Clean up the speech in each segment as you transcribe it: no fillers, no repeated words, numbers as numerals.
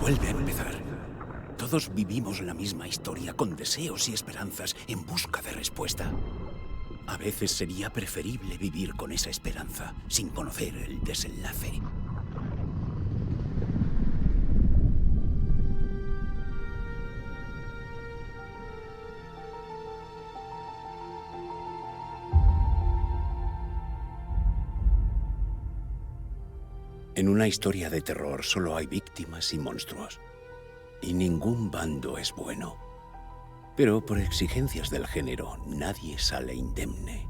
vuelve a empezar. Todos vivimos la misma historia con deseos y esperanzas en busca de respuesta. A veces sería preferible vivir con esa esperanza sin conocer el desenlace. En una historia de terror solo hay víctimas y monstruos. Y ningún bando es bueno. Pero por exigencias del género, nadie sale indemne.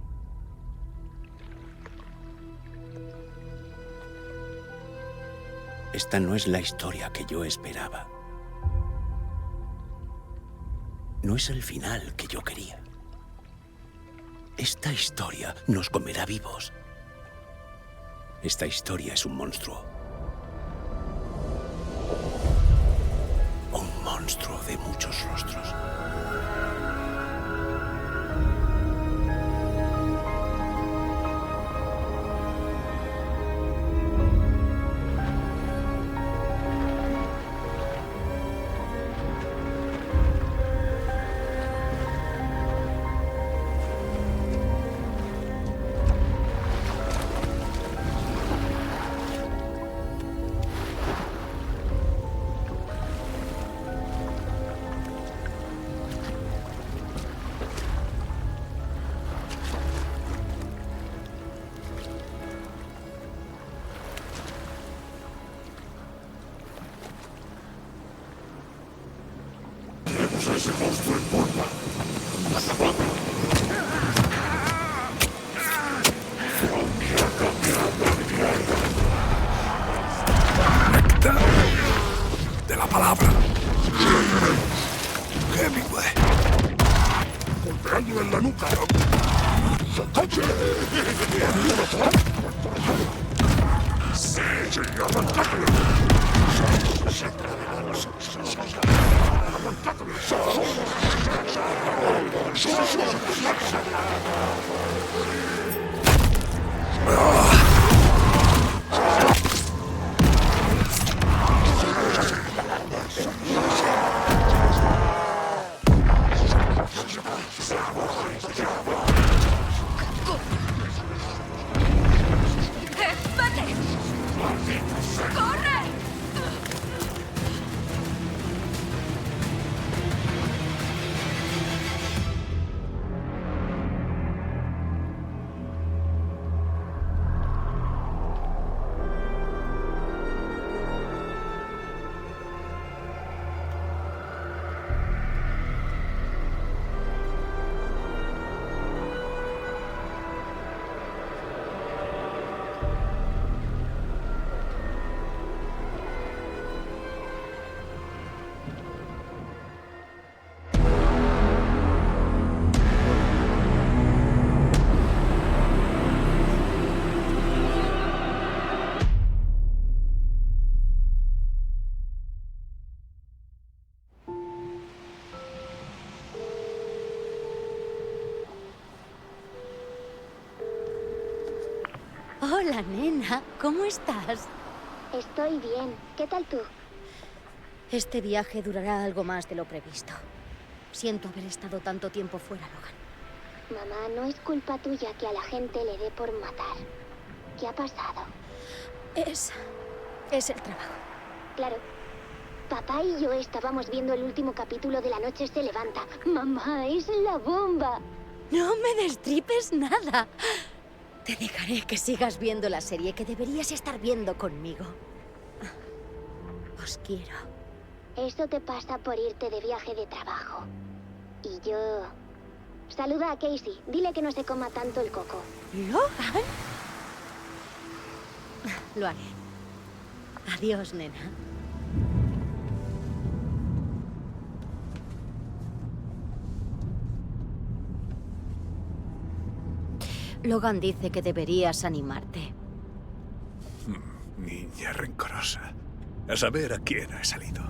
Esta no es la historia que yo esperaba. No es el final que yo quería. Esta historia nos comerá vivos. Esta historia es un monstruo. Un monstruo de muchos rostros. De la palabra. Hemingway. Golpeándole en la nuca. Sí, arrancándole. Hola, nena. ¿Cómo estás? Estoy bien. ¿Qué tal tú? Este viaje durará algo más de lo previsto. Siento haber estado tanto tiempo fuera, Logan. Mamá, no es culpa tuya que a la gente le dé por matar. ¿Qué ha pasado? Es el trabajo. Claro. Papá y yo estábamos viendo el último capítulo de La Noche se levanta. Mamá, es la bomba. No me destripes nada. Te dejaré que sigas viendo la serie que deberías estar viendo conmigo. Os quiero. Eso te pasa por irte de viaje de trabajo. Y yo... Saluda a Casey. Dile que no se coma tanto el coco. ¿Logan? Lo haré. Adiós, nena. Logan dice que deberías animarte. Niña rencorosa. A saber a quién ha salido.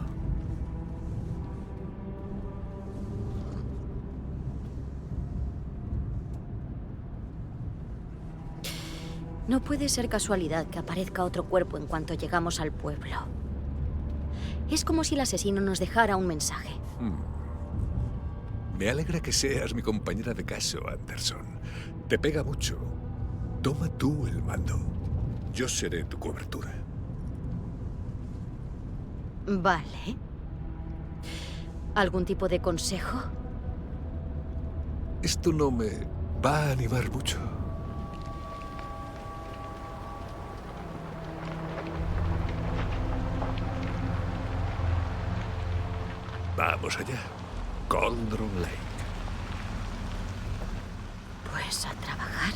No puede ser casualidad que aparezca otro cuerpo en cuanto llegamos al pueblo. Es como si el asesino nos dejara un mensaje. Me alegra que seas mi compañera de caso, Anderson. Te pega mucho. Toma tú el mando. Yo seré tu cobertura. Vale. ¿Algún tipo de consejo? Esto no me va a animar mucho. Vamos allá. Cauldron Lake. Pues a trabajar.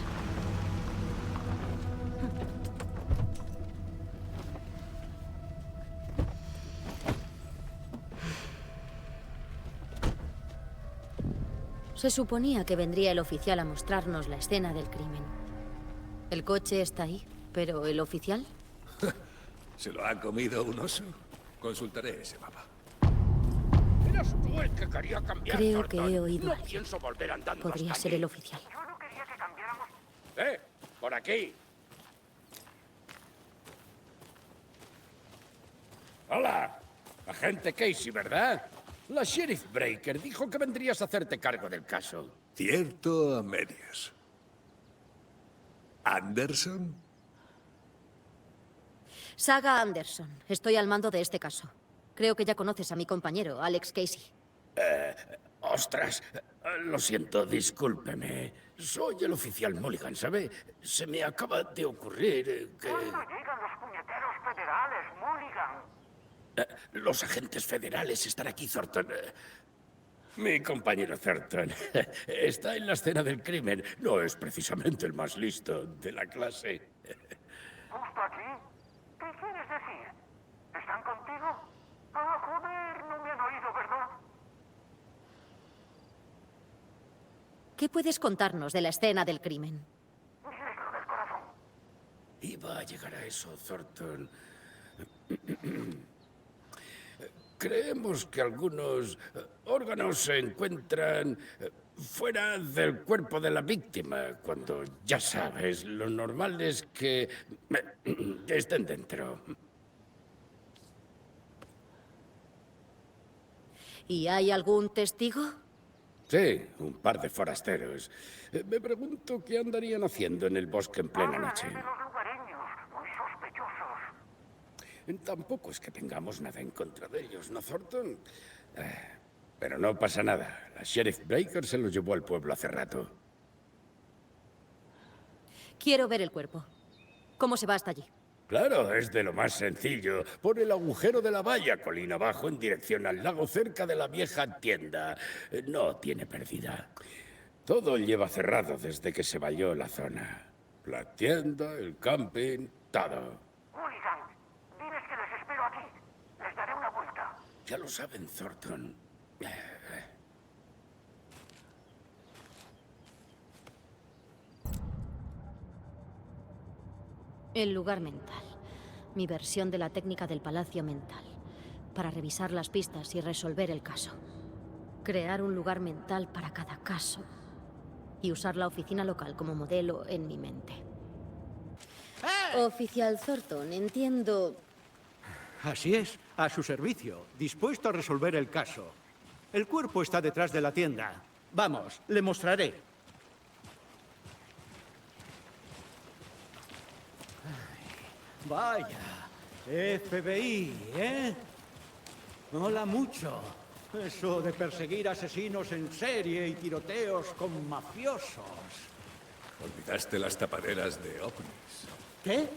Se suponía que vendría el oficial a mostrarnos la escena del crimen. El coche está ahí, pero ¿el oficial? ¿Se lo ha comido un oso? Consultaré ese mapa. Eras tú el que quería cambiar, Creo que Thornton. he oído No a alguien. pienso volver andando Podría hasta ser allí. el oficial. Por aquí. Hola, agente Casey, ¿verdad? La Sheriff Breaker dijo que vendrías a hacerte cargo del caso. Cierto a medias. ¿Anderson? Saga Anderson. Estoy al mando de este caso. Creo que ya conoces a mi compañero, Alex Casey. Ostras, lo siento, discúlpeme. Soy el oficial Mulligan, ¿sabe? Se me acaba de ocurrir que... ¿Cuándo llegan los puñeteros federales, Mulligan? Los agentes federales están aquí, Thornton. Mi compañero Thornton está en la escena del crimen. No es precisamente el más listo de la clase. ¿Justo aquí? ¿Qué quieres decir? ¿Están contigo? Ah, joder, no me han oído, ¿verdad? ¿Qué puedes contarnos de la escena del crimen? Negro del corazón. Iba a llegar a eso, Thornton. Creemos que algunos órganos se encuentran fuera del cuerpo de la víctima, cuando, ya sabes, lo normal es que estén dentro. ¿Y hay algún testigo? Sí, un par de forasteros. Me pregunto qué andarían haciendo en el bosque en plena noche. De los lugareños, muy sospechosos. Tampoco es que tengamos nada en contra de ellos, ¿no, Thornton? Pero no pasa nada. La Sheriff Baker se los llevó al pueblo hace rato. Quiero ver el cuerpo. ¿Cómo se va hasta allí? Claro, es de lo más sencillo. Por el agujero de la valla, colina abajo, en dirección al lago, cerca de la vieja tienda. No tiene pérdida. Todo lleva cerrado desde que se valló la zona. La tienda, el camping, todo. Mulligan, diles que les espero aquí. Les daré una vuelta. Ya lo saben, Thornton. El lugar mental. Mi versión de la técnica del palacio mental. Para revisar las pistas y resolver el caso. Crear un lugar mental para cada caso. Y usar la oficina local como modelo en mi mente. Oficial Thornton, entiendo... Así es, a su servicio, dispuesto a resolver el caso. El cuerpo está detrás de la tienda. Vamos, le mostraré. Ay, vaya, FBI, ¿eh? Mola mucho. Eso de perseguir asesinos en serie y tiroteos con mafiosos. Olvidaste las tapaderas de ovnis. ¿Qué?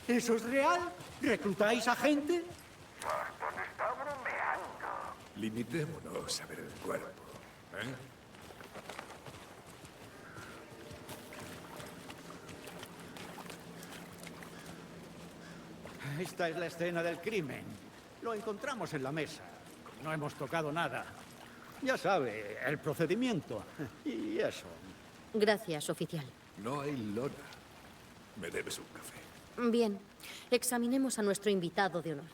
¿Eso es real? ¿Reclutáis a gente? Thornton está bromeando. Limitémonos a ver el cuerpo. ¿Eh? Esta es la escena del crimen. Lo encontramos en la mesa. No hemos tocado nada. Ya sabe, el procedimiento. Y eso. Gracias, oficial. No hay lona. Me debes un café. Bien, examinemos a nuestro invitado de honor.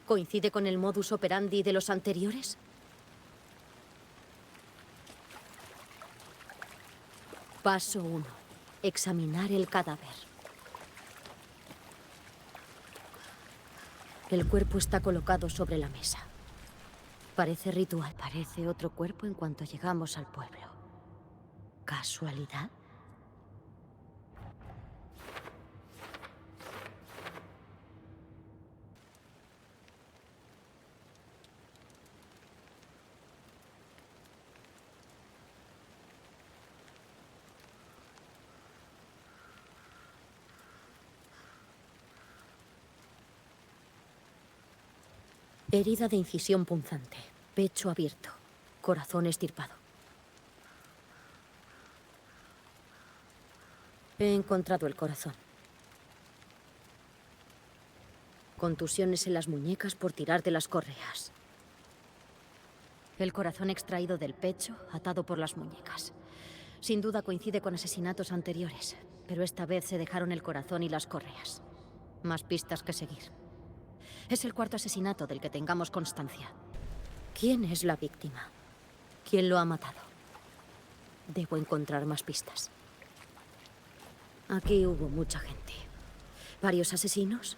¿Coincide con el modus operandi de los anteriores? Paso 1. Examinar el cadáver. El cuerpo está colocado sobre la mesa. Parece ritual. Parece otro cuerpo en cuanto llegamos al pueblo. ¿Casualidad? Herida de incisión punzante, pecho abierto, corazón extirpado. He encontrado el corazón. Contusiones en las muñecas por tirar de las correas. El corazón extraído del pecho, atado por las muñecas. Sin duda coincide con asesinatos anteriores, pero esta vez se dejaron el corazón y las correas. Más pistas que seguir. Es el cuarto asesinato del que tengamos constancia. ¿Quién es la víctima? ¿Quién lo ha matado? Debo encontrar más pistas. Aquí hubo mucha gente. ¿Varios asesinos?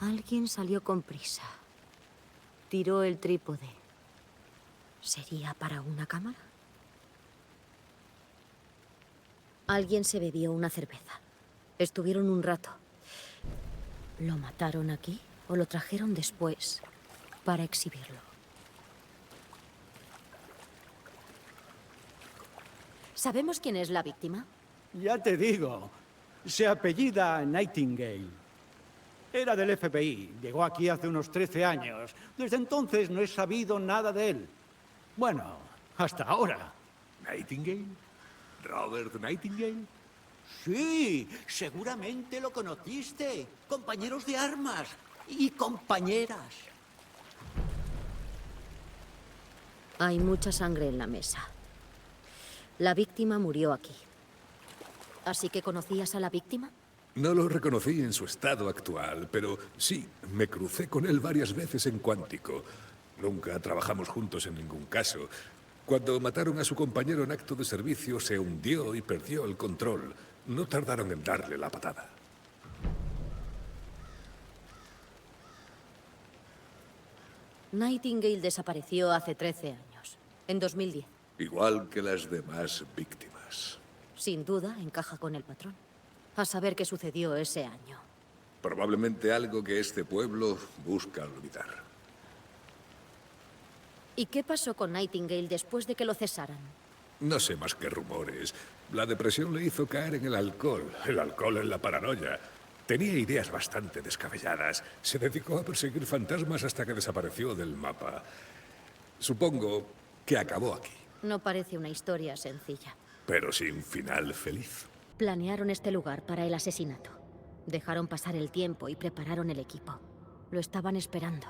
Alguien salió con prisa. Tiró el trípode. ¿Sería para una cámara? Alguien se bebió una cerveza. Estuvieron un rato. ¿Lo mataron aquí o lo trajeron después para exhibirlo? ¿Sabemos quién es la víctima? Ya te digo, se apellida Nightingale. Era del FBI, llegó aquí hace unos 13 años. Desde entonces no he sabido nada de él. Bueno, hasta ahora. ¿Nightingale? ¿Robert Nightingale? Sí, seguramente lo conociste. Compañeros de armas y compañeras. Hay mucha sangre en la mesa. La víctima murió aquí. ¿Así que conocías a la víctima? No lo reconocí en su estado actual, pero sí, me crucé con él varias veces en Cuántico. Nunca trabajamos juntos en ningún caso. Cuando mataron a su compañero en acto de servicio, se hundió y perdió el control. No tardaron en darle la patada. Nightingale desapareció hace 13 años, en 2010. Igual que las demás víctimas. Sin duda, encaja con el patrón. A saber qué sucedió ese año. Probablemente algo que este pueblo busca olvidar. ¿Y qué pasó con Nightingale después de que lo cesaran? No sé más que rumores. La depresión le hizo caer en el alcohol en la paranoia. Tenía ideas bastante descabelladas. Se dedicó a perseguir fantasmas hasta que desapareció del mapa. Supongo que acabó aquí. No parece una historia sencilla. Pero sin final feliz. Planearon este lugar para el asesinato. Dejaron pasar el tiempo y prepararon el equipo. Lo estaban esperando.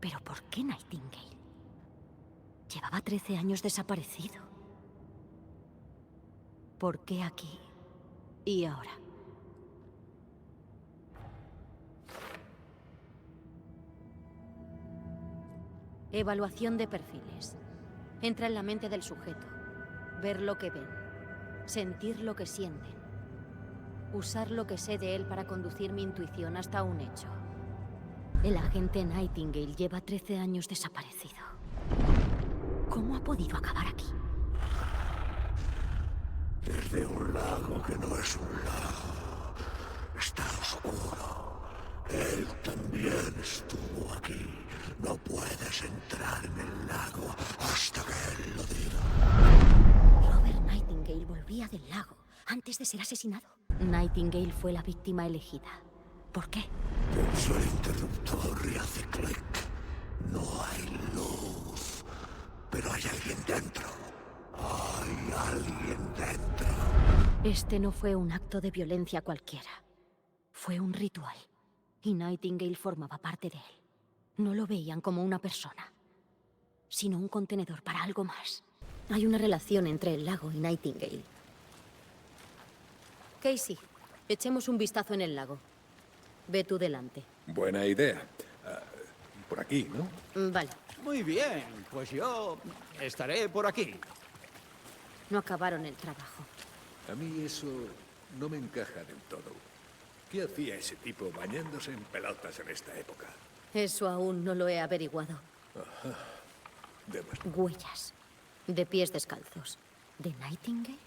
¿Pero por qué Nightingale? Llevaba 13 años desaparecido. ¿Por qué aquí y ahora? Evaluación de perfiles. Entra en la mente del sujeto. Ver lo que ven. Sentir lo que sienten. Usar lo que sé de él para conducir mi intuición hasta un hecho. El agente Nightingale lleva 13 años desaparecido. ¿Cómo ha podido acabar aquí? Desde un lago que no es un lago. Está oscuro. Él también estuvo aquí. No puedes entrar en el lago hasta que él lo diga. Robert Nightingale volvía del lago antes de ser asesinado. Nightingale fue la víctima elegida. ¿Por qué? Pulso el interruptor y hace clic. No hay luz. Pero hay alguien dentro. Hay alguien dentro. Este no fue un acto de violencia cualquiera. Fue un ritual. Y Nightingale formaba parte de él. No lo veían como una persona, sino un contenedor para algo más. Hay una relación entre el lago y Nightingale. Casey, echemos un vistazo en el lago. Ve tú delante. Buena idea. por aquí, ¿no? Vale. Muy bien, pues yo estaré por aquí. No acabaron el trabajo. A mí eso no me encaja del todo. ¿Qué hacía ese tipo bañándose en pelotas en esta época? Eso aún no lo he averiguado. Huellas. De pies descalzos. ¿De Nightingale?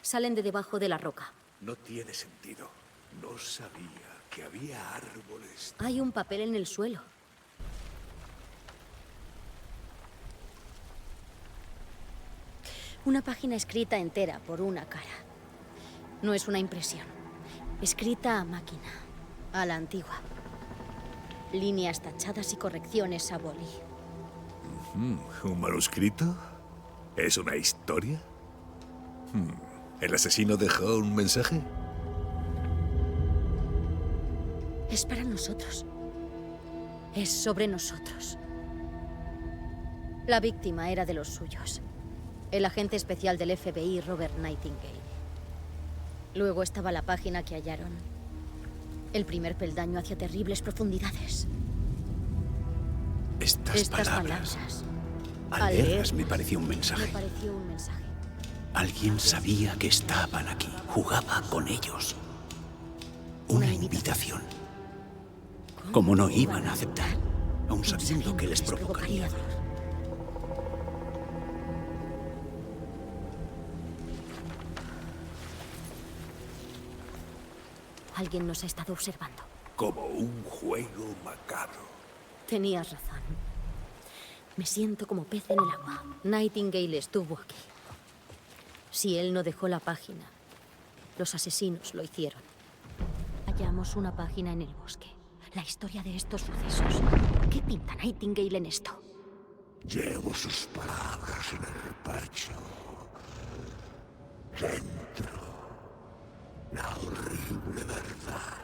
Salen de debajo de la roca. No tiene sentido. No sabía que había árboles. Hay un papel en el suelo. Una página escrita entera por una cara. No es una impresión. Escrita a máquina. A la antigua. Líneas tachadas y correcciones a boli. ¿Un manuscrito? ¿Es una historia? ¿El asesino dejó un mensaje? Es para nosotros. Es sobre nosotros. La víctima era de los suyos. El agente especial del FBI, Robert Nightingale. Luego estaba la página que hallaron. El primer peldaño hacia terribles profundidades. Estas palabras. Al leerlas me pareció un mensaje. Me pareció un mensaje. Alguien sabía que estaban aquí. Jugaba con ellos. Una invitación. Como no iban a aceptar, aun sabiendo que les provocaría dolor. Alguien nos ha estado observando. Como un juego macabro. Tenías razón. Me siento como pez en el agua. Nightingale estuvo aquí. Si él no dejó la página, los asesinos lo hicieron. Hallamos una página en el bosque. La historia de estos sucesos. ¿Qué pinta Nightingale en esto? Llevo sus palabras en el pecho. Dentro. La horrible verdad.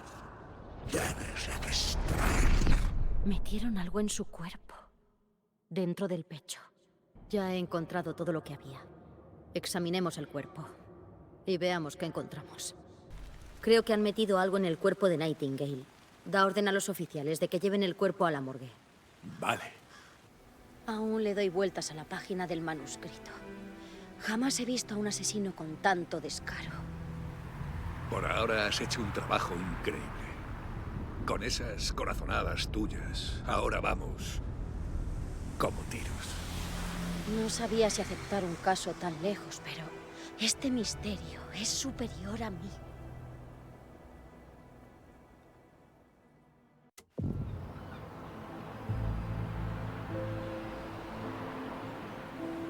Debes extraerla. Metieron algo en su cuerpo. Dentro del pecho. Ya he encontrado todo lo que había. Examinemos el cuerpo. Y veamos qué encontramos. Creo que han metido algo en el cuerpo de Nightingale. Da orden a los oficiales de que lleven el cuerpo a la morgue. Vale. Aún le doy vueltas a la página del manuscrito. Jamás he visto a un asesino con tanto descaro. Por ahora has hecho un trabajo increíble. Con esas corazonadas tuyas, ahora vamos como tiros. No sabía si aceptar un caso tan lejos, pero este misterio es superior a mí.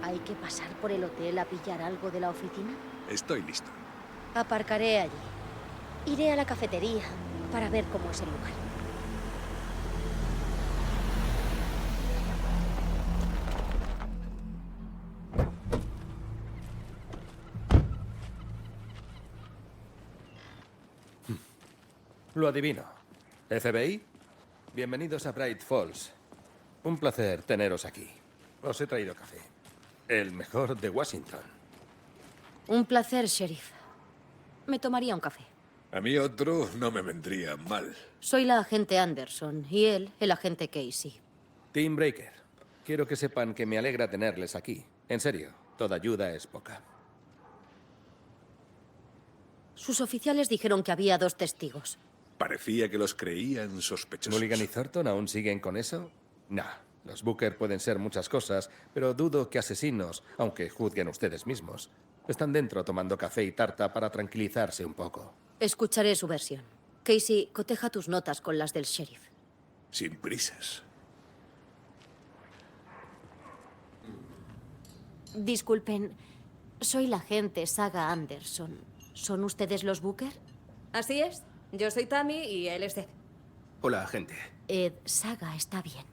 ¿Hay que pasar por el hotel a pillar algo de la oficina? Estoy listo. Aparcaré allí. Iré a la cafetería para ver cómo es el lugar. Lo adivino. ¿FBI? Bienvenidos a Bright Falls. Un placer teneros aquí. Os he traído café. El mejor de Washington. Un placer, sheriff. Me tomaría un café. A mí otro no me vendría mal. Soy la agente Anderson y él, el agente Casey. Team Breaker. Quiero que sepan que me alegra tenerles aquí. En serio, toda ayuda es poca. Sus oficiales dijeron que había 2 testigos. Parecía que los creían sospechosos. ¿Mulligan y Thornton aún siguen con eso? No. Los Booker pueden ser muchas cosas, pero dudo que asesinos, aunque juzguen ustedes mismos. Están dentro tomando café y tarta para tranquilizarse un poco. Escucharé su versión. Casey, coteja tus notas con las del sheriff. Sin prisas. Disculpen, soy la agente Saga Anderson. ¿Son ustedes los Booker? Así es. Yo soy Tammy y él es Ed. Hola, agente. Ed, Saga está bien.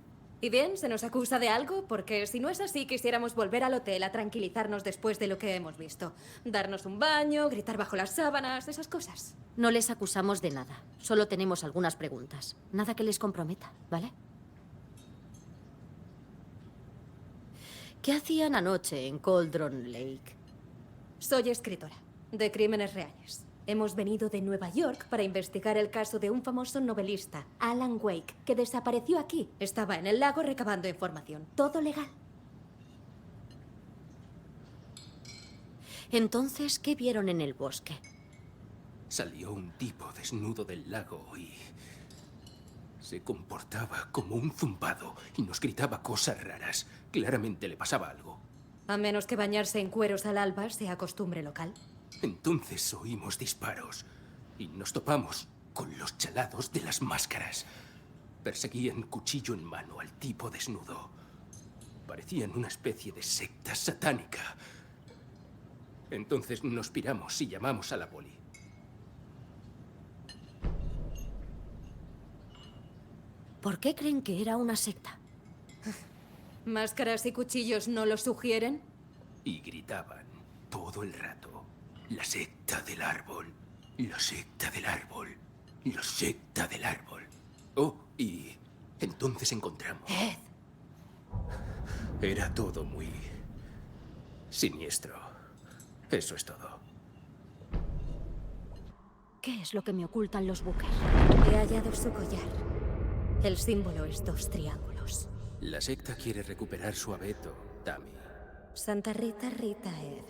¿Y bien? ¿Se nos acusa de algo? Porque si no es así, quisiéramos volver al hotel a tranquilizarnos después de lo que hemos visto. Darnos un baño, gritar bajo las sábanas, esas cosas. No les acusamos de nada. Solo tenemos algunas preguntas. Nada que les comprometa, ¿vale? ¿Qué hacían anoche en Cauldron Lake? Soy escritora de crímenes reales. Hemos venido de Nueva York para investigar el caso de un famoso novelista, Alan Wake, que desapareció aquí. Estaba en el lago recabando información. Todo legal. Entonces, ¿qué vieron en el bosque? Salió un tipo desnudo del lago y se comportaba como un zumbado y nos gritaba cosas raras. Claramente le pasaba algo. A menos que bañarse en cueros al alba sea costumbre local. Entonces oímos disparos y nos topamos con los chalados de las máscaras. Perseguían cuchillo en mano al tipo desnudo. Parecían una especie de secta satánica. Entonces nos piramos y llamamos a la poli. ¿Por qué creen que era una secta? ¿Máscaras y cuchillos no lo sugieren? Y gritaban todo el rato. La secta del árbol. La secta del árbol. La secta del árbol. Oh, y entonces encontramos... Ed. Era todo muy siniestro. Eso es todo. ¿Qué es lo que me ocultan los Booker? He hallado su collar. El símbolo es 2 triángulos. La secta quiere recuperar su abeto, Tammy. Santa Rita, Rita, Ed.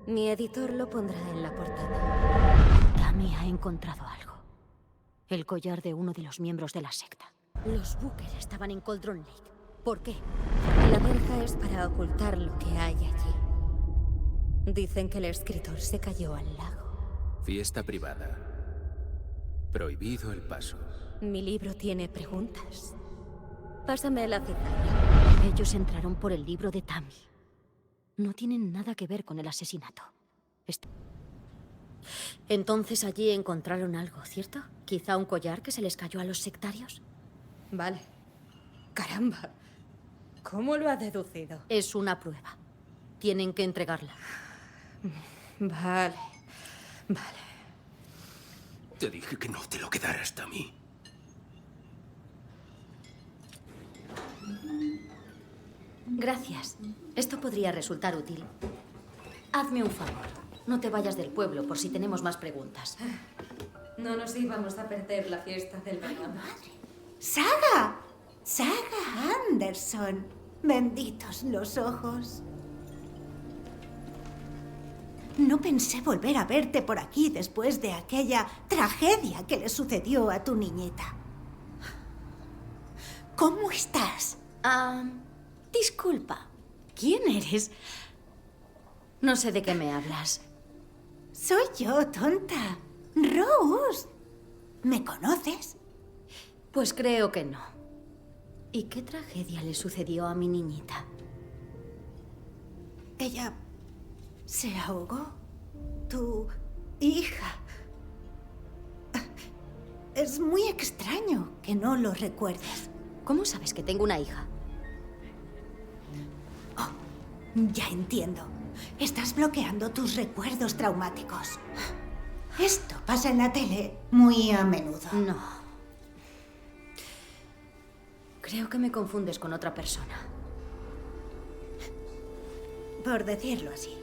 Mi editor lo pondrá en la portada. Tammy ha encontrado algo. El collar de uno de los miembros de la secta. Los Booker estaban en Cauldron Lake. ¿Por qué? La verja es para ocultar lo que hay allí. Dicen que el escritor se cayó al lago. Fiesta privada. Prohibido el paso. Mi libro tiene preguntas. Pásame la cizalla. Ellos entraron por el libro de Tammy. No tienen nada que ver con el asesinato. Entonces allí encontraron algo, ¿cierto? Quizá un collar que se les cayó a los sectarios. Vale. Caramba. ¿Cómo lo ha deducido? Es una prueba. Tienen que entregarla. Vale. Vale. Te dije que no te lo quedaras, Tammy. Gracias. Esto podría resultar útil. Hazme un favor. No te vayas del pueblo por si tenemos más preguntas. No nos íbamos a perder la fiesta del verano. ¡Saga! ¡Saga Anderson! Benditos los ojos. No pensé volver a verte por aquí después de aquella tragedia que le sucedió a tu niñeta. ¿Cómo estás? Disculpa. ¿Quién eres? No sé de qué me hablas. Soy yo, tonta. Rose. ¿Me conoces? Pues creo que no. ¿Y qué tragedia le sucedió a mi niñita? Ella se ahogó. Tu hija. Es muy extraño que no lo recuerdes. ¿Cómo sabes que tengo una hija? Oh, ya entiendo. Estás bloqueando tus recuerdos traumáticos. Esto pasa en la tele muy a menudo. No. Creo que me confundes con otra persona. Por decirlo así.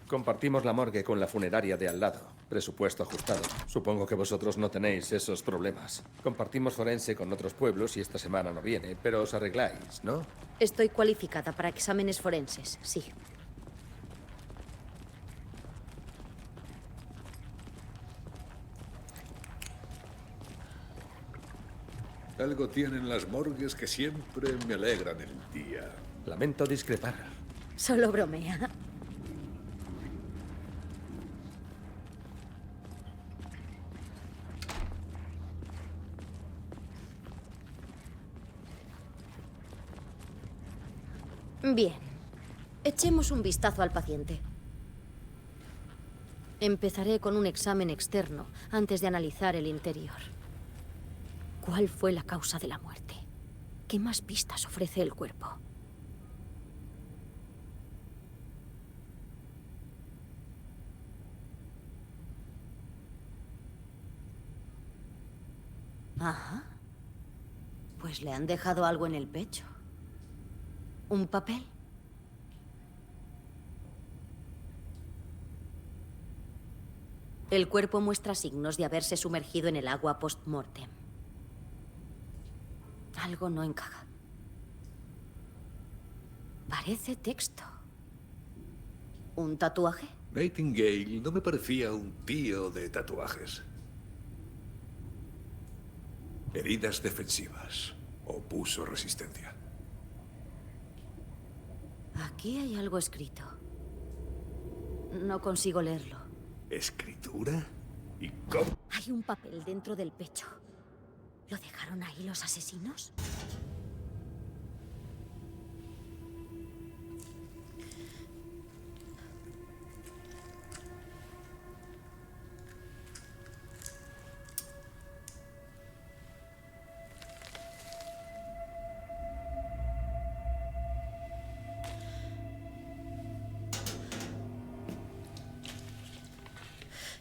Compartimos la morgue con la funeraria de al lado. Presupuesto ajustado. Supongo que vosotros no tenéis esos problemas. Compartimos forense con otros pueblos y esta semana no viene, pero os arregláis, ¿no? Estoy cualificada para exámenes forenses, sí. Algo tienen las morgues que siempre me alegran el día. Lamento discrepar. Solo bromea. Bien. Echemos un vistazo al paciente. Empezaré con un examen externo antes de analizar el interior. ¿Cuál fue la causa de la muerte? ¿Qué más pistas ofrece el cuerpo? Ajá. Pues le han dejado algo en el pecho. ¿Un papel? El cuerpo muestra signos de haberse sumergido en el agua post-mortem. Algo no encaja. Parece texto. ¿Un tatuaje? Nightingale no me parecía un tío de tatuajes. Heridas defensivas. Opuso resistencia. Aquí hay algo escrito. No consigo leerlo. ¿Escritura? ¿Y cómo? Hay un papel dentro del pecho. ¿Lo dejaron ahí los asesinos?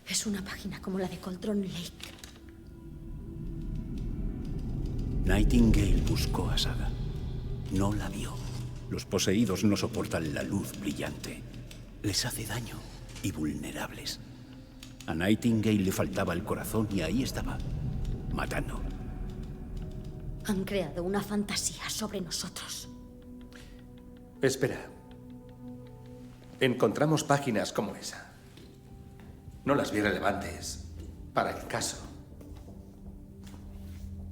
Es una página como la de Cauldron Lake. Nightingale buscó a Saga. No la vio. Los poseídos no soportan la luz brillante. Les hace daño y vulnerables. A Nightingale le faltaba el corazón y ahí estaba, matando. Han creado una fantasía sobre nosotros. Espera. Encontramos páginas como esa. No las vi relevantes para el caso.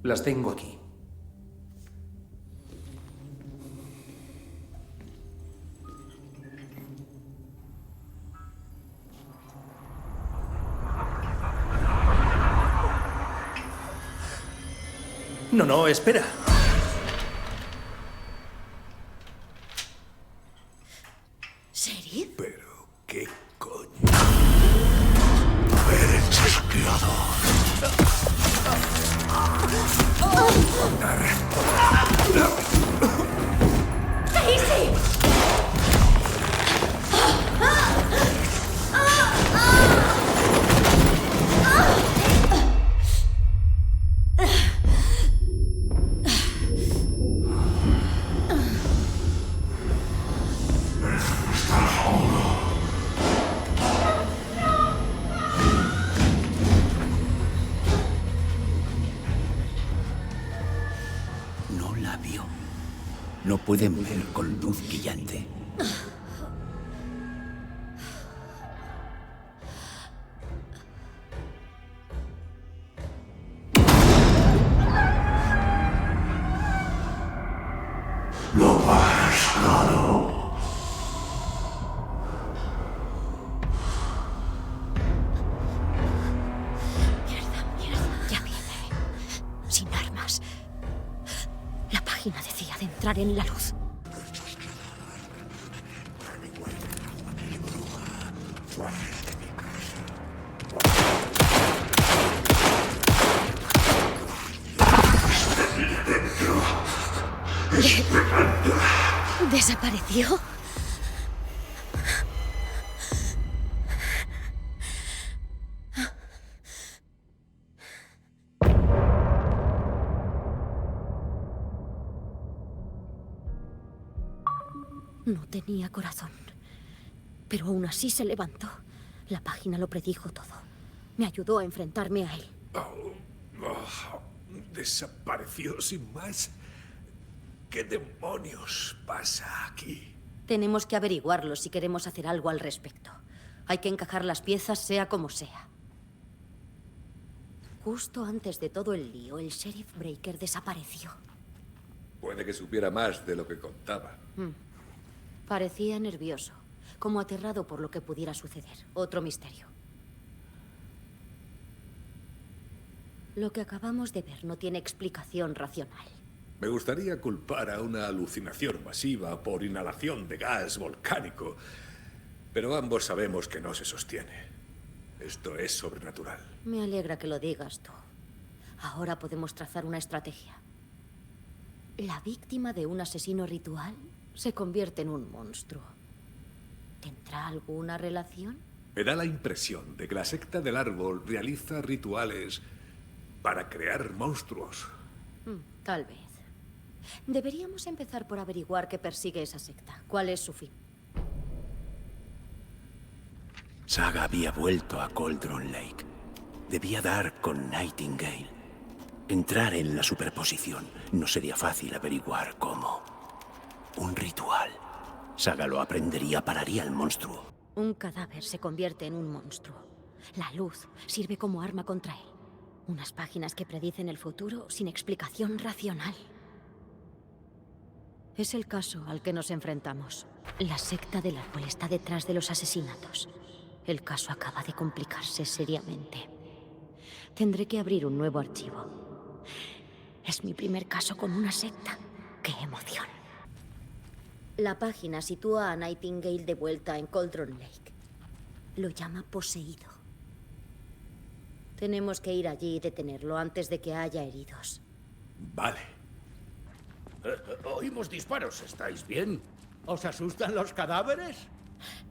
Las tengo aquí. No, espera. ¿Sheriff? ¿Pero qué coño? ¡Eres chasqueador! ¡Daisy! No la vio. No pueden ver con luz brillante. Lo pagas caro. Mierda. Ya viene. Sin armas. La página decía de entrar en la luz. ¿Desapareció? No tenía corazón, pero aún así se levantó. La página lo predijo todo. Me ayudó a enfrentarme a él. Desapareció sin más. ¿Qué demonios pasa aquí? Tenemos que averiguarlo si queremos hacer algo al respecto. Hay que encajar las piezas sea como sea. Justo antes de todo el lío, el Sheriff Breaker desapareció. Puede que supiera más de lo que contaba. Parecía nervioso, como aterrado por lo que pudiera suceder. Otro misterio. Lo que acabamos de ver no tiene explicación racional. Me gustaría culpar a una alucinación masiva por inhalación de gas volcánico, pero ambos sabemos que no se sostiene. Esto es sobrenatural. Me alegra que lo digas tú. Ahora podemos trazar una estrategia. La víctima de un asesino ritual se convierte en un monstruo. ¿Tendrá alguna relación? Me da la impresión de que la secta del árbol realiza rituales para crear monstruos. Tal vez. Deberíamos empezar por averiguar qué persigue esa secta. ¿Cuál es su fin? Saga había vuelto a Cauldron Lake. Debía dar con Nightingale. Entrar en la superposición no sería fácil averiguar cómo. Un ritual. Saga lo aprendería, pararía al monstruo. Un cadáver se convierte en un monstruo. La luz sirve como arma contra él. Unas páginas que predicen el futuro sin explicación racional. Es el caso al que nos enfrentamos. La secta del árbol está detrás de los asesinatos. El caso acaba de complicarse seriamente. Tendré que abrir un nuevo archivo. Es mi primer caso con una secta. ¡Qué emoción! La página sitúa a Nightingale de vuelta en Cauldron Lake. Lo llama poseído. Tenemos que ir allí y detenerlo antes de que haya heridos. Vale. Oímos disparos. ¿Estáis bien? ¿Os asustan los cadáveres?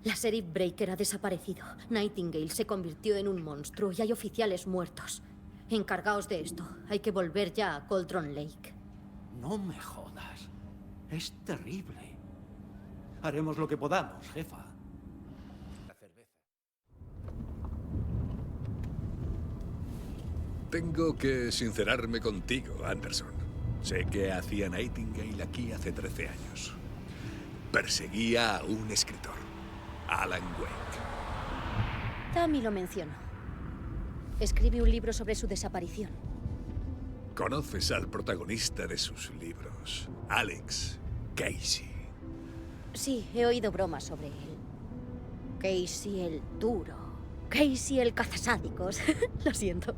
La Sheriff Breaker ha desaparecido. Nightingale se convirtió en un monstruo y hay oficiales muertos. Encargaos de esto. Hay que volver ya a Cauldron Lake. No me jodas. Es terrible. Haremos lo que podamos, jefa. Tengo que sincerarme contigo, Anderson. Sé que hacía Nightingale aquí hace 13 años. Perseguía a un escritor, Alan Wake. Tammy lo mencionó. Escribe un libro sobre su desaparición. ¿Conoces al protagonista de sus libros, Alex Casey? Sí, he oído bromas sobre él. Casey el duro. Casey el cazasádicos. Lo siento.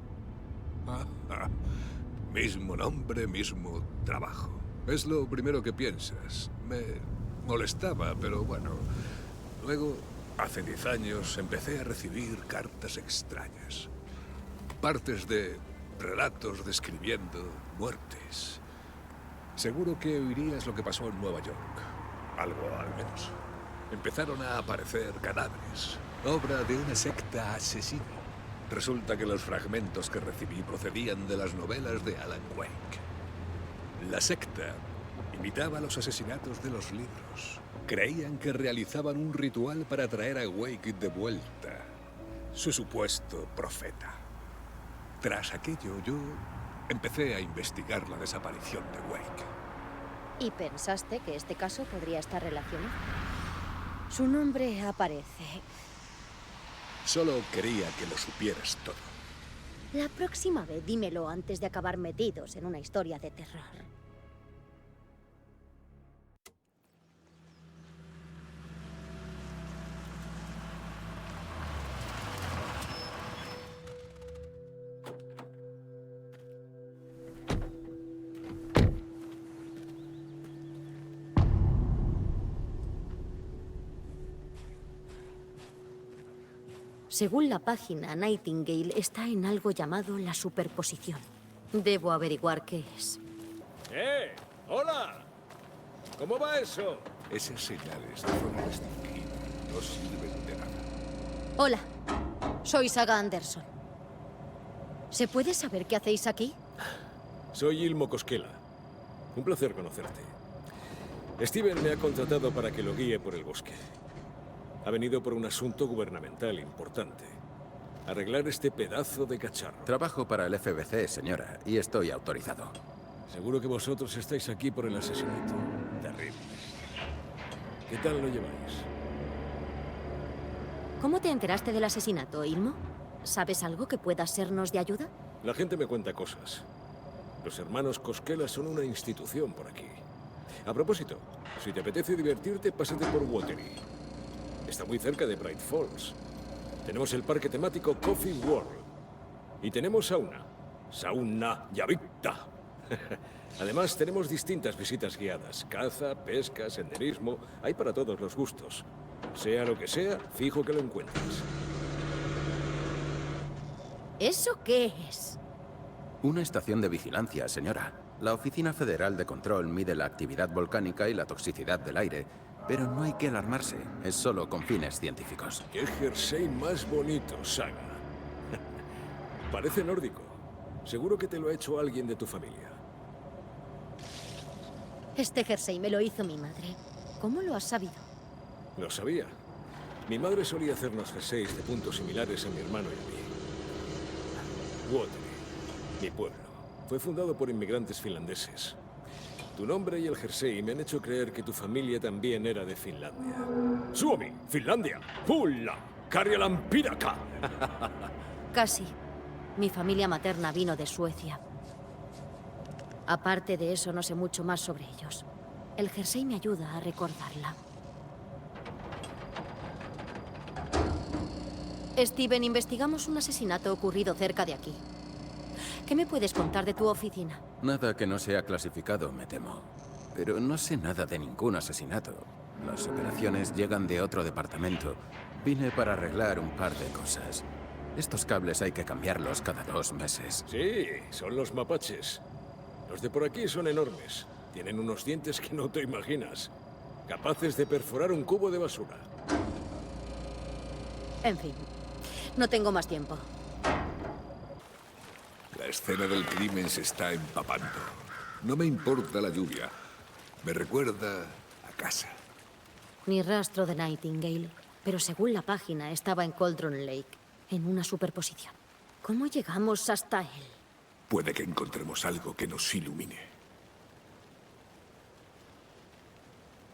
Mismo nombre, mismo trabajo. Es lo primero que piensas. Me molestaba, pero bueno. Luego, hace 10 años, empecé a recibir cartas extrañas. Partes de relatos describiendo muertes. Seguro que oirías lo que pasó en Nueva York. Algo, al menos. Empezaron a aparecer cadáveres. Obra de una secta asesina. Resulta que los fragmentos que recibí procedían de las novelas de Alan Wake. La secta imitaba los asesinatos de los libros. Creían que realizaban un ritual para traer a Wake de vuelta. Su supuesto profeta. Tras aquello, yo empecé a investigar la desaparición de Wake. ¿Y pensaste que este caso podría estar relacionado? Su nombre aparece. Solo quería que lo supieras todo. La próxima vez dímelo antes de acabar metidos en una historia de terror. Según la página, Nightingale está en algo llamado la superposición. Debo averiguar qué es. ¡Hola! ¿Cómo va eso? Esas señales de zona restringida no sirven de nada. Hola, soy Saga Anderson. ¿Se puede saber qué hacéis aquí? Soy Ilmo Koskela. Un placer conocerte. Steven me ha contratado para que lo guíe por el bosque. Ha venido por un asunto gubernamental importante. Arreglar este pedazo de cacharro. Trabajo para el FBC, señora, y estoy autorizado. Seguro que vosotros estáis aquí por el asesinato. Terrible. ¿Qué tal lo lleváis? ¿Cómo te enteraste del asesinato, Ilmo? ¿Sabes algo que pueda sernos de ayuda? La gente me cuenta cosas. Los hermanos Koskela son una institución por aquí. A propósito, si te apetece divertirte, pásate por Watery. Está muy cerca de Bright Falls. Tenemos el parque temático Coffee World. Y tenemos Sauna Yavita. Además, tenemos distintas visitas guiadas. Caza, pesca, senderismo. Hay para todos los gustos. Sea lo que sea, fijo que lo encuentras. ¿Eso qué es? Una estación de vigilancia, señora. La Oficina Federal de Control mide la actividad volcánica y la toxicidad del aire, pero no hay que alarmarse. Es solo con fines científicos. ¡Qué jersey más bonito, Saga! Parece nórdico. Seguro que te lo ha hecho alguien de tu familia. Este jersey me lo hizo mi madre. ¿Cómo lo has sabido? Lo sabía. Mi madre solía hacernos jerseys de puntos similares a mi hermano y a mí. Waterloo, mi pueblo, fue fundado por inmigrantes finlandeses. Tu nombre y el jersey me han hecho creer que tu familia también era de Finlandia. ¡Suomi! ¡Finlandia! ¡Pulla! ¡Karjalan Piraka! Casi. Mi familia materna vino de Suecia. Aparte de eso, no sé mucho más sobre ellos. El jersey me ayuda a recordarla. Steven, investigamos un asesinato ocurrido cerca de aquí. ¿Qué me puedes contar de tu oficina? Nada que no sea clasificado, me temo. Pero no sé nada de ningún asesinato. Las operaciones llegan de otro departamento. Vine para arreglar un par de cosas. Estos cables hay que cambiarlos cada 2 meses. Sí, son los mapaches. Los de por aquí son enormes. Tienen unos dientes que no te imaginas. Capaces de perforar un cubo de basura. En fin, no tengo más tiempo. La escena del crimen se está empapando. No me importa la lluvia. Me recuerda a casa. Ni rastro de Nightingale, pero según la página estaba en Cauldron Lake, en una superposición. ¿Cómo llegamos hasta él? Puede que encontremos algo que nos ilumine.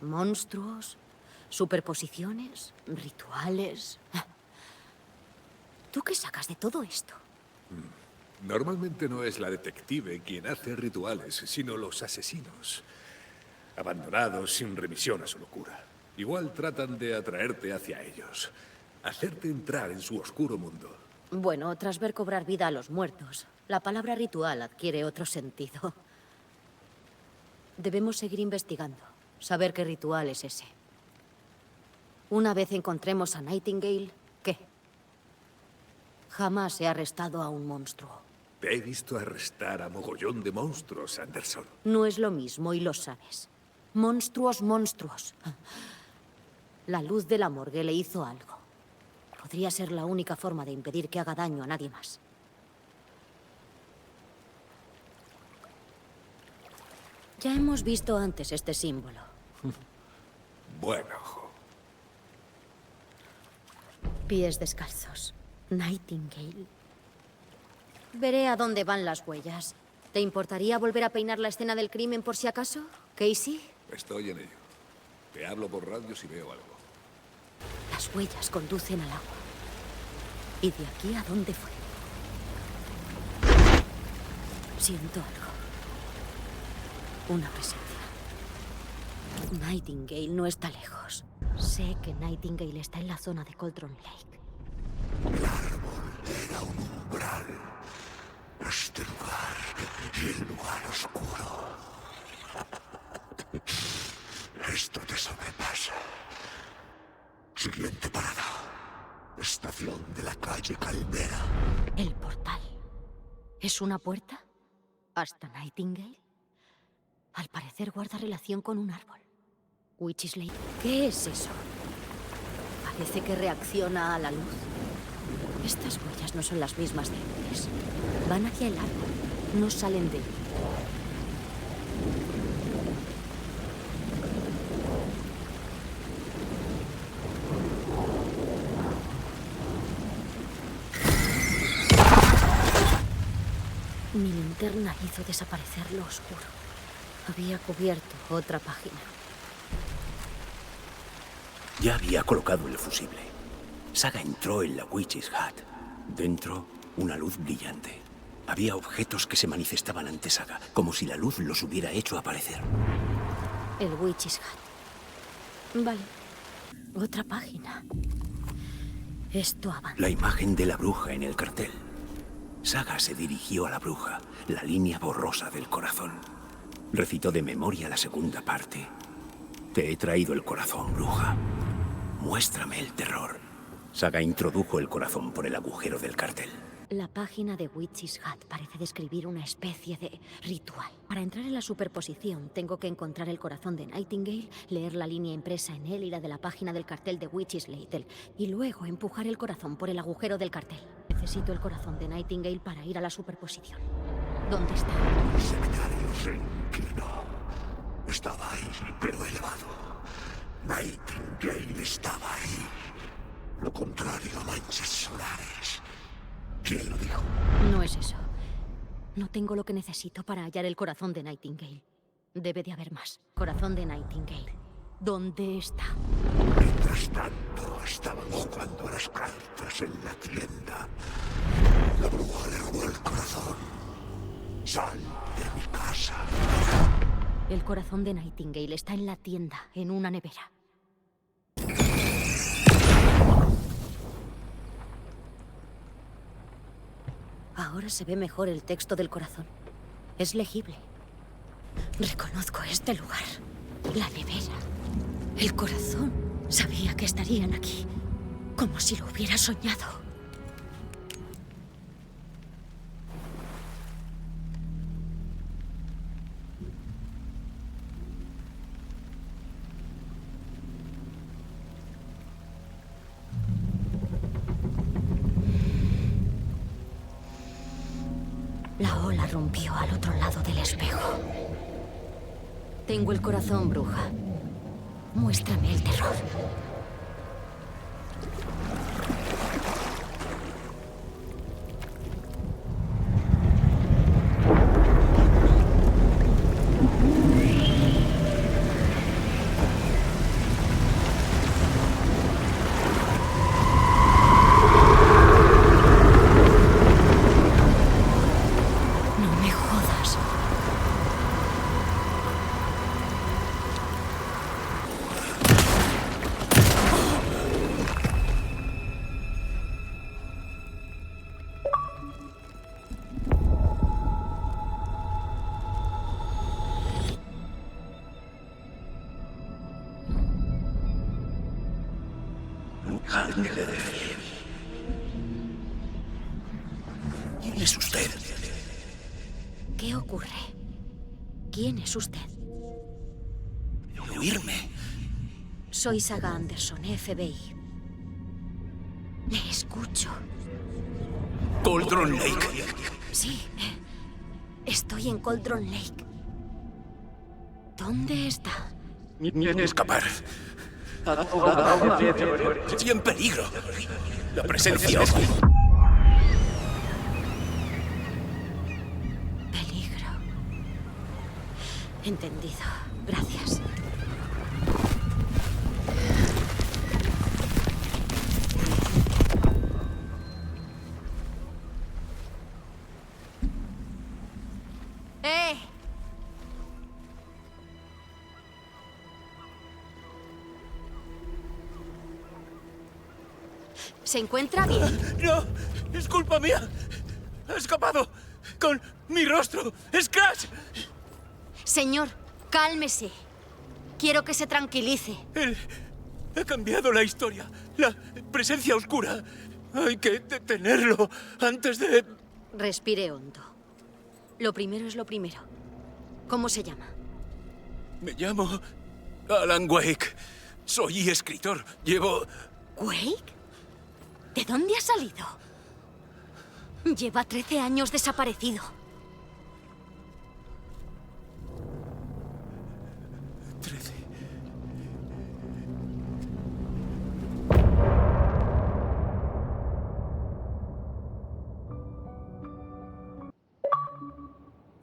¿Monstruos? ¿Superposiciones? ¿Rituales? ¿Tú qué sacas de todo esto? Normalmente no es la detective quien hace rituales, sino los asesinos. Abandonados sin remisión a su locura. Igual tratan de atraerte hacia ellos. Hacerte entrar en su oscuro mundo. Bueno, tras ver cobrar vida a los muertos, la palabra ritual adquiere otro sentido. Debemos seguir investigando, saber qué ritual es ese. Una vez encontremos a Nightingale, ¿qué? Jamás he arrestado a un monstruo. Te he visto arrestar a mogollón de monstruos, Anderson. No es lo mismo y lo sabes. Monstruos, monstruos. La luz de la morgue le hizo algo. Podría ser la única forma de impedir que haga daño a nadie más. Ya hemos visto antes este símbolo. Bueno. Pies descalzos. Nightingale. Veré a dónde van las huellas. ¿Te importaría volver a peinar la escena del crimen por si acaso, Casey? Estoy en ello. Te hablo por radio si veo algo. Las huellas conducen al agua. ¿Y de aquí a dónde fue? Siento algo. Una presencia. Nightingale no está lejos. Sé que Nightingale está en la zona de Cauldron Lake. El árbol era un umbral. Este lugar y el lugar oscuro. Esto te sobrepasa. Siguiente parada. Estación de la calle Caldera. El portal. ¿Es una puerta? ¿Hasta Nightingale? Al parecer guarda relación con un árbol. Witch's Lake. ¿Qué es eso? Parece que reacciona a la luz. Estas huellas no son las mismas de antes. Van hacia el árbol. No salen de él. Mi linterna hizo desaparecer lo oscuro. Había cubierto otra página. Ya había colocado el fusible. Saga entró en la Witch's Hut. Dentro, una luz brillante. Había objetos que se manifestaban ante Saga, como si la luz los hubiera hecho aparecer. El Witch's Hut. Vale. Otra página. Esto avanza. La imagen de la bruja en el cartel. Saga se dirigió a la bruja, la línea borrosa del corazón. Recitó de memoria la segunda parte. Te he traído el corazón, bruja. Muéstrame el terror. Saga introdujo el corazón por el agujero del cartel. La página de Witch's Hut parece describir una especie de ritual. Para entrar en la superposición, tengo que encontrar el corazón de Nightingale, leer la línea impresa en él y la de la página del cartel de Witch's Lake, y luego empujar el corazón por el agujero del cartel. Necesito el corazón de Nightingale para ir a la superposición. ¿Dónde está? El sectario se inclinó. Estaba ahí, pero elevado. Nightingale estaba ahí. Lo contrario a manchas solares. ¿Quién lo dijo? No es eso. No tengo lo que necesito para hallar el corazón de Nightingale. Debe de haber más. Corazón de Nightingale. ¿Dónde está? Mientras tanto, estaban jugando a las cartas en la tienda. La bruja le robó el corazón. Sal de mi casa. El corazón de Nightingale está en la tienda, en una nevera. Ahora se ve mejor el texto del corazón. Es legible. Reconozco este lugar. La nevera. El corazón. Sabía que estarían aquí. Como si lo hubiera soñado. La ola rompió al otro lado del espejo. Tengo el corazón, bruja. Muéstrame el terror. No me jodas. ¿Quién es usted? ¿Qué ocurre? ¿Quién es usted? ¿Oírme? Soy Saga Anderson, FBI. Le escucho. Cauldron Lake. Sí. Estoy en Cauldron Lake. ¿Dónde está? Escapar. Estoy en peligro. La presencia Peligro. Entendido. Gracias. ¡Eh! ¿Se encuentra bien? ¡No! ¡Es culpa mía! ¡Ha escapado! ¡Con mi rostro! ¡Scratch! Señor, cálmese. Quiero que se tranquilice. Él ha cambiado la historia. La presencia oscura. Hay que detenerlo antes de... Respire hondo. Lo primero es lo primero. ¿Cómo se llama? Me llamo Alan Wake. Soy escritor. Llevo... ¿Wake? ¿De dónde ha salido? Lleva 13 años desaparecido. 13.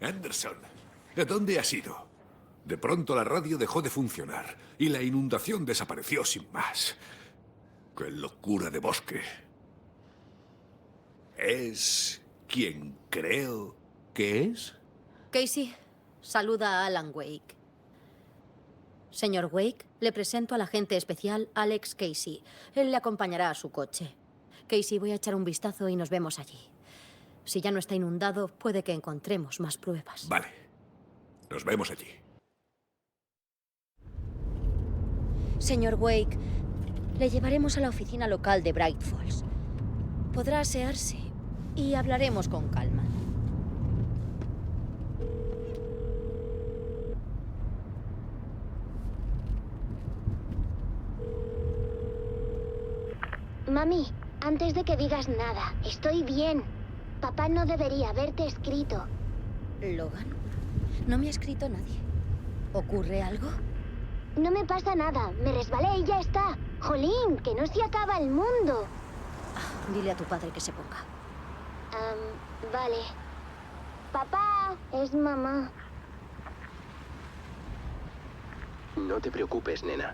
Anderson, ¿de dónde has ido? De pronto la radio dejó de funcionar y la inundación desapareció sin más. ¡Qué locura de bosque! ¿Es quien creo que es? Casey, saluda a Alan Wake. Señor Wake, le presento al agente especial Alex Casey. Él le acompañará a su coche. Casey, voy a echar un vistazo y nos vemos allí. Si ya no está inundado, puede que encontremos más pruebas. Vale. Nos vemos allí. Señor Wake, le llevaremos a la oficina local de Bright Falls. Podrá asearse y hablaremos con calma. Mami, antes de que digas nada, estoy bien. Papá no debería haberte escrito. ¿Logan? No me ha escrito nadie. ¿Ocurre algo? No me pasa nada. Me resbalé y ya está. Jolín, que no se acaba el mundo. Dile a tu padre que se ponga. Vale. Papá, es mamá. No te preocupes, nena.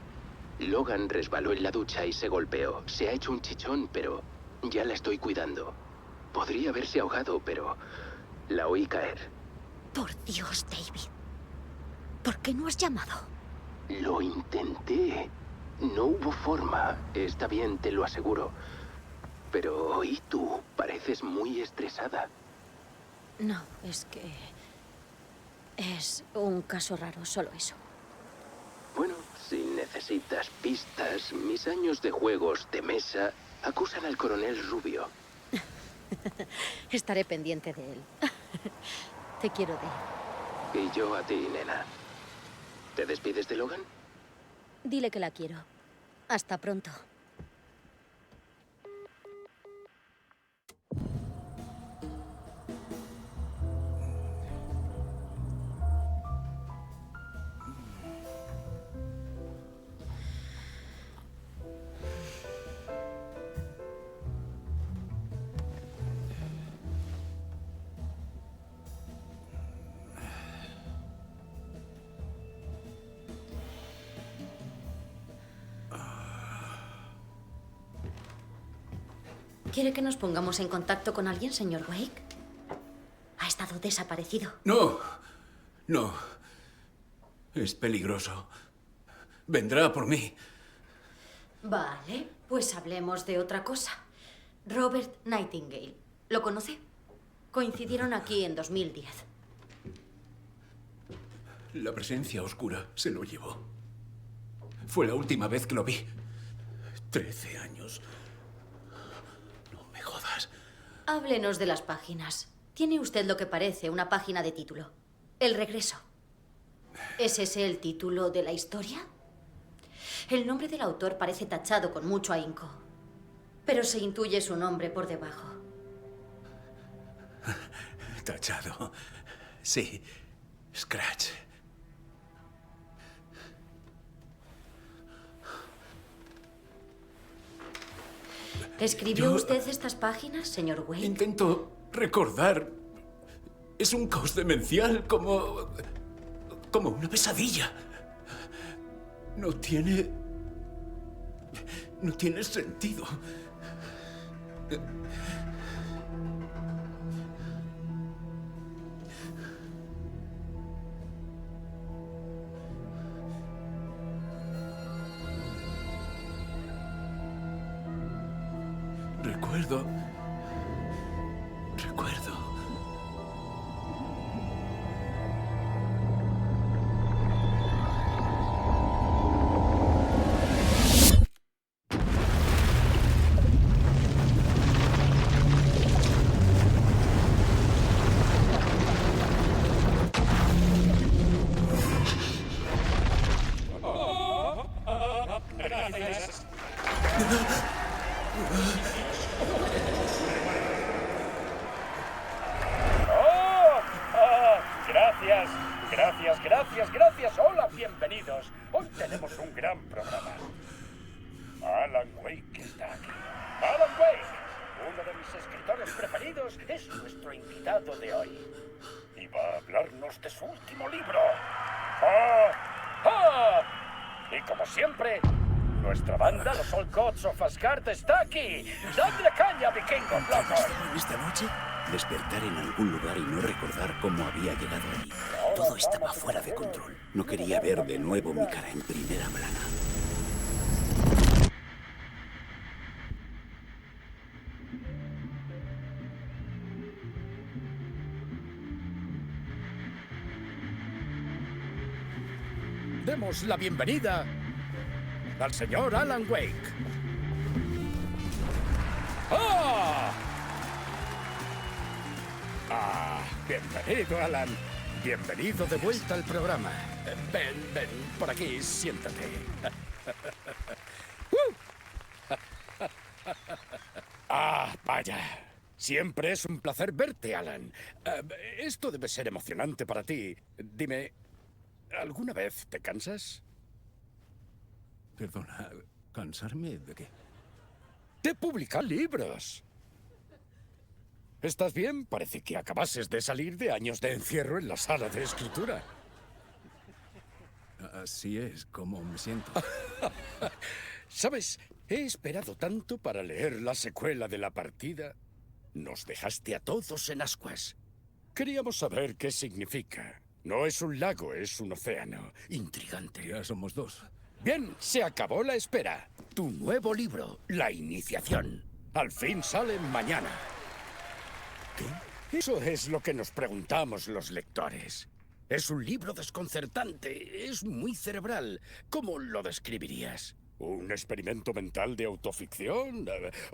Logan resbaló en la ducha y se golpeó. Se ha hecho un chichón, pero ya la estoy cuidando. Podría haberse ahogado, pero la oí caer. Por Dios, David. ¿Por qué no has llamado? Lo intenté. No hubo forma. Está bien, te lo aseguro. Pero, ¿y tú? Pareces muy estresada. No, es que... es un caso raro, solo eso. Bueno, si necesitas pistas, mis años de juegos de mesa acusan al coronel Rubio. Estaré pendiente de él. Te quiero, Dave. Y yo a ti, nena. ¿Te despides de Logan? Dile que la quiero. Hasta pronto. ¿Quiere que nos pongamos en contacto con alguien, señor Wake? Ha estado desaparecido. No, no. Es peligroso. Vendrá por mí. Vale, pues hablemos de otra cosa. Robert Nightingale. ¿Lo conoce? Coincidieron aquí en 2010. La presencia oscura se lo llevó. Fue la última vez que lo vi. 13 años. Háblenos de las páginas. Tiene usted lo que parece una página de título. El regreso. ¿Es ese el título de la historia? El nombre del autor parece tachado con mucho ahínco, pero se intuye su nombre por debajo. Tachado. Sí. Scratch. ¿Escribió usted estas páginas, señor Wake? Intento recordar. Es un caos demencial, como una pesadilla. No tiene sentido. Recuerdo. Gracias. Hola, bienvenidos. Hoy tenemos un gran programa. Alan Wake está aquí. Alan Wake, uno de mis escritores preferidos, es nuestro invitado de hoy. Y va a hablarnos de su último libro. Y como siempre, nuestra banda, los Old Gods of Asgard, está aquí. ¡Dadle caña, vikingos locos! Esta noche, despertar en algún lugar y no recordar cómo había llegado allí. Todo estaba fuera de control. No quería ver de nuevo mi cara en primera plana. Demos la bienvenida al señor Alan Wake. Bienvenido, Alan. Bienvenido de vuelta al programa. Ven, por aquí, siéntate. Vaya. Siempre es un placer verte, Alan. Esto debe ser emocionante para ti. Dime, ¿Alguna vez te cansas? Perdona, ¿cansarme de qué? De publicar libros. ¿Estás bien? Parece que acabases de salir de años de encierro en la sala de escritura. Así es como me siento. ¿Sabes? He esperado tanto para leer la secuela de la partida. Nos dejaste a todos en ascuas. Queríamos saber qué significa. No es un lago, es un océano. Intrigante. Ya somos dos. Bien, se acabó la espera. Tu nuevo libro, La Iniciación. Al fin sale mañana. ¿Qué? Eso es lo que nos preguntamos los lectores. Es un libro desconcertante, es muy cerebral. ¿Cómo lo describirías? ¿Un experimento mental de autoficción?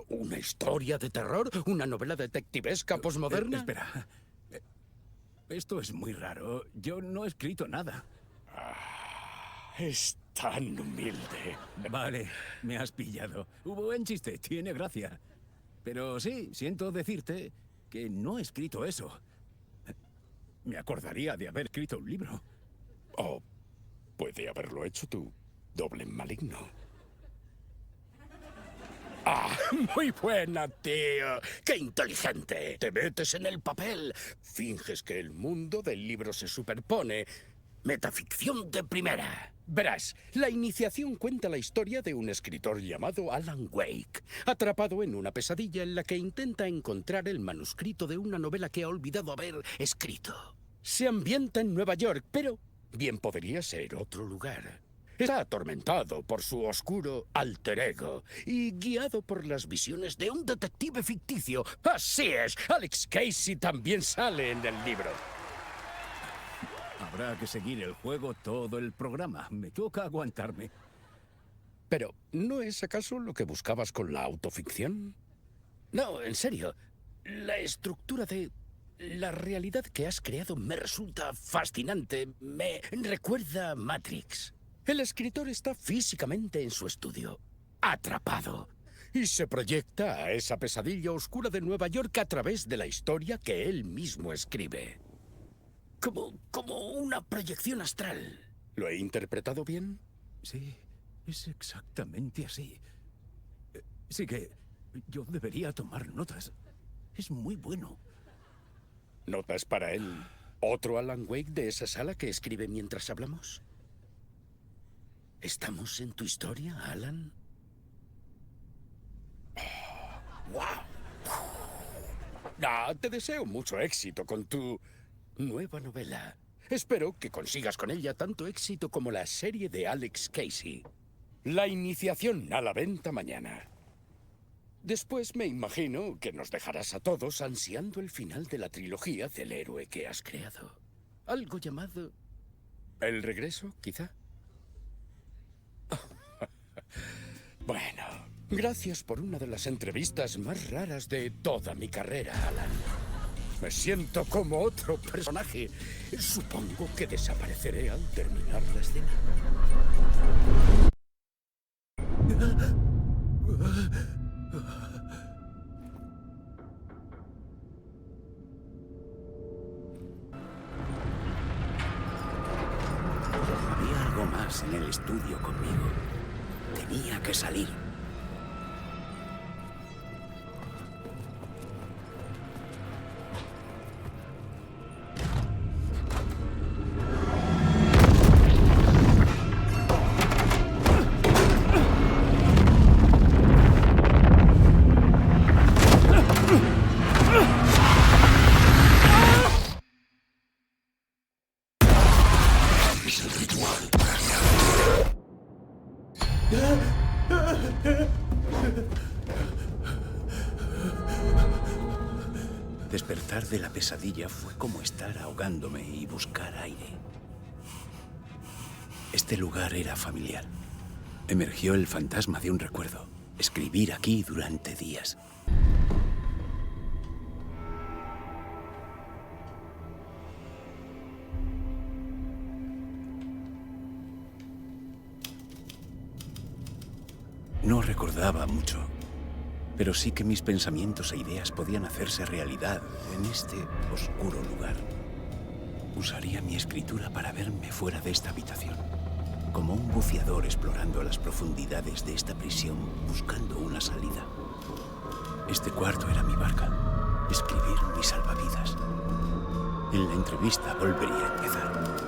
¿Una historia de terror? ¿Una novela detectivesca posmoderna? Espera. Esto es muy raro. Yo no he escrito nada. Es tan humilde. Vale, me has pillado. Hubo buen chiste, tiene gracia. Pero sí, siento decirte que no he escrito eso. Me acordaría de haber escrito un libro. O puede haberlo hecho tu doble maligno. ¡Ah! Muy buena, tío. ¡Qué inteligente! Te metes en el papel. Finges que el mundo del libro se superpone. Metaficción de primera. Verás, La Iniciación cuenta la historia de un escritor llamado Alan Wake, atrapado en una pesadilla en la que intenta encontrar el manuscrito de una novela que ha olvidado haber escrito. Se ambienta en Nueva York, pero bien podría ser otro lugar. Está atormentado por su oscuro alter ego y guiado por las visiones de un detective ficticio. ¡Así es! Alex Casey también sale en el libro. Habrá que seguir el juego todo el programa. Me toca aguantarme. Pero, ¿no es acaso lo que buscabas con la autoficción? No, en serio. La estructura de la realidad que has creado me resulta fascinante. Me recuerda a Matrix. El escritor está físicamente en su estudio, atrapado, y se proyecta a esa pesadilla oscura de Nueva York a través de la historia que él mismo escribe. Como una proyección astral. ¿Lo he interpretado bien? Sí, es exactamente así. Sí que yo debería tomar notas. Es muy bueno. ¿Notas para él otro Alan Wake de esa sala que escribe mientras hablamos? ¿Estamos en tu historia, Alan? ¡Wow! Te deseo mucho éxito con tu nueva novela. Espero que consigas con ella tanto éxito como la serie de Alex Casey. La Iniciación, a la venta mañana. Después me imagino que nos dejarás a todos ansiando el final de la trilogía del héroe que has creado. Algo llamado El Regreso, quizá. Bueno, gracias por una de las entrevistas más raras de toda mi carrera, Alan. Me siento como otro personaje. Supongo que desapareceré al terminar la escena. Había algo más en el estudio conmigo. Tenía que salir. Es el ritual. Despertar de la pesadilla fue como estar ahogándome y buscar aire. Este lugar era familiar. Emergió el fantasma de un recuerdo. Escribir aquí durante días. No recordaba mucho, pero sí que mis pensamientos e ideas podían hacerse realidad en este oscuro lugar. Usaría mi escritura para verme fuera de esta habitación. Como un buceador explorando las profundidades de esta prisión, buscando una salida. Este cuarto era mi barca. Escribir mi salvavidas. En la entrevista volvería a empezar.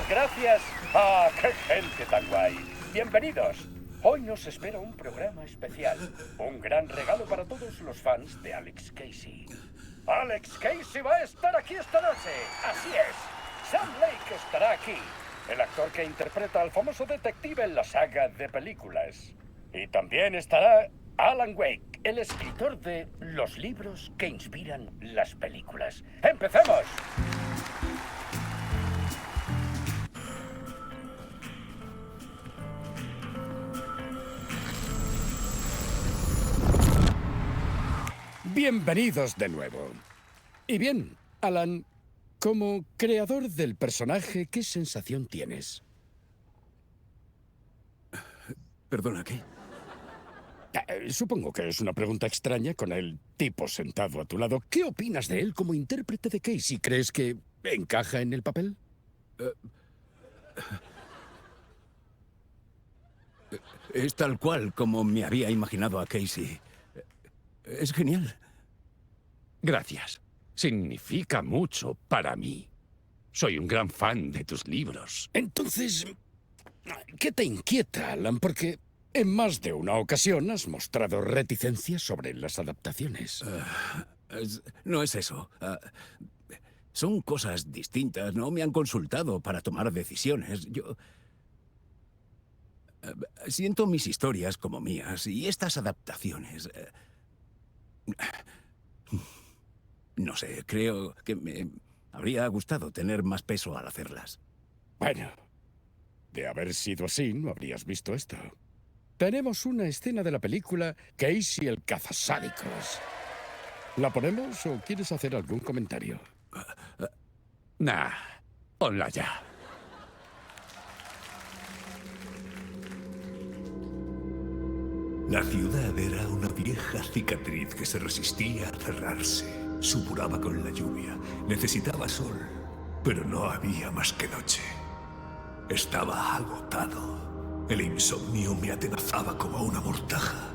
Gracias. ¡Ah, qué gente tan guay! Bienvenidos. Hoy nos espera un programa especial. Un gran regalo para todos los fans de Alex Casey. Alex Casey va a estar aquí esta noche. Así es. Sam Lake estará aquí. El actor que interpreta al famoso detective en la saga de películas. Y también estará Alan Wake, el escritor de los libros que inspiran las películas. ¡Empecemos! Bienvenidos de nuevo. Y bien, Alan, como creador del personaje, ¿qué sensación tienes? Perdona, ¿qué? Supongo que es una pregunta extraña con el tipo sentado a tu lado. ¿Qué opinas de él como intérprete de Casey? ¿Crees que encaja en el papel? Es tal cual como me había imaginado a Casey. Es genial. Gracias. Significa mucho para mí. Soy un gran fan de tus libros. Entonces, ¿qué te inquieta, Alan? Porque en más de una ocasión has mostrado reticencias sobre las adaptaciones. No es eso. Son cosas distintas. No me han consultado para tomar decisiones. Yo siento mis historias como mías y estas adaptaciones... No sé, creo que me habría gustado tener más peso al hacerlas. Bueno, de haber sido así, no habrías visto esto. Tenemos una escena de la película Casey el cazasádicos. ¿La ponemos o quieres hacer algún comentario? Nah, ponla ya. La ciudad era una vieja cicatriz que se resistía a cerrarse. Supuraba con la lluvia. Necesitaba sol, pero no había más que noche. Estaba agotado. El insomnio me atenazaba como una mortaja.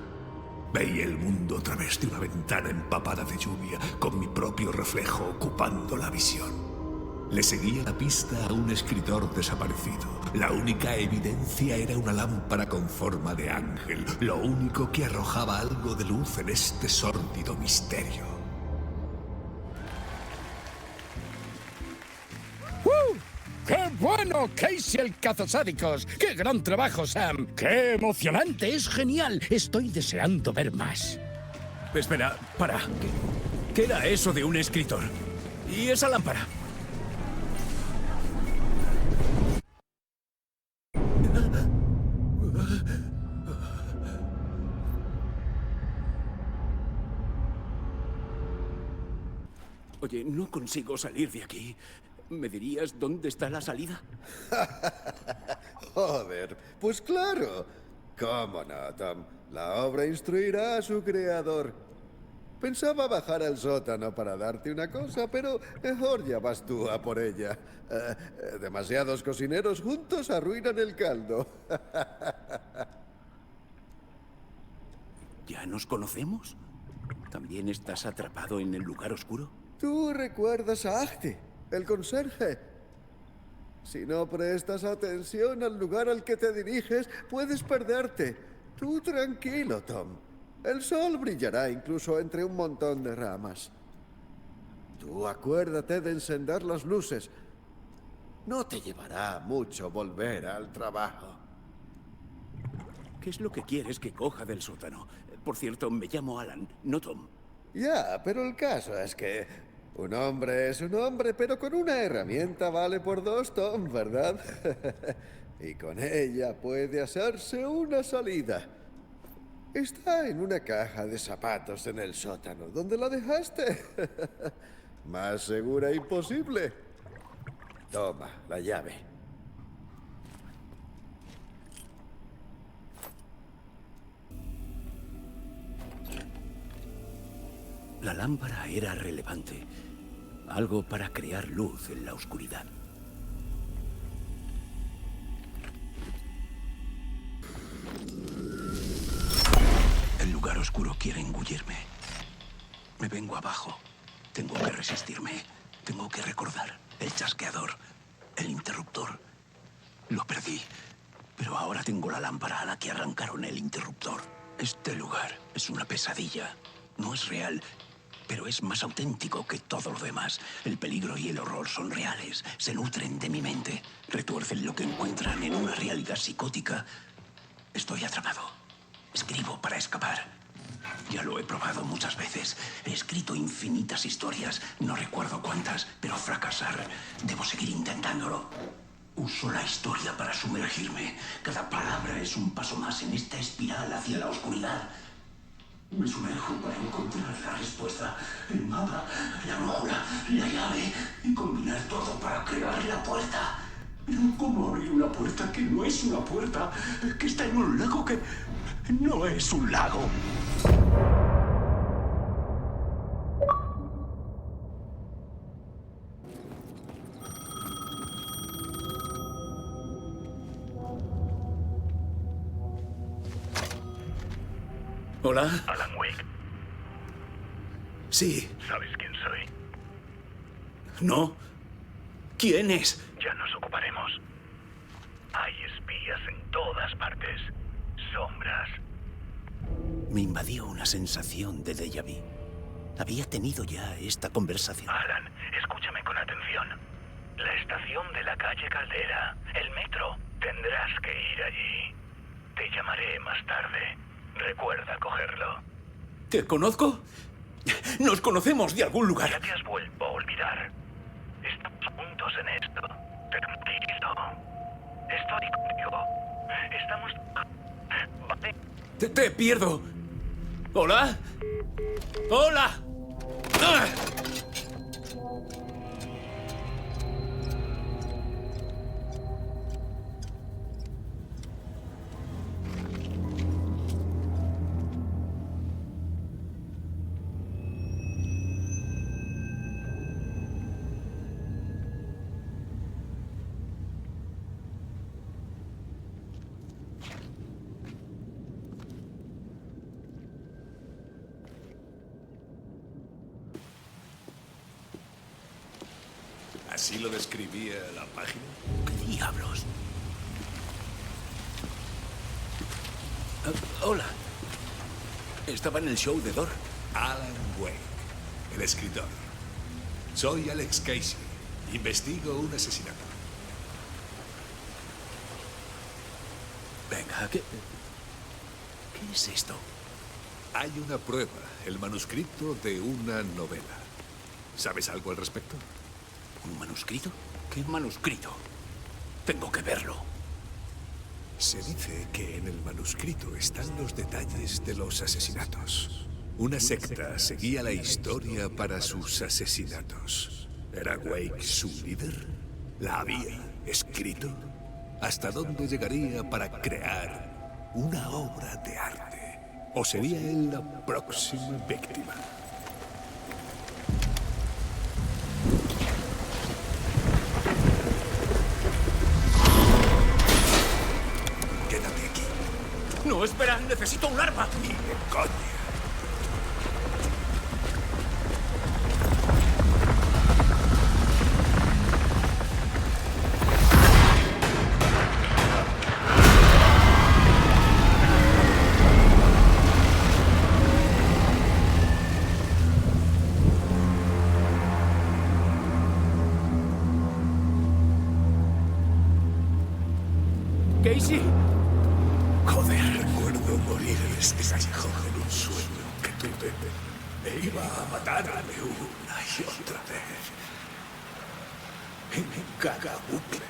Veía el mundo a través de una ventana empapada de lluvia, con mi propio reflejo ocupando la visión. Le seguía la pista a un escritor desaparecido. La única evidencia era una lámpara con forma de ángel, lo único que arrojaba algo de luz en este sórdido misterio. ¡Qué bueno, Casey el cazasádicos! ¡Qué gran trabajo, Sam! ¡Qué emocionante! ¡Es genial! Estoy deseando ver más. Espera, para. ¿Qué era eso de un escritor? ¿Y esa lámpara? Oye, no consigo salir de aquí. ¿Me dirías dónde está la salida? Joder, pues claro. ¿Cómo no, Tom? La obra instruirá a su creador. Pensaba bajar al sótano para darte una cosa, pero mejor ya vas tú a por ella. Demasiados cocineros juntos arruinan el caldo. ¿Ya nos conocemos? ¿También estás atrapado en el lugar oscuro? ¿Tú recuerdas a Ahti, el conserje? Si no prestas atención al lugar al que te diriges, puedes perderte. Tú tranquilo, Tom. El sol brillará incluso entre un montón de ramas. Tú acuérdate de encender las luces. No te llevará mucho volver al trabajo. ¿Qué es lo que quieres que coja del sótano? Por cierto, me llamo Alan, no Tom. Ya, pero el caso es que un hombre es un hombre, pero con una herramienta vale por dos, Tom, ¿verdad? Y con ella puede hacerse una salida. Está en una caja de zapatos en el sótano. ¿Dónde la dejaste? Más segura imposible. Toma, la llave. La lámpara era relevante. Algo para crear luz en la oscuridad. El lugar oscuro quiere engullirme. Me vengo abajo. Tengo que resistirme. Tengo que recordar. El chasqueador. El interruptor. Lo perdí. Pero ahora tengo la lámpara a la que arrancaron el interruptor. Este lugar es una pesadilla. No es real, pero es más auténtico que todo lo demás. El peligro y el horror son reales. Se nutren de mi mente. Retuercen lo que encuentran en una realidad psicótica. Estoy atrapado. Escribo para escapar. Ya lo he probado muchas veces. He escrito infinitas historias. No recuerdo cuántas, pero fracasar. Debo seguir intentándolo. Uso la historia para sumergirme. Cada palabra es un paso más en esta espiral hacia la oscuridad. Me sumerjo para encontrar la respuesta, el mapa, la brújula, la llave y combinar todo para crear la puerta. Pero ¿cómo abrir una puerta que no es una puerta? Que está en un lago que no es un lago. ¿Hola? Alan Wake. Sí. ¿Sabes quién soy? ¿No? ¿Quién es? Ya nos ocuparemos. Hay espías en todas partes. Sombras. Me invadió una sensación de déjà vu. Había tenido ya esta conversación. Alan, escúchame con atención. La estación de la calle Caldera, el metro. Tendrás que ir allí. Te llamaré más tarde. Recuerda cogerlo. ¿Te conozco? Nos conocemos de algún lugar. Ya te has vuelto a olvidar. Estamos juntos en esto. Tranquilo. Estoy contigo. Estamos... ¿Vale? Te pierdo. ¿Hola? ¡Hola! ¡Ah! ¿Así lo describía la página? ¿Qué diablos? Hola. Estaba en el show de Dor. Alan Wake, el escritor. Soy Alex Casey. Investigo un asesinato. Venga, ¿qué es esto? Hay una prueba, el manuscrito de una novela. ¿Sabes algo al respecto? ¿Un manuscrito? ¿Qué manuscrito? Tengo que verlo. Se dice que en el manuscrito están los detalles de los asesinatos. Una secta seguía la historia para sus asesinatos. ¿Era Wake su líder? ¿La había escrito? ¿Hasta dónde llegaría para crear una obra de arte? ¿O sería él la próxima víctima? Quédate aquí. No, espera, necesito un arma. Ni de coña. Casey. Joder, recuerdo morir en este callejón en un sueño que tuve. E iba a matarme una y otra vez. En cada bucle.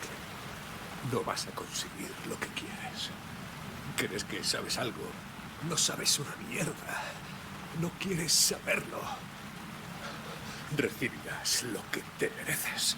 No vas a conseguir lo que quieres. ¿Crees que sabes algo No sabes una mierda. No quieres saberlo. Recibirás lo que te mereces.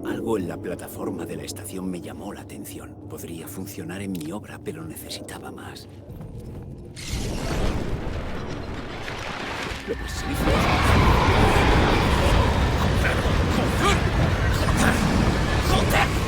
Algo en la plataforma de la estación me llamó la atención. Podría funcionar en mi obra, pero necesitaba más. Lo persigo. ¡Joder!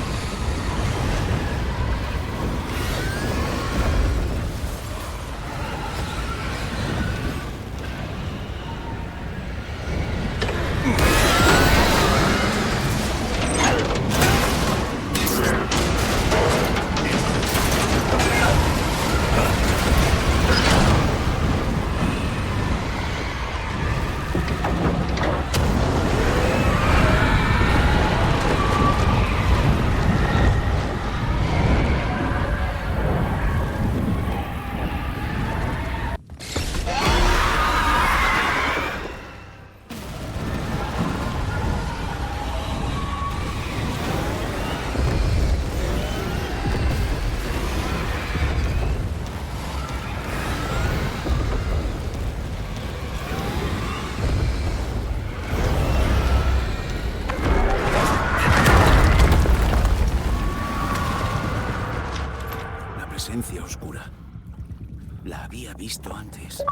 Presencia oscura. La había visto antes.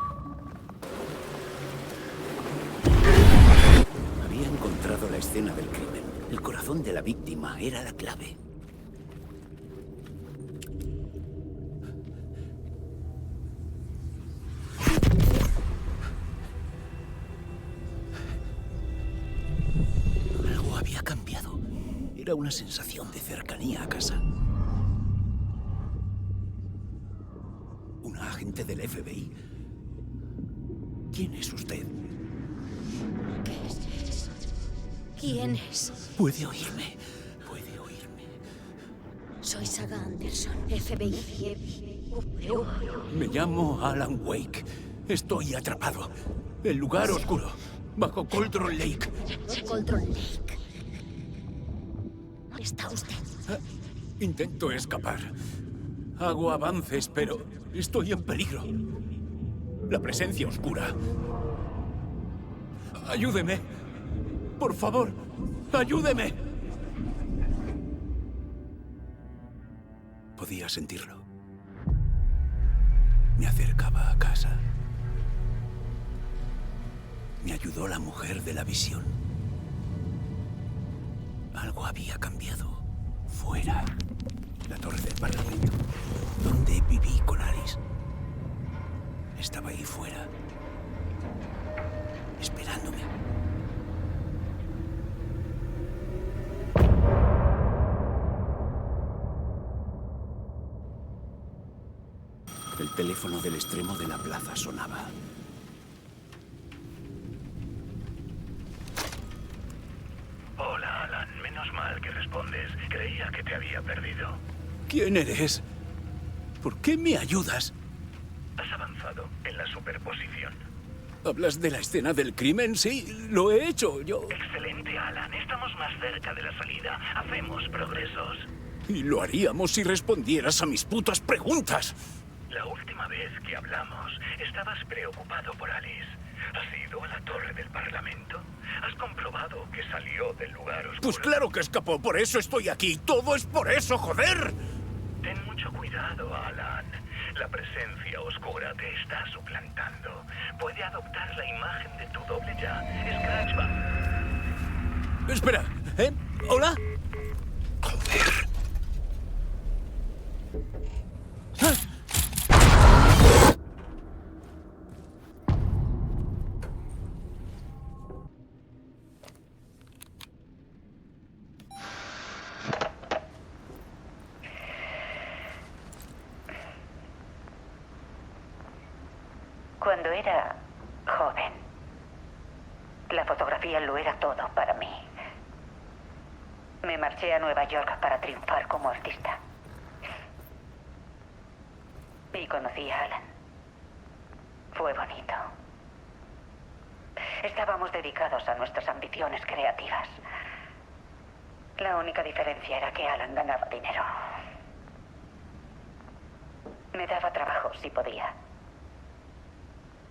Había encontrado la escena del crimen. El corazón de la víctima era la clave. Algo había cambiado. Era una sensación de cercanía a casa. ¿Una agente del FBI? ¿Quién es usted? ¿Qué es? ¿Quién es? Puede oírme. Puede oírme. Soy Saga Anderson, FBI. Me llamo Alan Wake. Estoy atrapado. El lugar oscuro. Bajo Cauldron Lake. Cauldron Lake. ¿Dónde está usted? Intento escapar. Hago avances, pero estoy en peligro. La presencia oscura. Ayúdeme. Por favor, ayúdeme. Podía sentirlo. Me acercaba a casa. Me ayudó la mujer de la visión. Algo había cambiado. Fuera. La torre del Parlamento, donde viví con Alice. Estaba ahí fuera, esperándome. El teléfono del extremo de la plaza sonaba. Hola, Alan. Menos mal que respondes. Creía que te había perdido. ¿Quién eres? ¿Por qué me ayudas? Has avanzado en la superposición. ¿Hablas de la escena del crimen? Sí, lo he hecho, yo. Excelente, Alan. Estamos más cerca de la salida. Hacemos progresos. Y lo haríamos si respondieras a mis putas preguntas. La última vez que hablamos, estabas preocupado por Alice. ¿Has ido a la torre del Parlamento? ¿Has comprobado que salió del lugar oscuro? Pues claro que escapó, por eso estoy aquí. Todo es por eso, joder. Ten mucho cuidado, Alan. La presencia oscura te está suplantando. Puede adoptar la imagen de tu doble ya. Scratchback. Espera, ¿eh? ¿Hola? Joder. ¿Ah? Cuando era joven, La fotografía lo era todo para mí. Me marché a Nueva York para triunfar como artista. Y conocí a Alan. Fue bonito. Estábamos dedicados a nuestras ambiciones creativas. La única diferencia era que Alan ganaba dinero. Me daba trabajo si podía.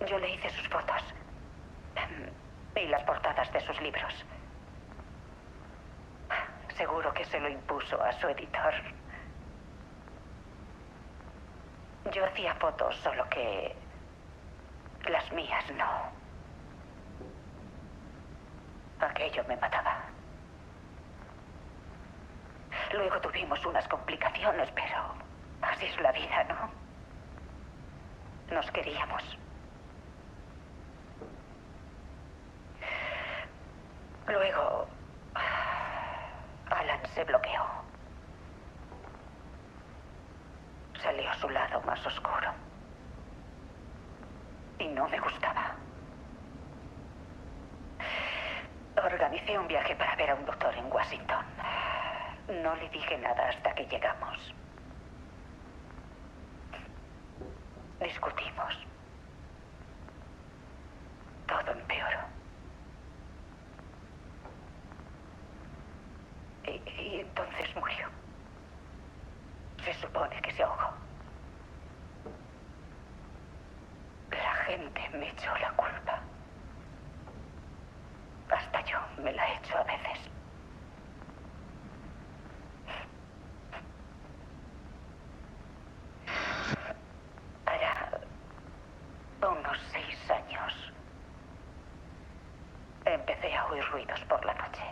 Yo le hice sus fotos. Y las portadas de sus libros. Seguro que se lo impuso a su editor. Yo hacía fotos, solo que las mías no. Aquello me mataba. Luego tuvimos unas complicaciones, pero así es la vida, ¿no? Nos queríamos. Luego, Alan se bloqueó. Salió a su lado más oscuro. Y no me gustaba. Organicé un viaje para ver a un doctor en Washington. No le dije nada hasta que llegamos. Discutimos. Todo empeoró. Y entonces murió. Se supone que se ahogó. La gente me echó la culpa. Hasta yo me la echo a veces. Hará unos 6 años empecé a oír ruidos por la noche.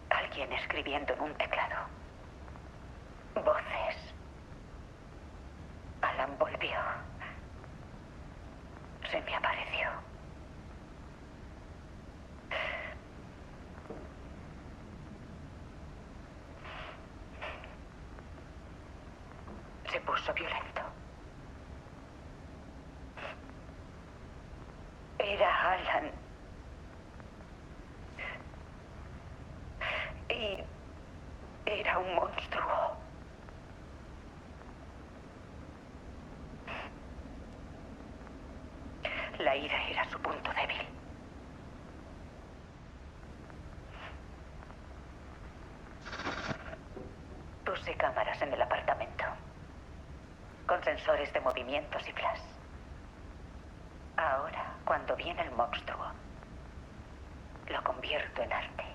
Alguien escribiendo en un teclado. Voces. Alan volvió. Se me apareció. Se puso violento. Era Alan. Y era un monstruo. La ira era su punto débil. Puse cámaras en el apartamento, con sensores de movimientos y flash. Ahora, cuando viene el monstruo, lo convierto en arte.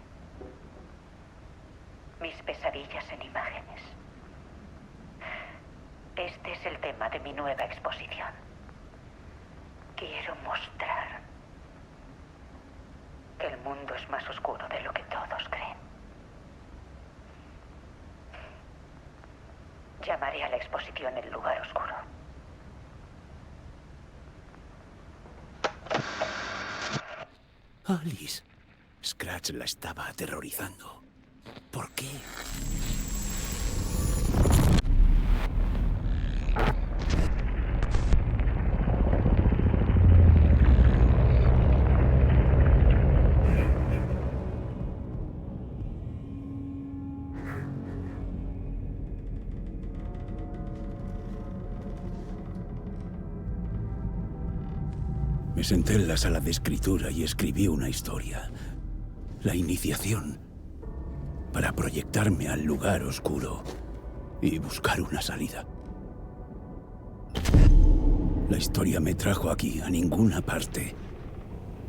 Mis pesadillas en imágenes. Este es el tema de mi nueva exposición. Quiero mostrar que el mundo es más oscuro de lo que todos creen. Llamaré a la exposición El lugar oscuro. Alice. Scratch la estaba aterrorizando. ¿Por qué? Me senté en la sala de escritura y escribí una historia. La iniciación. Para proyectarme al lugar oscuro y buscar una salida. La historia me trajo aquí, a ninguna parte.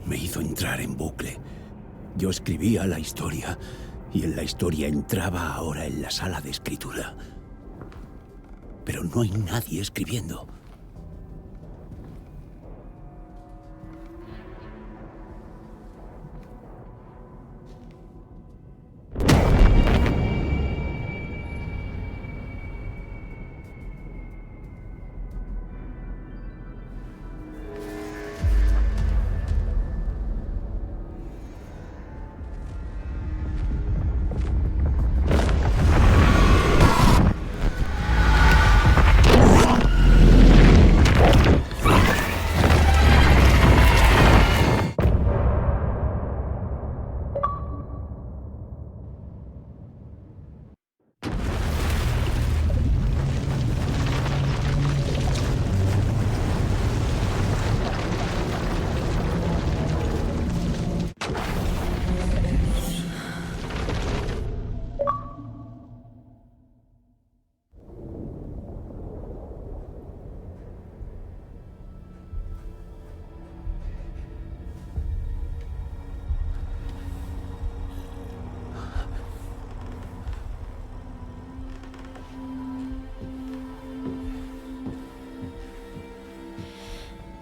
Me hizo entrar en bucle. Yo escribía la historia y en la historia entraba ahora en la sala de escritura. Pero no hay nadie escribiendo.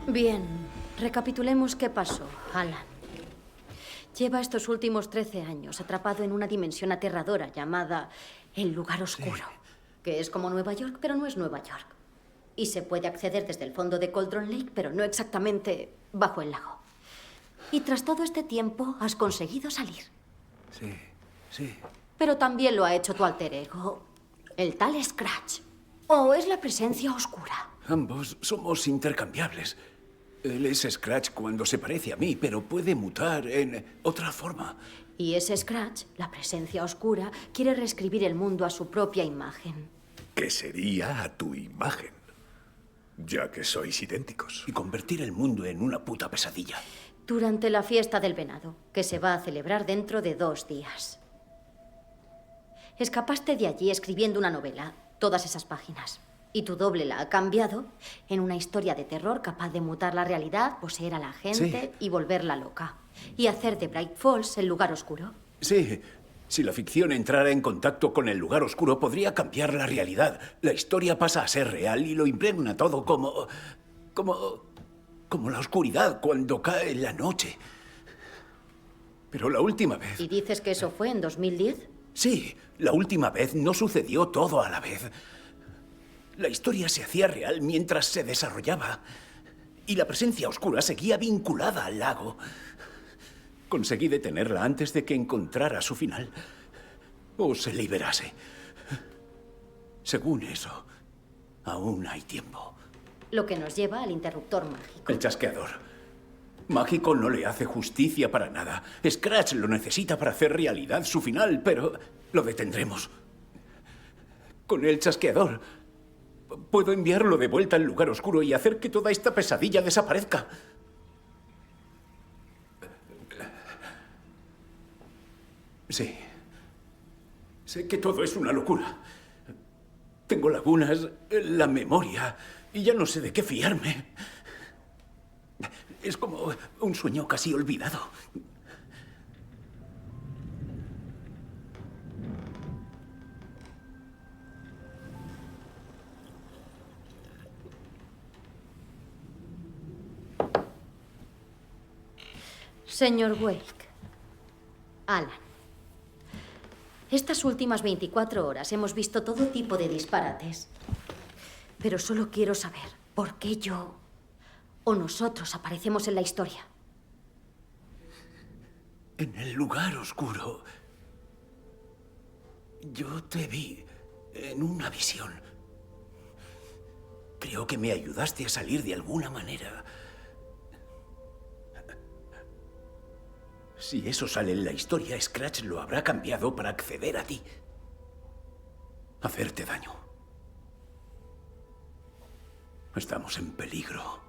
Bien, recapitulemos qué pasó, Alan. Lleva estos últimos 13 años atrapado en una dimensión aterradora llamada el lugar oscuro, que es como Nueva York, pero no es Nueva York. Y se puede acceder desde el fondo de Cauldron Lake, pero no exactamente bajo el lago. Y tras todo este tiempo has conseguido salir. Sí. Pero también lo ha hecho tu alter ego, el tal Scratch. ¿O es la presencia oscura? Ambos somos intercambiables. Él es Scratch cuando se parece a mí, pero puede mutar en otra forma. Y ese Scratch, la presencia oscura, quiere reescribir el mundo a su propia imagen. Que sería a tu imagen, ya que sois idénticos. Y convertir el mundo en una puta pesadilla. Durante la fiesta del venado, que se va a celebrar dentro de 2 días. Escapaste de allí escribiendo una novela, todas esas páginas. Y tu doble la ha cambiado en una historia de terror capaz de mutar la realidad, poseer a la gente y volverla loca. Y hacer de Bright Falls el lugar oscuro. Sí, si la ficción entrara en contacto con el lugar oscuro, podría cambiar la realidad. La historia pasa a ser real y lo impregna todo como la oscuridad cuando cae la noche. Pero la última vez... ¿Y dices que eso fue en 2010? Sí, la última vez no sucedió todo a la vez. La historia se hacía real mientras se desarrollaba. Y la presencia oscura seguía vinculada al lago. Conseguí detenerla antes de que encontrara su final. O se liberase. Según eso, aún hay tiempo. Lo que nos lleva al interruptor mágico. El chasqueador. Mágico no le hace justicia para nada. Scratch lo necesita para hacer realidad su final, pero lo detendremos. Con el chasqueador puedo enviarlo de vuelta al lugar oscuro y hacer que toda esta pesadilla desaparezca. Sí. Sé que todo es una locura. Tengo lagunas en la memoria y ya no sé de qué fiarme. Es como un sueño casi olvidado. Señor Wake. Alan. Estas últimas 24 horas hemos visto todo tipo de disparates. Pero solo quiero saber por qué yo o nosotros aparecemos en la historia. En el lugar oscuro, yo te vi en una visión. Creo que me ayudaste a salir de alguna manera. Si eso sale en la historia, Scratch lo habrá cambiado para acceder a ti. Hacerte daño. Estamos en peligro.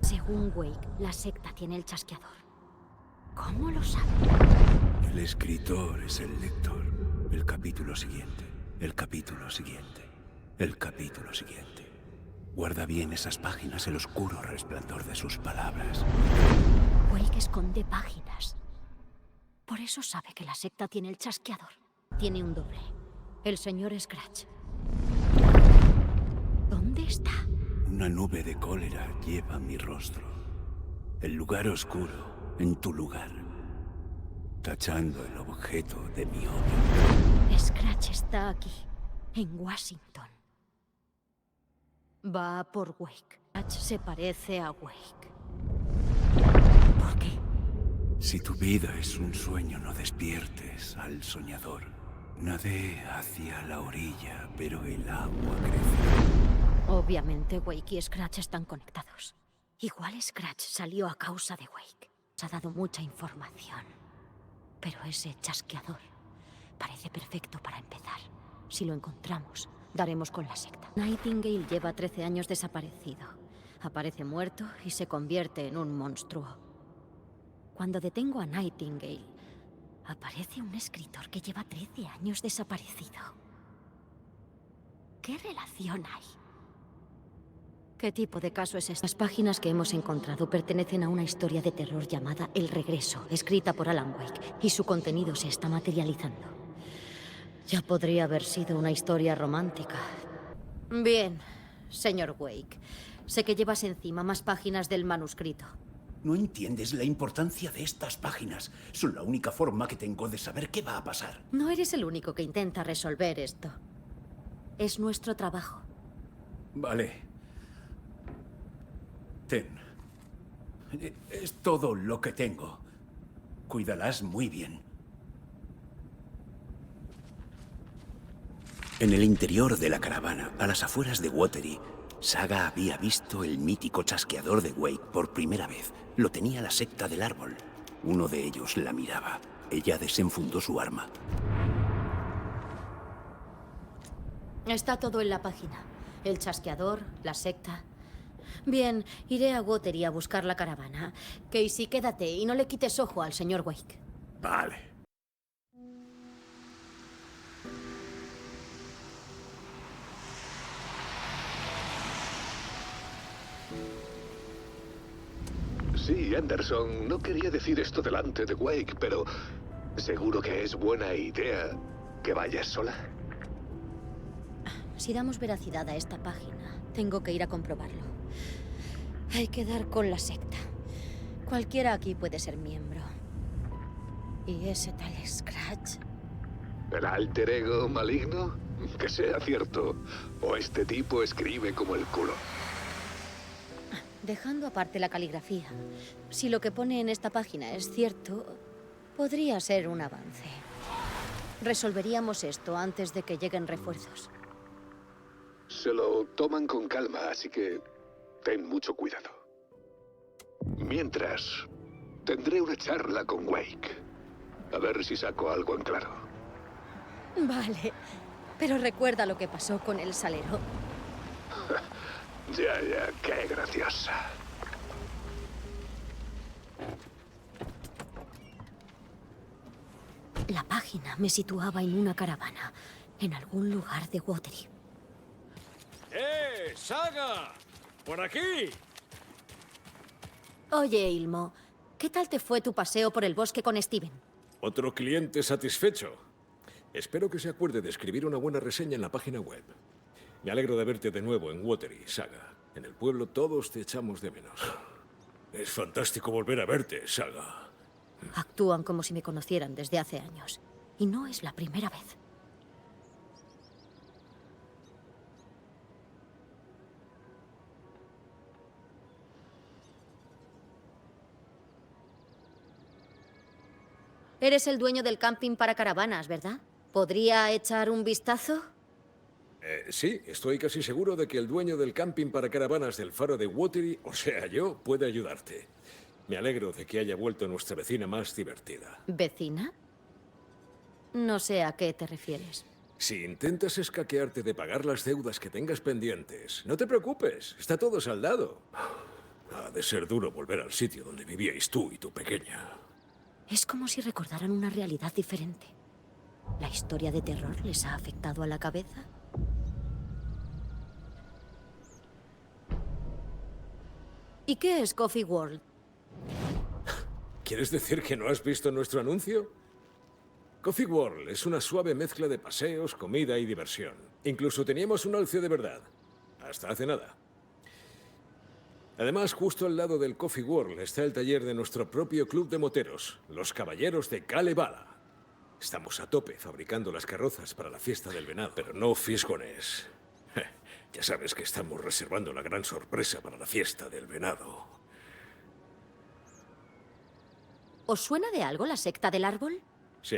Según Wake, la secta tiene el chasqueador. ¿Cómo lo sabe? El escritor es el lector. El capítulo siguiente. El capítulo siguiente. El capítulo siguiente. Guarda bien esas páginas, el oscuro resplandor de sus palabras. Wake esconde páginas. Por eso sabe que la secta tiene el chasqueador. Tiene un doble. El señor Scratch. ¿Dónde está? Una nube de cólera lleva mi rostro. El lugar oscuro en tu lugar. Tachando el objeto de mi odio. Scratch está aquí, en Washington. Va por Wake. Scratch se parece a Wake. ¿Por qué? Si tu vida es un sueño, no despiertes al soñador. Nadé hacia la orilla, pero el agua crece. Obviamente Wake y Scratch están conectados. Igual Scratch salió a causa de Wake. Se ha dado mucha información. Pero ese chasqueador parece perfecto para empezar. Si lo encontramos, daremos con la secta. Nightingale lleva 13 años desaparecido. Aparece muerto y se convierte en un monstruo. Cuando detengo a Nightingale, aparece un escritor que lleva 13 años desaparecido. ¿Qué relación hay? ¿Qué tipo de caso es este? Las páginas que hemos encontrado pertenecen a una historia de terror llamada El Regreso, escrita por Alan Wake, y su contenido se está materializando. Ya podría haber sido una historia romántica. Bien, señor Wake. Sé que llevas encima más páginas del manuscrito. No entiendes la importancia de estas páginas. Son la única forma que tengo de saber qué va a pasar. No eres el único que intenta resolver esto. Es nuestro trabajo. Vale. Ten. Es todo lo que tengo. Cuídalas muy bien. En el interior de la caravana, a las afueras de Watery, Saga había visto el mítico chasqueador de Wake por primera vez. Lo tenía la secta del árbol. Uno de ellos la miraba. Ella desenfundó su arma. Está todo en la página. El chasqueador, la secta. Bien, iré a Watery a buscar la caravana. Casey, quédate y no le quites ojo al señor Wake. Vale. Sí, Anderson, no quería decir esto delante de Wake, pero seguro que es buena idea que vayas sola. Si damos veracidad a esta página, tengo que ir a comprobarlo. Hay que dar con la secta. Cualquiera aquí puede ser miembro. ¿Y ese tal Scratch? ¿El alter ego maligno? Que sea cierto. O este tipo escribe como el culo. Dejando aparte la caligrafía, si lo que pone en esta página es cierto, podría ser un avance. Resolveríamos esto antes de que lleguen refuerzos. Se lo toman con calma, así que ten mucho cuidado. Mientras, tendré una charla con Wake. A ver si saco algo en claro. Vale, pero recuerda lo que pasó con el salero. Ya, qué graciosa. La página me situaba en una caravana, en algún lugar de Watery. ¡Saga! ¡Por aquí! Oye, Ilmo, ¿qué tal te fue tu paseo por el bosque con Steven? Otro cliente satisfecho. Espero que se acuerde de escribir una buena reseña en la página web. Me alegro de verte de nuevo en Watery, Saga. En el pueblo todos te echamos de menos. Es fantástico volver a verte, Saga. Actúan como si me conocieran desde hace años. Y no es la primera vez. Eres el dueño del camping para caravanas, ¿verdad? ¿Podría echar un vistazo? Sí, estoy casi seguro de que el dueño del camping para caravanas del faro de Watery, o sea yo, puede ayudarte. Me alegro de que haya vuelto nuestra vecina más divertida. ¿Vecina? No sé a qué te refieres. Si intentas escaquearte de pagar las deudas que tengas pendientes, no te preocupes, está todo saldado. Ha de ser duro volver al sitio donde vivíais tú y tu pequeña. Es como si recordaran una realidad diferente. ¿La historia de terror les ha afectado a la cabeza? ¿Y qué es Coffee World? ¿Quieres decir que no has visto nuestro anuncio? Coffee World es una suave mezcla de paseos, comida y diversión. Incluso teníamos un alce de verdad. Hasta hace nada. Además, justo al lado del Coffee World está el taller de nuestro propio club de moteros, los Caballeros de Kalevala. Estamos a tope fabricando las carrozas para la fiesta del venado, pero no fisgones. Ya sabes que estamos reservando la gran sorpresa para la fiesta del venado. ¿Os suena de algo la secta del árbol? Sí,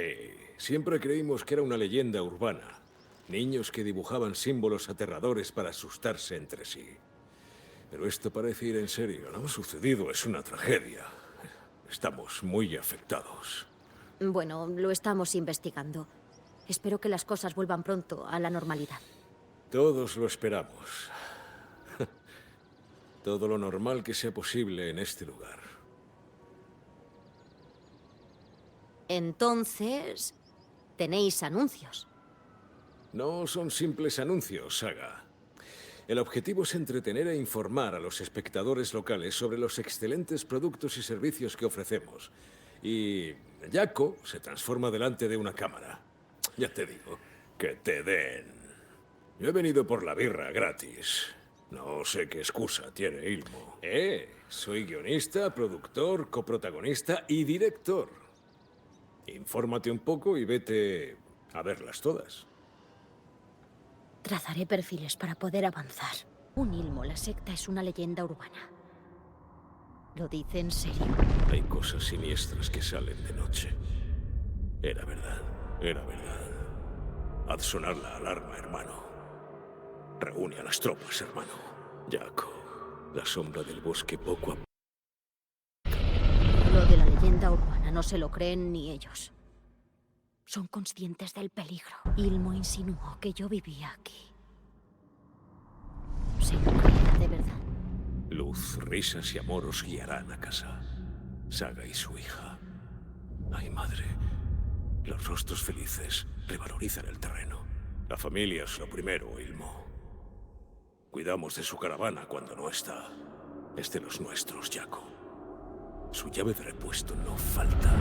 siempre creímos que era una leyenda urbana. Niños que dibujaban símbolos aterradores para asustarse entre sí. Pero esto parece ir en serio. Lo sucedido es una tragedia. Estamos muy afectados. Bueno, lo estamos investigando. Espero que las cosas vuelvan pronto a la normalidad. Todos lo esperamos. Todo lo normal que sea posible en este lugar. Entonces, tenéis anuncios. No son simples anuncios, Saga. El objetivo es entretener e informar a los espectadores locales sobre los excelentes productos y servicios que ofrecemos. Y Jaco se transforma delante de una cámara. Ya te digo, que te den. Yo he venido por la birra gratis. No sé qué excusa tiene Ilmo. Soy guionista, productor, coprotagonista y director. Infórmate un poco y vete a verlas todas. Trazaré perfiles para poder avanzar. Un Ilmo, la secta es una leyenda urbana. ¿Lo dice en serio? Hay cosas siniestras que salen de noche. Era verdad, era verdad. Haz sonar la alarma, hermano. Reúne a las tropas, hermano. Jaco, la sombra del bosque poco a poco. Lo de la leyenda urbana no se lo creen ni ellos. Son conscientes del peligro. Ilmo insinuó que yo vivía aquí. ¿Se lo creerá de verdad? Luz, risas y amor os guiarán a casa. Saga y su hija. Ay, madre. Los rostros felices revalorizan el terreno. La familia es lo primero, Ilmo. Cuidamos de su caravana cuando no está. Es de los nuestros, Jaco. Su llave de repuesto no falta.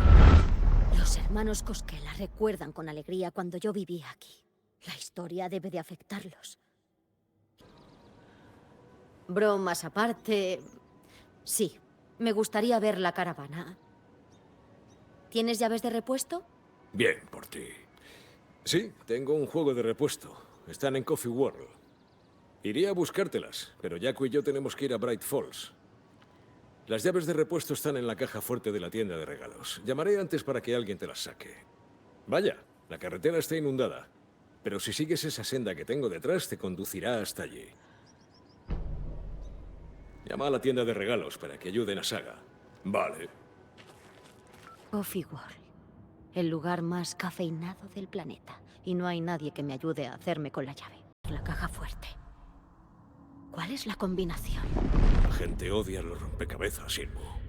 Los hermanos Koskela recuerdan con alegría cuando yo vivía aquí. La historia debe de afectarlos. Bromas aparte... Sí, me gustaría ver la caravana. ¿Tienes llaves de repuesto? Bien, por ti. Sí, tengo un juego de repuesto. Están en Coffee World. Iría a buscártelas, pero Jaco y yo tenemos que ir a Bright Falls. Las llaves de repuesto están en la caja fuerte de la tienda de regalos. Llamaré antes para que alguien te las saque. Vaya, la carretera está inundada. Pero si sigues esa senda que tengo detrás, te conducirá hasta allí. Llama a la tienda de regalos para que ayuden a Saga. Vale. Coffee World. El lugar más cafeinado del planeta. Y no hay nadie que me ayude a hacerme con la llave. La caja fuerte. ¿Cuál es la combinación? La gente odia los rompecabezas, Ilmo.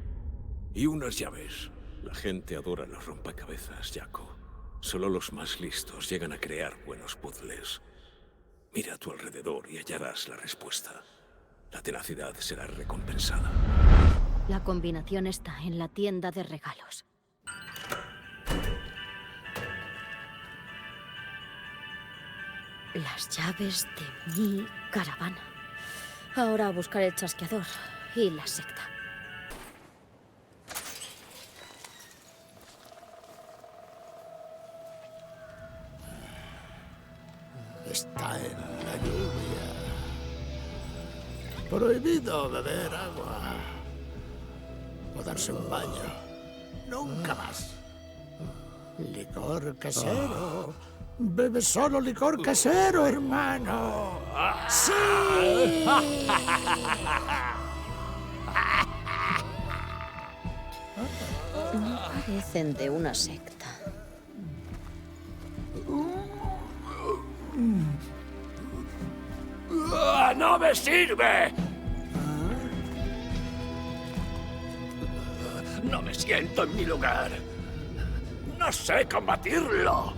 Y unas llaves. La gente adora los rompecabezas, Jaco. Solo los más listos llegan a crear buenos puzzles. Mira a tu alrededor y hallarás la respuesta. La tenacidad será recompensada. La combinación está en la tienda de regalos. Las llaves de mi caravana. Ahora a buscar el chasqueador y la secta. Está en la lluvia. Prohibido beber agua o darse un baño. Nunca más. Licor casero. Bebe solo licor casero, hermano. ¡Sí! No parecen de una secta. ¡No me sirve! No me siento en mi lugar. No sé combatirlo.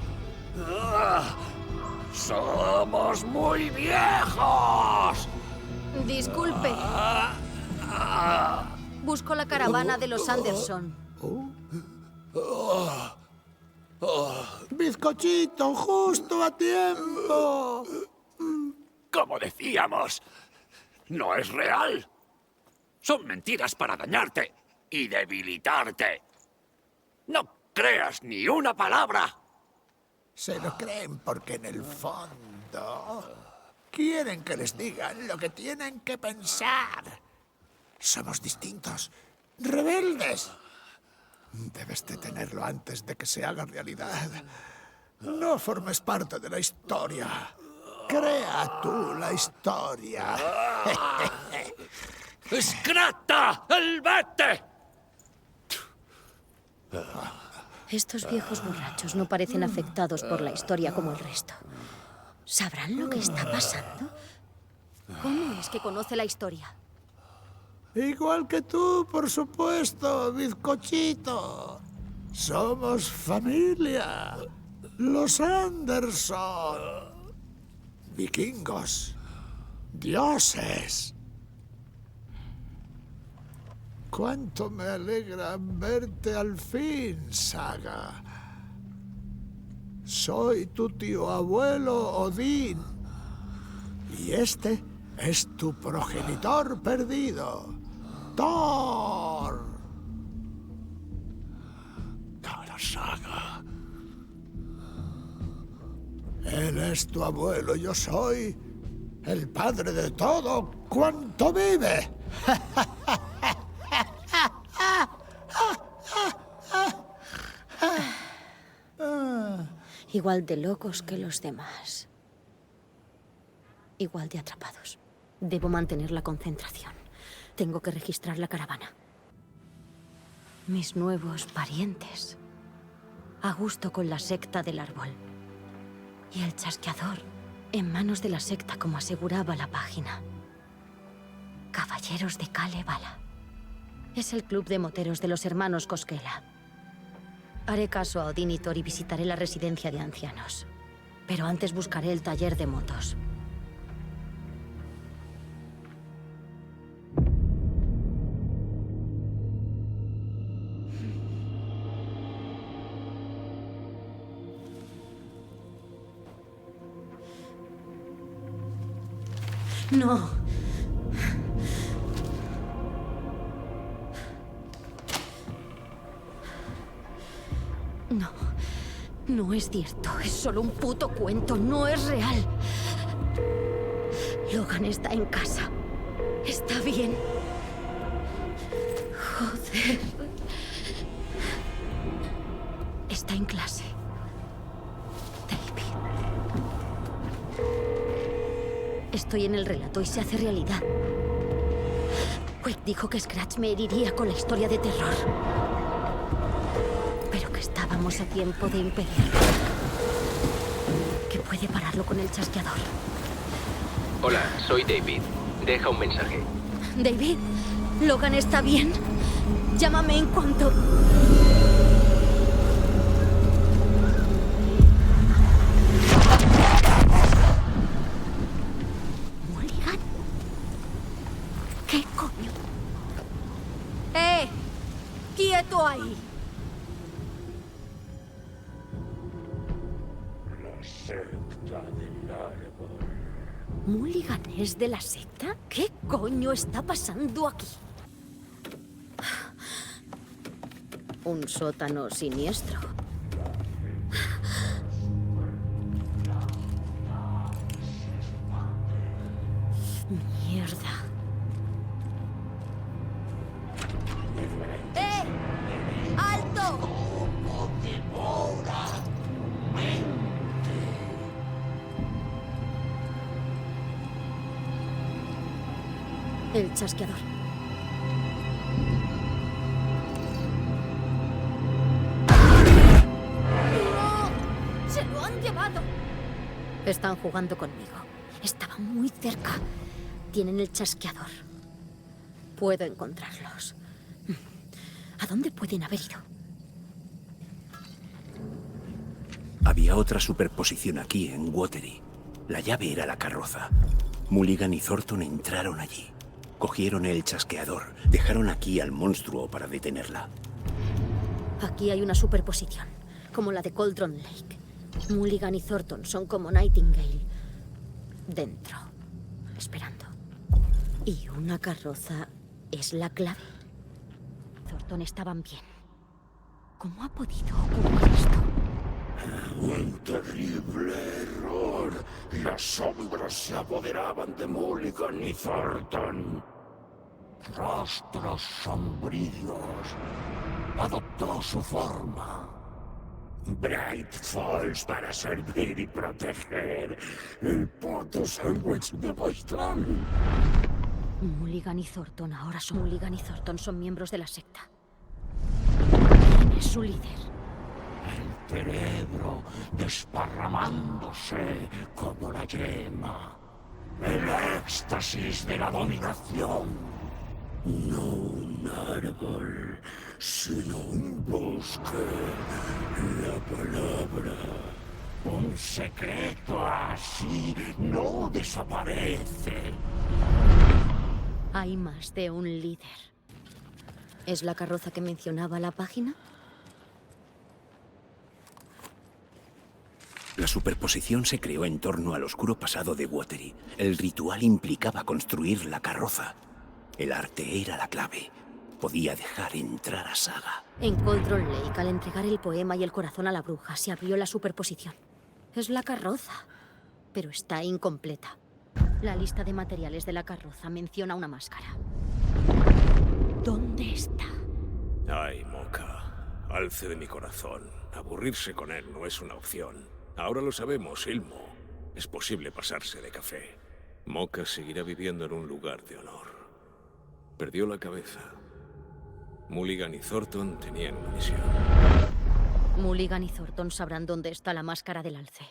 ¡Somos muy viejos! Disculpe. Busco la caravana de los Anderson. Bizcochito, justo a tiempo. Como decíamos, no es real. Son mentiras para dañarte y debilitarte. No creas ni una palabra. Se lo creen porque en el fondo quieren que les digan lo que tienen que pensar. Somos distintos, rebeldes. Debes detenerlo antes de que se haga realidad. No formes parte de la historia. Crea tú la historia. ¡Scrata! ¡El vete! Estos viejos borrachos no parecen afectados por la historia como el resto. ¿Sabrán lo que está pasando? ¿Cómo es que conoce la historia? Igual que tú, por supuesto, bizcochito. Somos familia. Los Anderson. Vikingos. Dioses. Cuánto me alegra verte al fin, Saga. Soy tu tío abuelo Odín. Y este es tu progenitor perdido, Thor. Thor, Saga. Él es tu abuelo, yo soy el padre de todo cuanto vive. Igual de locos que los demás. Igual de atrapados. Debo mantener la concentración. Tengo que registrar la caravana. Mis nuevos parientes. A gusto con la secta del árbol. Y el chasqueador. En manos de la secta, como aseguraba la página. Caballeros de Kalevala. Es el club de moteros de los hermanos Koskela. Haré caso a Odín y Thor y visitaré la residencia de ancianos. Pero antes buscaré el taller de motos. No. No. No es cierto. Es solo un puto cuento. No es real. Logan está en casa. Está bien. Joder. Está en clase. Estoy en el relato y se hace realidad. Quick dijo que Scratch me heriría con la historia de terror. Pero que estábamos a tiempo de impedirlo. Que puede pararlo con el chasqueador. Hola, soy David. Deja un mensaje. David, Logan está bien. Llámame en cuanto... ¡Quieto ahí! La secta del árbol. ¿Mulligan es de la secta? ¿Qué coño está pasando aquí? Un sótano siniestro. Mierda. ¡Alto! El chasqueador. ¡No! ¡Se lo han llevado! Están jugando conmigo. Estaba muy cerca. Tienen el chasqueador. Puedo encontrarlos. ¿A dónde pueden haber ido? Había otra superposición aquí, en Watery. La llave era la carroza. Mulligan y Thornton entraron allí. Cogieron el chasqueador. Dejaron aquí al monstruo para detenerla. Aquí hay una superposición, como la de Cauldron Lake. Mulligan y Thornton son como Nightingale. Dentro, esperando. Y una carroza es la clave. Thornton estaban bien. ¿Cómo ha podido ocurrir esto? Un terrible error. Las sombras se apoderaban de Mulligan y Thornton. Rostros sombríos. Adoptó su forma. Bright Falls para servir y proteger el puto sándwich de Boston. Mulligan y Thornton ahora son Mulligan y Thornton son miembros de la secta. ¿Quién es su líder? El cerebro desparramándose como la yema. El éxtasis de la dominación. No un árbol, sino un bosque. La palabra Un secreto así no desaparece. Hay más de un líder. ¿Es la carroza que mencionaba la página? La superposición se creó en torno al oscuro pasado de Watery. El ritual implicaba construir la carroza. El arte era la clave. Podía dejar entrar a Saga. En Cauldron Lake, al entregar el poema y el corazón a la bruja, se abrió la superposición. Es la carroza, pero está incompleta. La lista de materiales de la carroza menciona una máscara. ¿Dónde está? Ay, Mocha. Alce de mi corazón. Aburrirse con él no es una opción. Ahora lo sabemos, Ilmo. Es posible pasarse de café. Mocha seguirá viviendo en un lugar de honor. Perdió la cabeza. Mulligan y Thornton tenían una misión. Mulligan y Thornton sabrán dónde está la máscara del alce.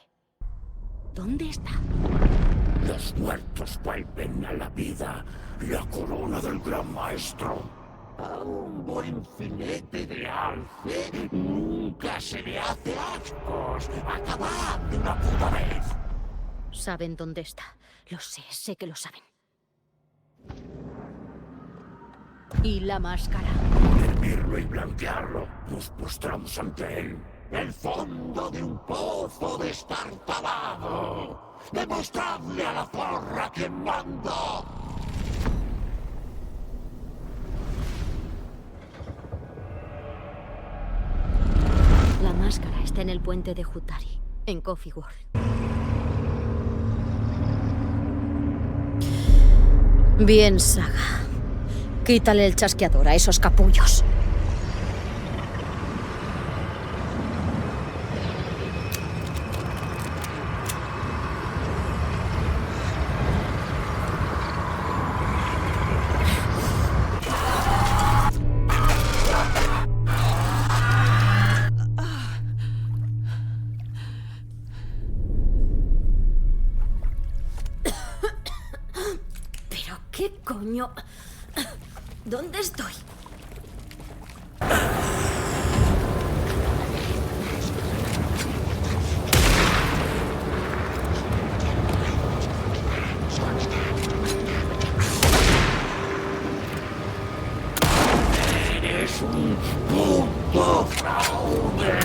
¿Dónde está? Los muertos vuelven a la vida. La corona del gran maestro. A un buen filete de alce nunca se le hace ascos. Acabad de una puta vez. Saben dónde está. Lo sé que lo saben. ¿Y la máscara? Hervirlo y blanquearlo. Nos postramos ante él. El fondo de un pozo destartalado. Demostradle a la zorra quién manda. La máscara está en el puente de Jutari, en Coffee World. Bien, Saga. Quítale el chasqueador a esos capullos. ¿Pero qué coño? ¿Dónde estoy? Eres un puto fraude.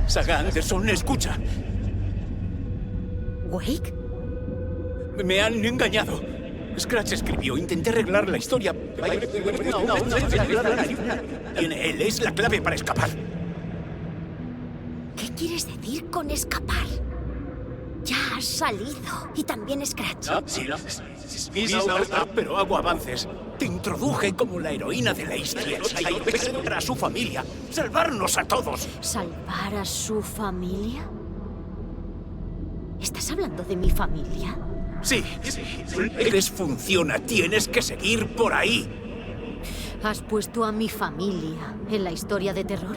Saga Anderson, escucha. ¿Wake? Me han engañado. Scratch escribió, intenté arreglar la historia. Tiene él, es la clave para escapar. ¿Qué quieres decir con escapar? Ya has salido. Y también Scratch. Pero hago avances. Te introduje como la heroína de la historia. Para a su familia. Salvarnos a todos. ¿Salvar a su familia? ¿Estás hablando de mi familia? Sí. Eres funciona. Tienes que seguir por ahí. ¿Has puesto a mi familia en la historia de terror?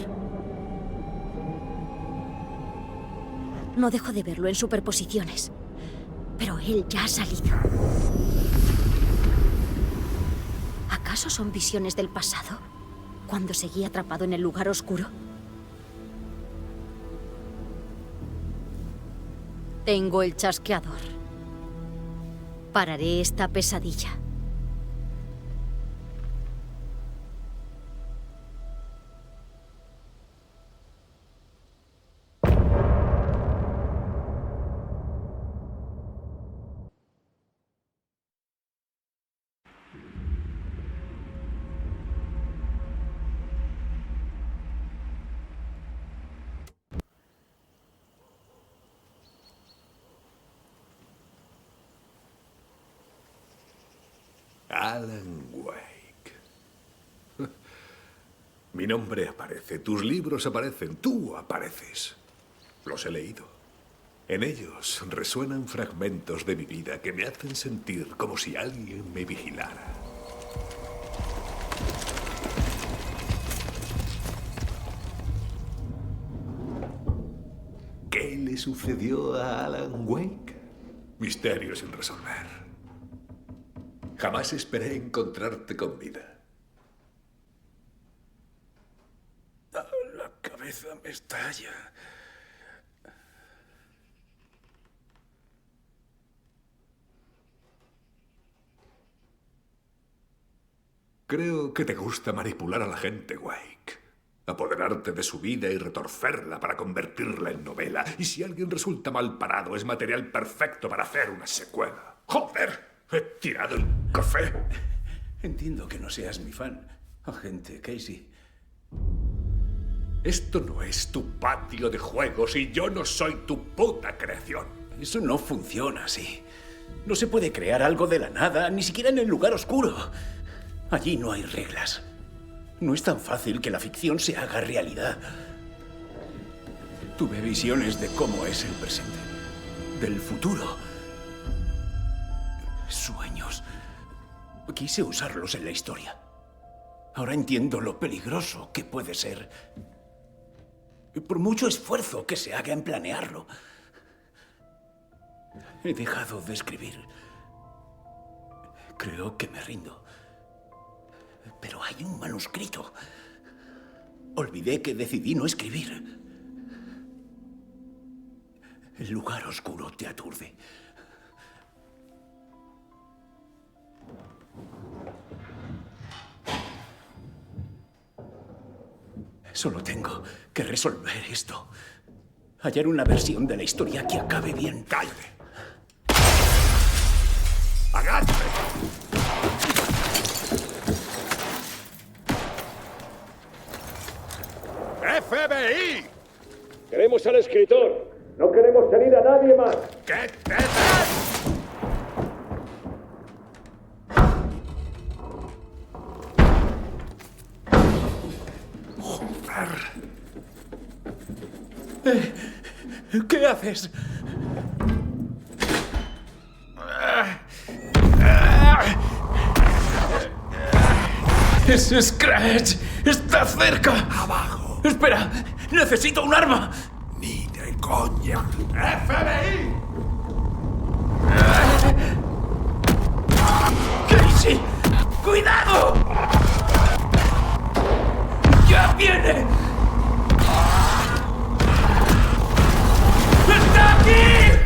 No dejo de verlo en superposiciones. Pero él ya ha salido. ¿Acaso son visiones del pasado? Cuando seguí atrapado en el lugar oscuro. Tengo el chasqueador. Pararé esta pesadilla. Alan Wake. Mi nombre aparece, tus libros aparecen, tú apareces. Los he leído. En ellos resuenan fragmentos de mi vida que me hacen sentir como si alguien me vigilara. ¿Qué le sucedió a Alan Wake? Misterio sin resolver. Jamás esperé encontrarte con vida. La cabeza me estalla. Creo que te gusta manipular a la gente, Wake. Apoderarte de su vida y retorcerla para convertirla en novela. Y si alguien resulta mal parado, es material perfecto para hacer una secuela. ¡Joder! He tirado el café. Entiendo que no seas mi fan, agente Casey. Esto no es tu patio de juegos y yo no soy tu puta creación. Eso no funciona así. No se puede crear algo de la nada, ni siquiera en el lugar oscuro. Allí no hay reglas. No es tan fácil que la ficción se haga realidad. Tuve visiones de cómo es el presente, del futuro. Sueños. Quise usarlos en la historia. Ahora entiendo lo peligroso que puede ser. Por mucho esfuerzo que se haga en planearlo. He dejado de escribir. Creo que me rindo. Pero hay un manuscrito. Olvidé que decidí no escribir. El lugar oscuro te aturde. Solo tengo que resolver esto. Hallar una versión de la historia que acabe bien. ¡Cállate! ¡Agáchate! ¡FBI! Queremos al escritor. No queremos tener a nadie más. ¿Qué te ¿Qué haces? ¡Es Scratch! ¡Está cerca! ¡Abajo! ¡Espera! ¡Necesito un arma! ¡Ni de coña! ¡FBI! ¡Casey! ¡Cuidado! ¡Ya viene! ¡Está aquí!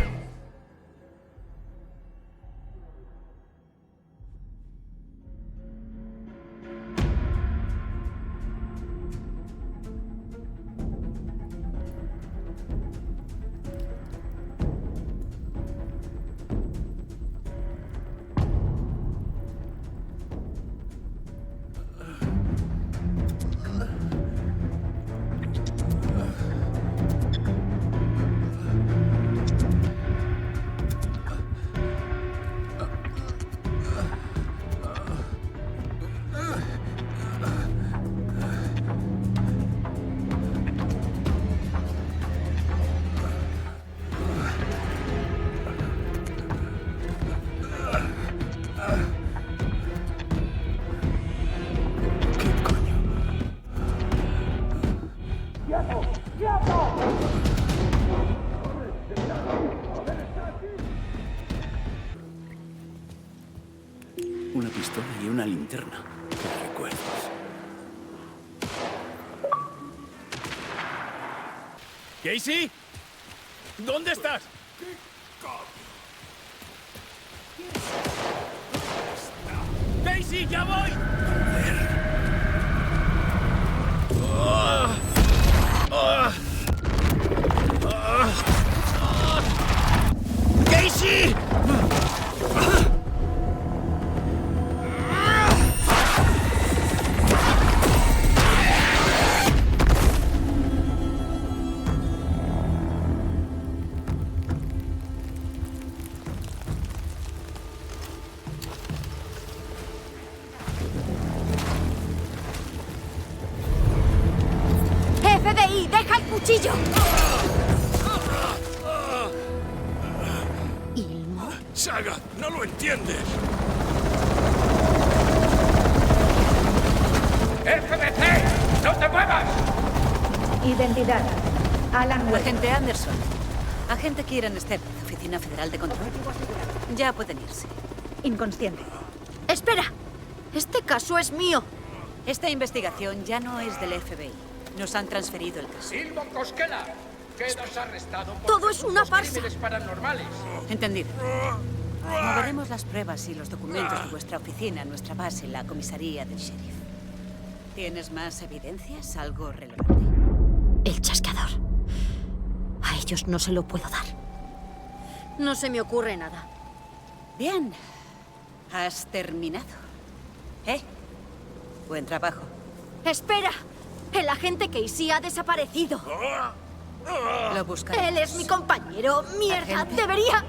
Una pistola y una linterna. ¡Qué recuerdos! ¿Casey? ¿Dónde estás? ¡Casey, ya voy! ¡Casey! ¡FBI! ¡Deja el cuchillo! ¿Ilmo? ¡Saga! ¡No lo entiendes! ¡FBC! ¡No te muevas! Identidad. Alan Webb. Agente Anderson. Agente Kieran Step, Oficina Federal de Control. Ya pueden irse. Inconsciente. ¡Espera! Este caso es mío. Esta investigación ya no es del FBI. Nos han transferido el caso. Silvo Koskela, quedas arrestado por Todo es una farsa. crímenes paranormales. Entendido. Moveremos las pruebas y los documentos de vuestra oficina a nuestra base en la comisaría del sheriff. ¿Tienes más evidencias? ¿Algo relevante? El chasqueador. A ellos no se lo puedo dar. No se me ocurre nada. Bien. Has terminado. Buen trabajo. ¡Espera! El agente Casey ha desaparecido. Lo buscaremos. Él es mi compañero. ¡Mierda! Agente. ¡Debería!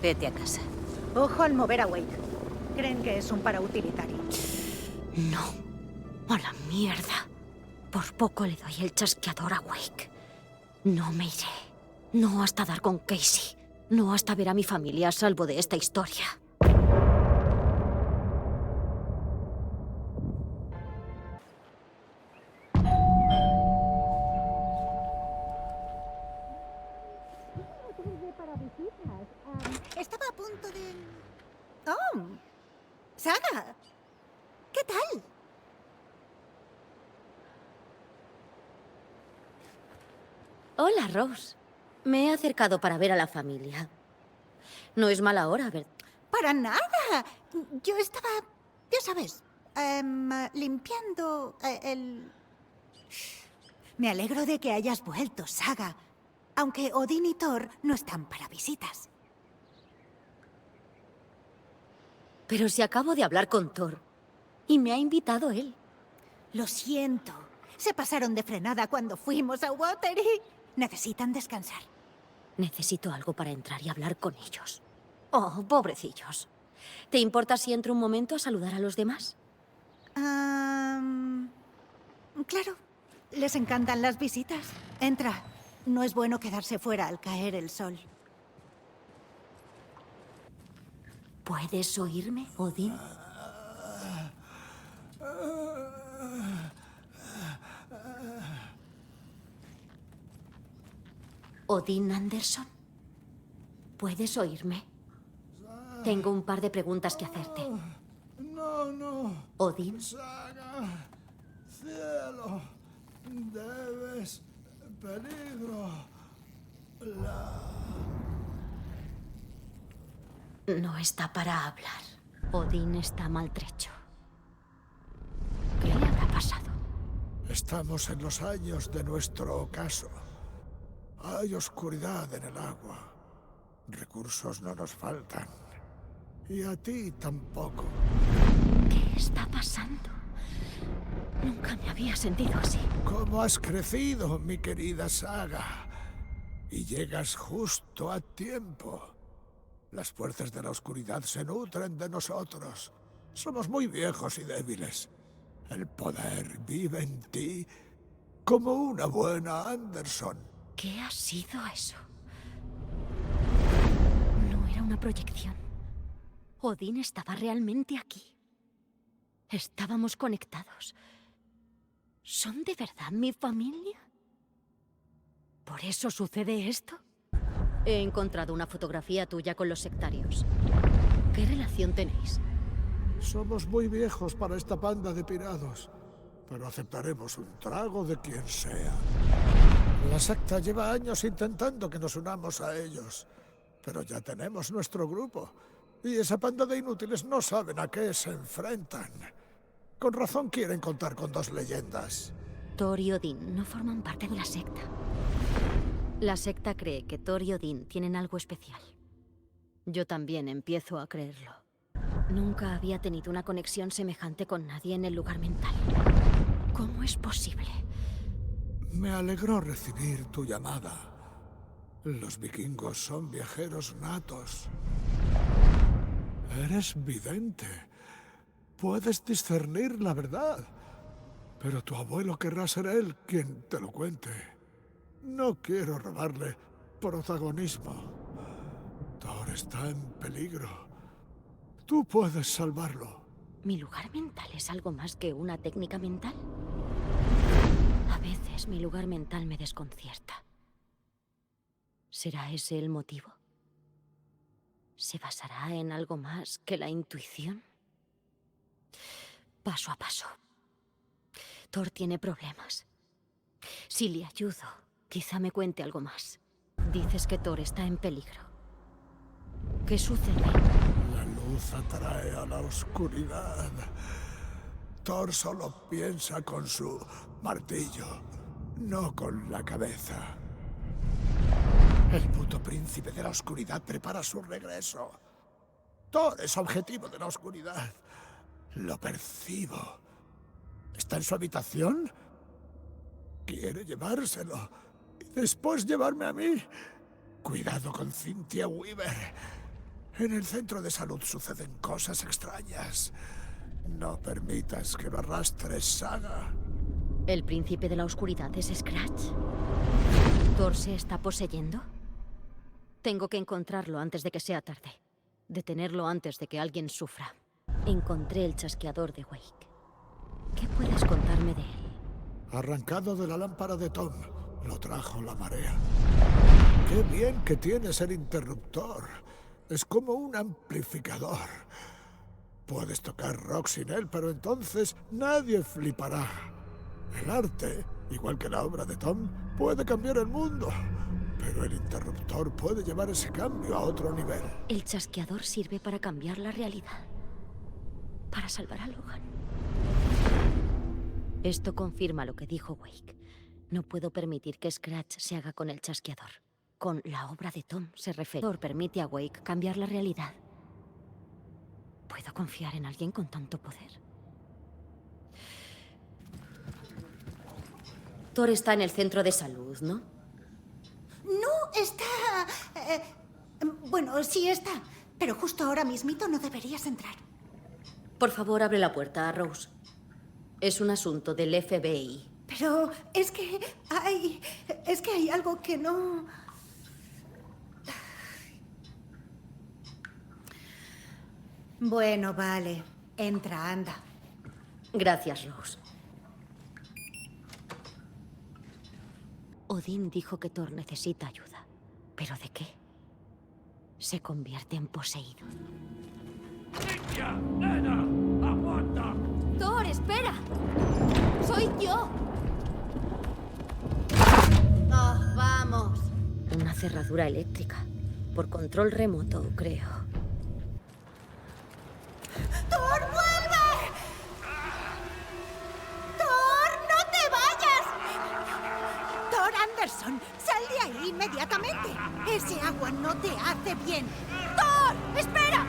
Vete a casa. Ojo al mover a Wake. Creen que es un parautilitario. No. A la mierda. Por poco le doy el chasqueador a Wake. No me iré. No hasta dar con Casey. No hasta ver a mi familia a salvo de esta historia. Estaba a punto de... ¡Oh! ¡Saga! ¿Qué tal? Hola, Rose. Me he acercado para ver a la familia. No es mala hora, ¿verdad? ¡Para nada! Yo estaba, ya sabes, limpiando el... Me alegro de que hayas vuelto, Saga. Aunque Odín y Thor no están para visitas. Pero si acabo de hablar con Thor. Y me ha invitado él. Lo siento. Se pasaron de frenada cuando fuimos a Watery. Necesitan descansar. Necesito algo para entrar y hablar con ellos. Oh, pobrecillos. ¿Te importa si entro un momento a saludar a los demás? Claro. Les encantan las visitas. Entra. No es bueno quedarse fuera al caer el sol. ¿Puedes oírme, Odín? Odín Anderson. ¿Puedes oírme? Tengo un par de preguntas que hacerte. No. Odín. Saga. Cielo. Debes. Peligro. No está para hablar. Odín está maltrecho. ¿Qué le habrá pasado? Estamos en los años de nuestro ocaso. Hay oscuridad en el agua. Recursos no nos faltan. Y a ti tampoco. ¿Qué está pasando? Nunca me había sentido así. ¿Cómo has crecido, mi querida Saga? Y llegas justo a tiempo. Las fuerzas de la oscuridad se nutren de nosotros. Somos muy viejos y débiles. El poder vive en ti como una buena Anderson. ¿Qué ha sido eso? No era una proyección. Odín estaba realmente aquí. Estábamos conectados. ¿Son de verdad mi familia? ¿Por eso sucede esto? He encontrado una fotografía tuya con los sectarios. ¿Qué relación tenéis? Somos muy viejos para esta panda de pirados, pero aceptaremos un trago de quien sea. La secta lleva años intentando que nos unamos a ellos, pero ya tenemos nuestro grupo, y esa panda de inútiles no saben a qué se enfrentan. Con razón quieren contar con dos leyendas. Thor y Odín no forman parte de la secta. La secta cree que Thor y Odín tienen algo especial. Yo también empiezo a creerlo. Nunca había tenido una conexión semejante con nadie en el lugar mental. ¿Cómo es posible? Me alegró recibir tu llamada. Los vikingos son viajeros natos. Eres vidente. Puedes discernir la verdad. Pero tu abuelo querrá ser él quien te lo cuente. No quiero robarle protagonismo. Thor está en peligro. Tú puedes salvarlo. ¿Mi lugar mental es algo más que una técnica mental? A veces mi lugar mental me desconcierta. ¿Será ese el motivo? ¿Se basará en algo más que la intuición? Paso a paso. Thor tiene problemas. Si le ayudo, quizá me cuente algo más. Dices que Thor está en peligro. ¿Qué sucede? La luz atrae a la oscuridad. Thor solo piensa con su martillo, no con la cabeza. El puto príncipe de la oscuridad prepara su regreso. Thor es objetivo de la oscuridad. Lo percibo. ¿Está en su habitación? Quiere llevárselo y después llevarme a mí. Cuidado con Cynthia Weaver. En el centro de salud suceden cosas extrañas. No permitas que lo arrastres, Saga. ¿El príncipe de la oscuridad es Scratch? ¿Thor se está poseyendo? Tengo que encontrarlo antes de que sea tarde. Detenerlo antes de que alguien sufra. Encontré el chasqueador de Wake. ¿Qué puedes contarme de él? Arrancado de la lámpara de Tom. Lo trajo la marea. Qué bien que tienes el interruptor. Es como un amplificador. Puedes tocar rock sin él, pero entonces nadie flipará. El arte, igual que la obra de Tom, puede cambiar el mundo. Pero el interruptor puede llevar ese cambio a otro nivel. El chasqueador sirve para cambiar la realidad. Para salvar a Logan. Esto confirma lo que dijo Wake. No puedo permitir que Scratch se haga con el chasqueador. Con la obra de Tom se refiere. Thor permite a Wake cambiar la realidad. ¿Puedo confiar en alguien con tanto poder? Thor está en el centro de salud, ¿no? No, está... bueno, sí está. Pero justo ahora mismito no deberías entrar. Por favor, abre la puerta a Rose. Es un asunto del FBI. Pero es que hay algo que no... Bueno, vale. Entra, anda. Gracias, Rose. Odín dijo que Thor necesita ayuda. ¿Pero de qué? Se convierte en poseído. ¡Cynthia! ¡Nena! ¡Aguanta! ¡Thor, espera! ¡Soy yo! ¡Oh, vamos! Una cerradura eléctrica. Por control remoto, creo. ¡Thor, vuelve! ¡Thor, no te vayas! ¡Thor Anderson, sal de ahí inmediatamente! Ese agua no te hace bien. ¡Thor, espera!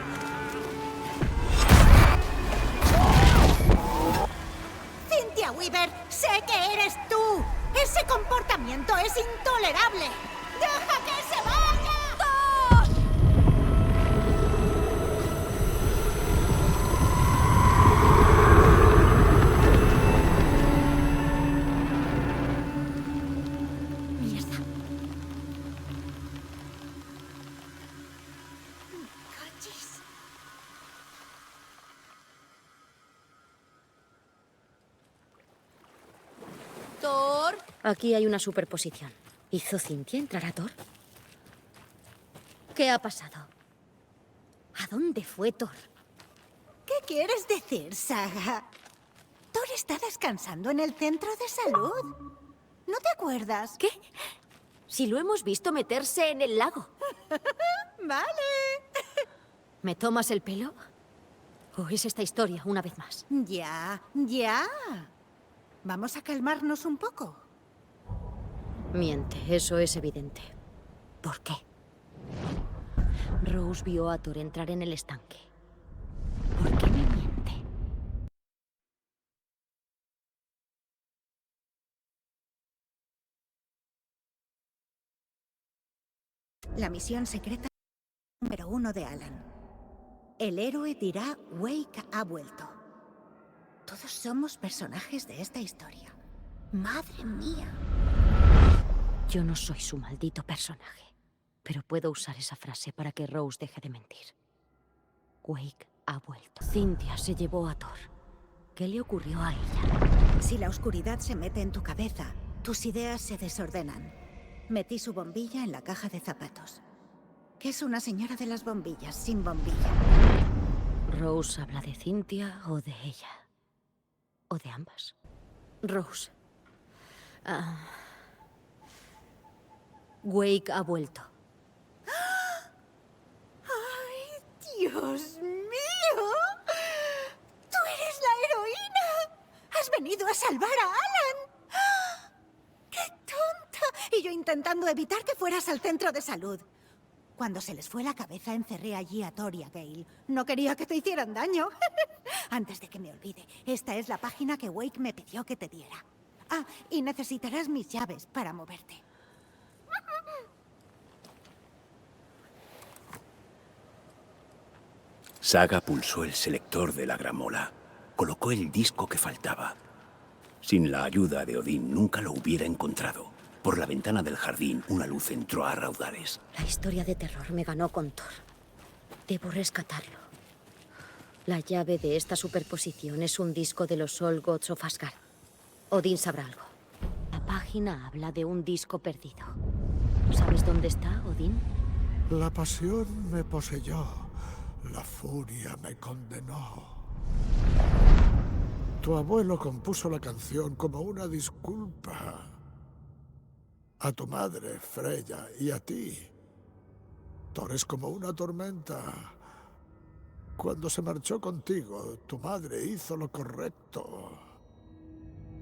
Cynthia Weaver, sé que eres tú. Ese comportamiento es intolerable. ¡Deja que se vaya! ¡Thor! Mierda. Cachis. Thor. Aquí hay una superposición. ¿Hizo Cynthia entrar a Thor? ¿Qué ha pasado? ¿A dónde fue Thor? ¿Qué quieres decir, Saga? Thor está descansando en el centro de salud. ¿No te acuerdas? ¿Qué? Si lo hemos visto meterse en el lago. Vale. ¿Me tomas el pelo? ¿O es esta historia una vez más? Ya. Vamos a calmarnos un poco. Miente, eso es evidente. ¿Por qué? Rose vio a Thor entrar en el estanque. ¿Por qué me miente? La misión secreta número 1 de Alan. El héroe dirá Wake ha vuelto. Todos somos personajes de esta historia. ¡Madre mía! Yo no soy su maldito personaje. Pero puedo usar esa frase para que Rose deje de mentir. Wake ha vuelto. Cynthia se llevó a Thor. ¿Qué le ocurrió a ella? Si la oscuridad se mete en tu cabeza, tus ideas se desordenan. Metí su bombilla en la caja de zapatos. que es una señora de las bombillas sin bombilla. ¿Rose habla de Cynthia o de ella? ¿O de ambas? Rose. Wake ha vuelto. ¡Ay, Dios mío! ¡Tú eres la heroína! ¡Has venido a salvar a Alan! ¡Qué tonta! Y yo intentando evitar que fueras al centro de salud. Cuando se les fue la cabeza, encerré allí a Thor y a Gale. No quería que te hicieran daño. Antes de que me olvide, esta es la página que Wake me pidió que te diera. Ah, y necesitarás mis llaves para moverte. Saga pulsó el selector de la gramola. Colocó el disco que faltaba. Sin la ayuda de Odín nunca lo hubiera encontrado. Por la ventana del jardín, una luz entró a raudales. La historia de terror me ganó con Thor. Debo rescatarlo. La llave de esta superposición es un disco de los All Gods of Asgard. Odín sabrá algo. La página habla de un disco perdido. ¿Sabes dónde está, Odín? La pasión me poseyó. La furia me condenó. Tu abuelo compuso la canción como una disculpa a tu madre, Freya, y a ti. Thor es como una tormenta. Cuando se marchó contigo, tu madre hizo lo correcto.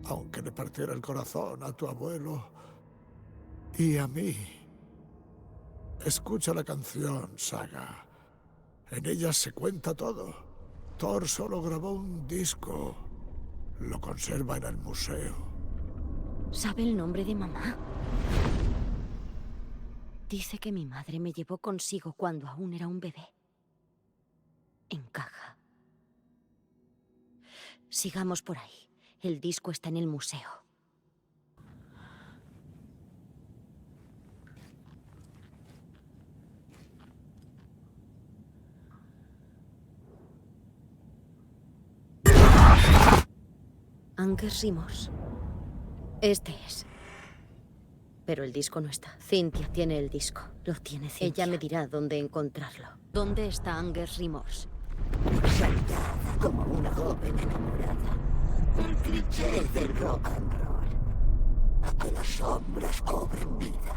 Aunque le partiera el corazón a tu abuelo y a mí. Escucha la canción, Saga. En ella se cuenta todo. Thor solo grabó un disco. Lo conserva en el museo. ¿Sabe el nombre de mamá? Dice que mi madre me llevó consigo cuando aún era un bebé. En caja. Sigamos por ahí. El disco está en el museo. Angus Rimors. Este es. Pero el disco no está. Cynthia tiene el disco. Lo tiene Cynthia. Ella me dirá dónde encontrarlo. ¿Dónde está Angus Rimors? Exaltada como una joven enamorada. El cliché del rock and roll. A que las sombras cobren vida.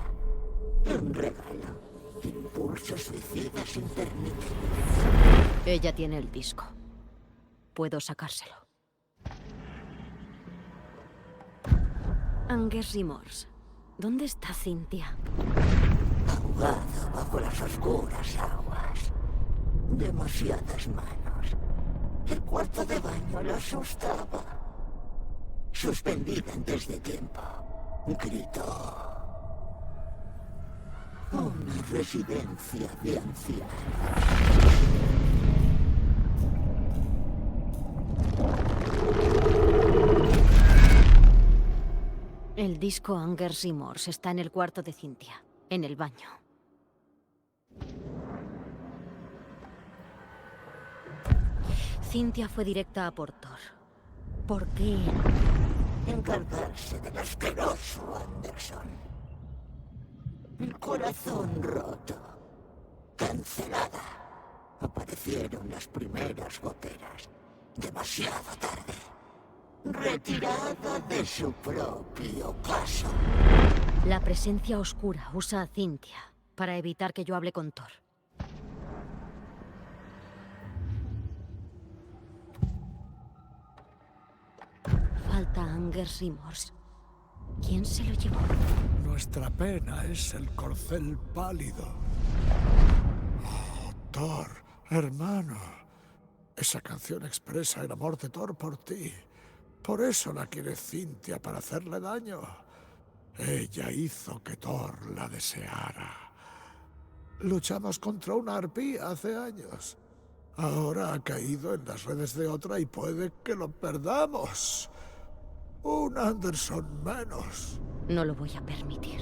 Un regalo. Impulsos suicidas intermitentes. Ella tiene el disco. Puedo sacárselo. Angus Rimors. ¿Dónde está Cynthia? Ahogada bajo las oscuras aguas. Demasiadas manos. El cuarto de baño la asustaba. Suspendida antes de tiempo. Gritó. Una residencia de ancianos. El disco Angus Rimors está en el cuarto de Cynthia, en el baño. Cynthia fue directa a por Thor. ¿Por qué? Encargarse del asqueroso Anderson. El corazón roto. Cancelada. Aparecieron las primeras goteras. Demasiado tarde. Retirada de su propio caso. La presencia oscura usa a Cynthia para evitar que yo hable con Thor. Falta Angus Rimors. ¿Quién se lo llevó? Nuestra pena es el corcel pálido. Oh, Thor, hermano. Esa canción expresa el amor de Thor por ti. Por eso la quiere Cynthia, para hacerle daño. Ella hizo que Thor la deseara. Luchamos contra una arpía hace años. Ahora ha caído en las redes de otra y puede que lo perdamos. Un Anderson menos. No lo voy a permitir.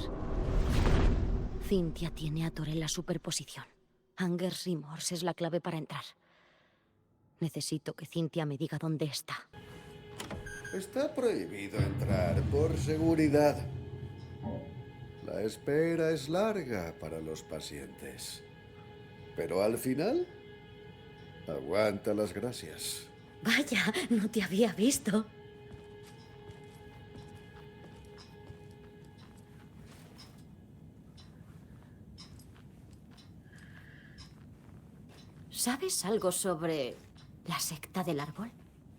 Cynthia tiene a Thor en la superposición. Angus Rimors es la clave para entrar. Necesito que Cynthia me diga dónde está. Está prohibido entrar por seguridad. La espera es larga para los pacientes. Pero al final, aguanta las gracias. Vaya, no te había visto. ¿Sabes algo sobre la secta del árbol?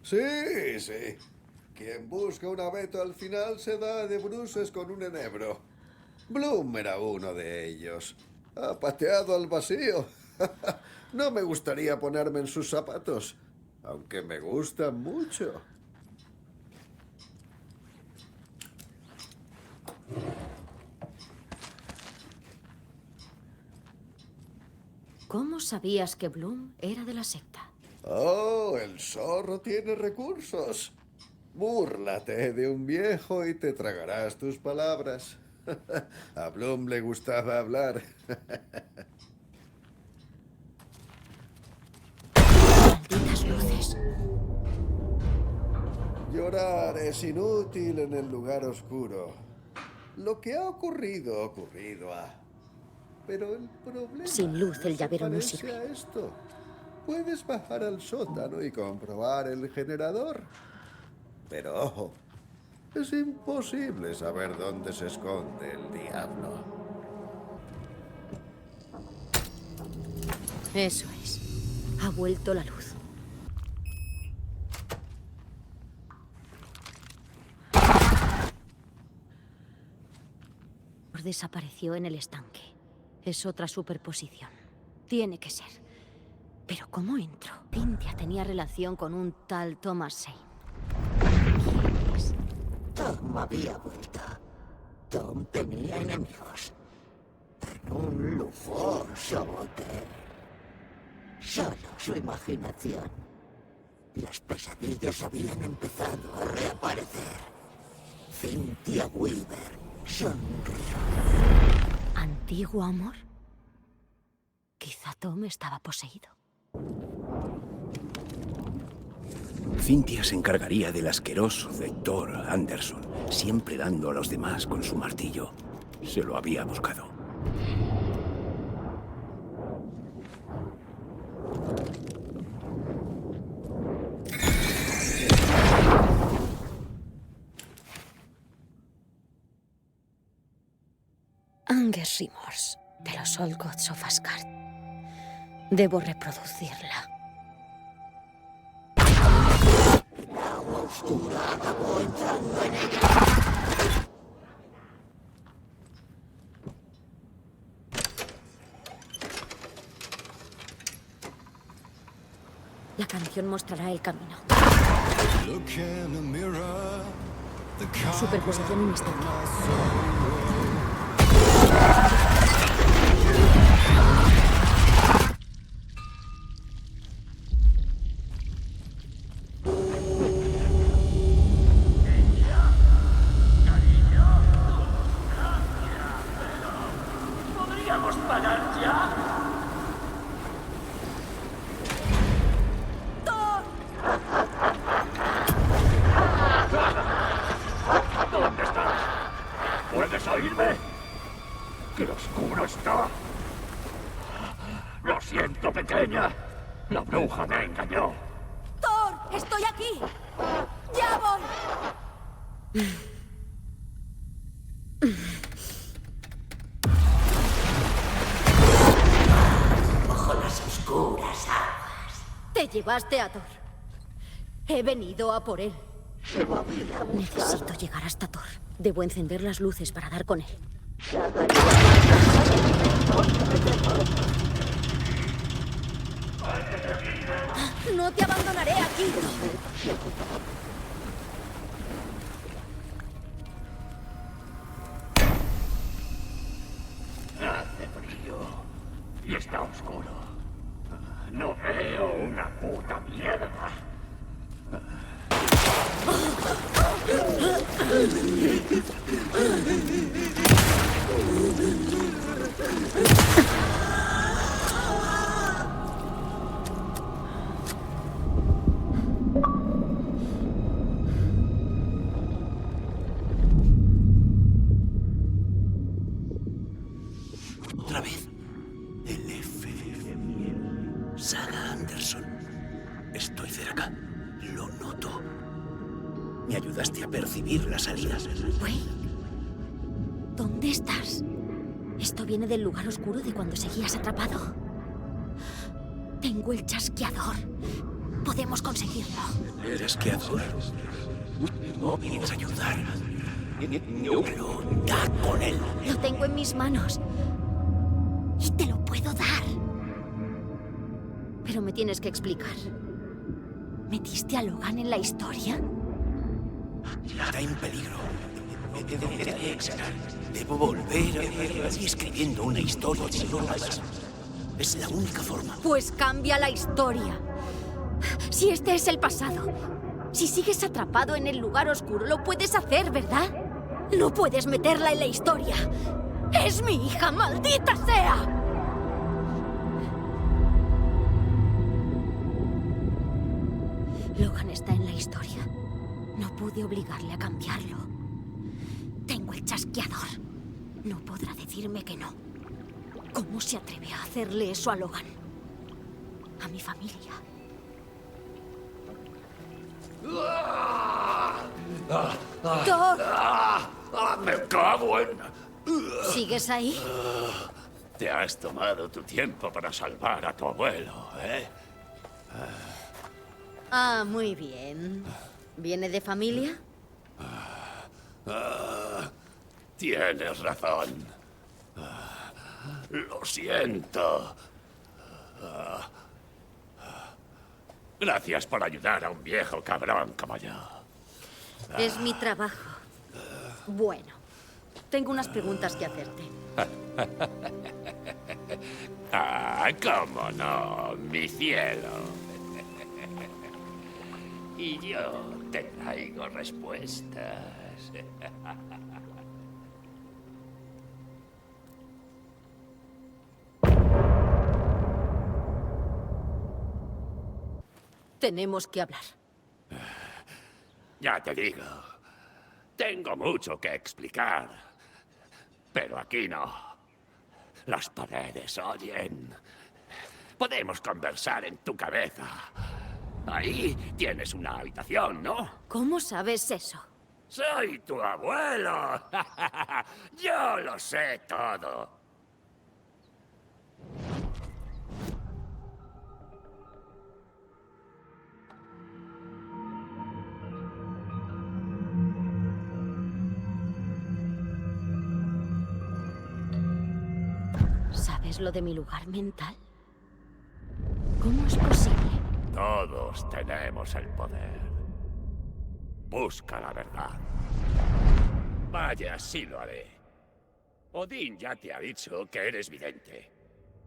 Sí, sí. Quien busca un abeto al final se da de bruces con un enebro. Bloom era uno de ellos. Ha pateado al vacío. No me gustaría ponerme en sus zapatos, aunque me gustan mucho. ¿Cómo sabías que Bloom era de la secta? Oh, el zorro tiene recursos. Búrlate de un viejo y te tragarás tus palabras. A Bloom le gustaba hablar. Malditas luces. Llorar es inútil en el lugar oscuro. Lo que ha ocurrido, ha. Pero el problema... Sin luz el llavero no parece sirve. a esto. Puedes bajar al sótano y comprobar el generador. Pero ojo, es imposible saber dónde se esconde el diablo. Eso es. Ha vuelto la luz. Desapareció en el estanque. Es otra superposición. Tiene que ser. Pero ¿cómo entró? Cynthia tenía relación con un tal Thomas Shane. ¿Quién es? Tom había vuelto. Tom tenía enemigos. En un Lufor Saboteur. Solo su imaginación. Las pesadillas habían empezado a reaparecer. Cynthia Weaver sonrió. ¿Antiguo amor? Quizá Tom estaba poseído. Cynthia se encargaría del asqueroso Thor Anderson, siempre dando a los demás con su martillo. Se lo había buscado. Anger's Remorse, de los Old Gods of Asgard. Debo reproducirla. La agua oscura acabó entrando en ella. La canción mostrará el camino. Superposición instantánea. ¿Podríamos parar ya? ¿Dónde estás? ¿Puedes oírme? ¡Qué oscuro está! Lo siento, pequeña. La bruja me engañó. ¡Thor! ¡Estoy aquí! ¡Ya voy! Bajo las oscuras aguas. Te llevaste a Thor. He venido a por él. Se lo había Necesito llegar hasta Thor. Debo encender las luces para dar con él. ¡No te abandonaré aquí! Hace frío y está oscuro. No veo una puta mierda. Otra vez. El F. Anderson. Estoy cerca. Lo noto. Me ayudaste a percibir la salida. Wake, ¿dónde estás? Esto viene del lugar oscuro de cuando seguías atrapado. Tengo el chasqueador. Podemos conseguirlo. ¿El chasqueador? No vienes a ayudar. No, da con él. Lo tengo en mis manos. Y te lo puedo dar. Pero me tienes que explicar. ¿Metiste a Logan en la historia? Está en peligro. Debo volver a ir escribiendo una historia de Logan. Es la única forma. Pues cambia la historia. Si este es el pasado, si sigues atrapado en el lugar oscuro, lo puedes hacer, ¿verdad? No puedes meterla en la historia. ¡Es mi hija, maldita sea! Logan está en la historia. No pude obligarle a cambiarlo. Tengo el chasqueador. No podrá decirme que no. ¿Cómo se atreve a hacerle eso a Logan? A mi familia. ¡Thor! ¡Me cago en... ¿Sigues ahí? Te has tomado tu tiempo para salvar a tu abuelo, ¿eh? Ah, muy bien. ¿Viene de familia? Tienes razón. Lo siento. Gracias por ayudar a un viejo cabrón como yo. Es mi trabajo. Bueno, tengo unas preguntas que hacerte. Cómo no, mi cielo. Y yo te traigo respuestas. Tenemos que hablar. Ya te digo, tengo mucho que explicar. Pero aquí no. Las paredes oyen. Podemos conversar en tu cabeza. Ahí tienes una habitación, ¿no? ¿Cómo sabes eso? ¡Soy tu abuelo! Yo lo sé todo. ¿Sabes lo de mi lugar mental? ¿Cómo es posible? Todos tenemos el poder. Busca la verdad. Vaya, sí lo haré. Odín ya te ha dicho que eres vidente.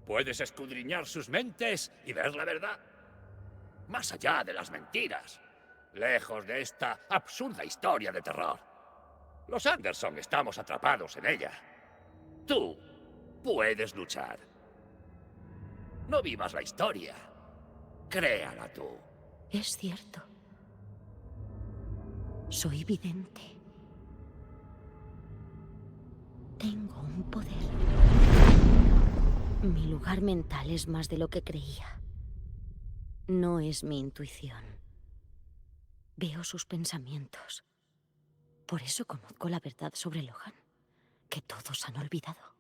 Puedes escudriñar sus mentes y ver la verdad. Más allá de las mentiras. Lejos de esta absurda historia de terror. Los Anderson estamos atrapados en ella. Tú puedes luchar. No vivas la historia. Créala tú. Es cierto. Soy vidente. Tengo un poder. Mi lugar mental es más de lo que creía. No es mi intuición. Veo sus pensamientos. Por eso conozco la verdad sobre Logan, que todos han olvidado.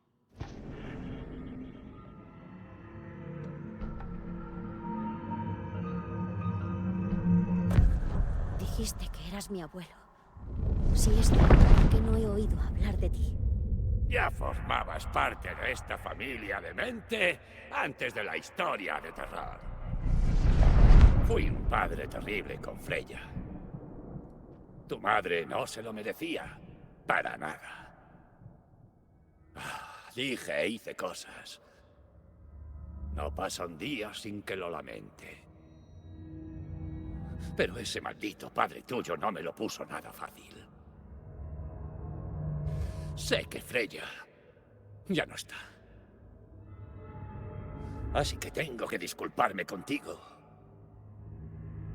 Dijiste que eras mi abuelo. Si es cierto que no he oído hablar de ti. Ya formabas parte de esta familia demente antes de la historia de terror. Fui un padre terrible con Freya. Tu madre no se lo merecía. Para nada. Dije e hice cosas. No pasa un día sin que lo lamente. Pero ese maldito padre tuyo no me lo puso nada fácil. Sé que Freya ya no está. Así que tengo que disculparme contigo.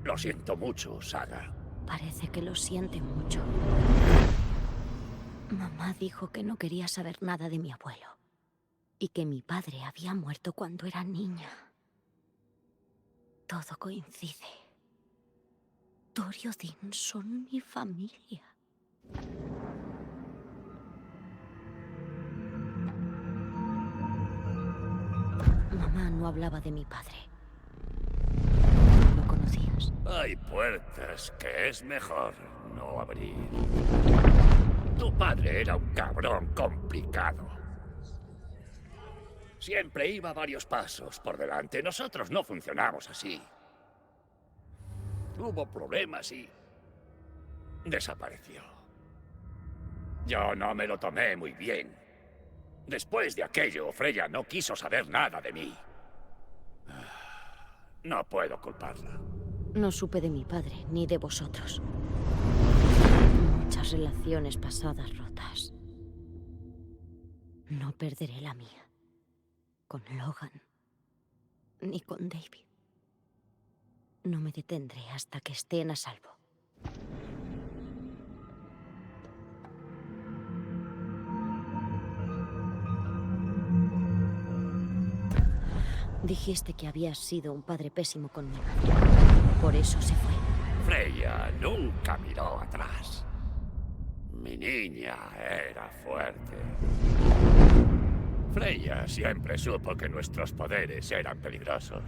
Lo siento mucho, Saga. Parece que lo siente mucho. Mamá dijo que no quería saber nada de mi abuelo. Y que mi padre había muerto cuando era niña. Todo coincide. Thor y Odín son mi familia. Mamá no hablaba de mi padre. ¿Lo conocías? Hay puertas que es mejor no abrir. Tu padre era un cabrón complicado. Siempre iba varios pasos por delante. Nosotros no funcionamos así. Hubo problemas y desapareció. Yo no me lo tomé muy bien. Después de aquello, Freya no quiso saber nada de mí. No puedo culparla. No supe de mi padre, ni de vosotros. Muchas relaciones pasadas rotas. No perderé la mía. Con Logan. Ni con David. No me detendré hasta que estén a salvo. Dijiste que habías sido un padre pésimo con mi madre. Por eso se fue. Freya nunca miró atrás. Mi niña era fuerte. Freya siempre supo que nuestros poderes eran peligrosos.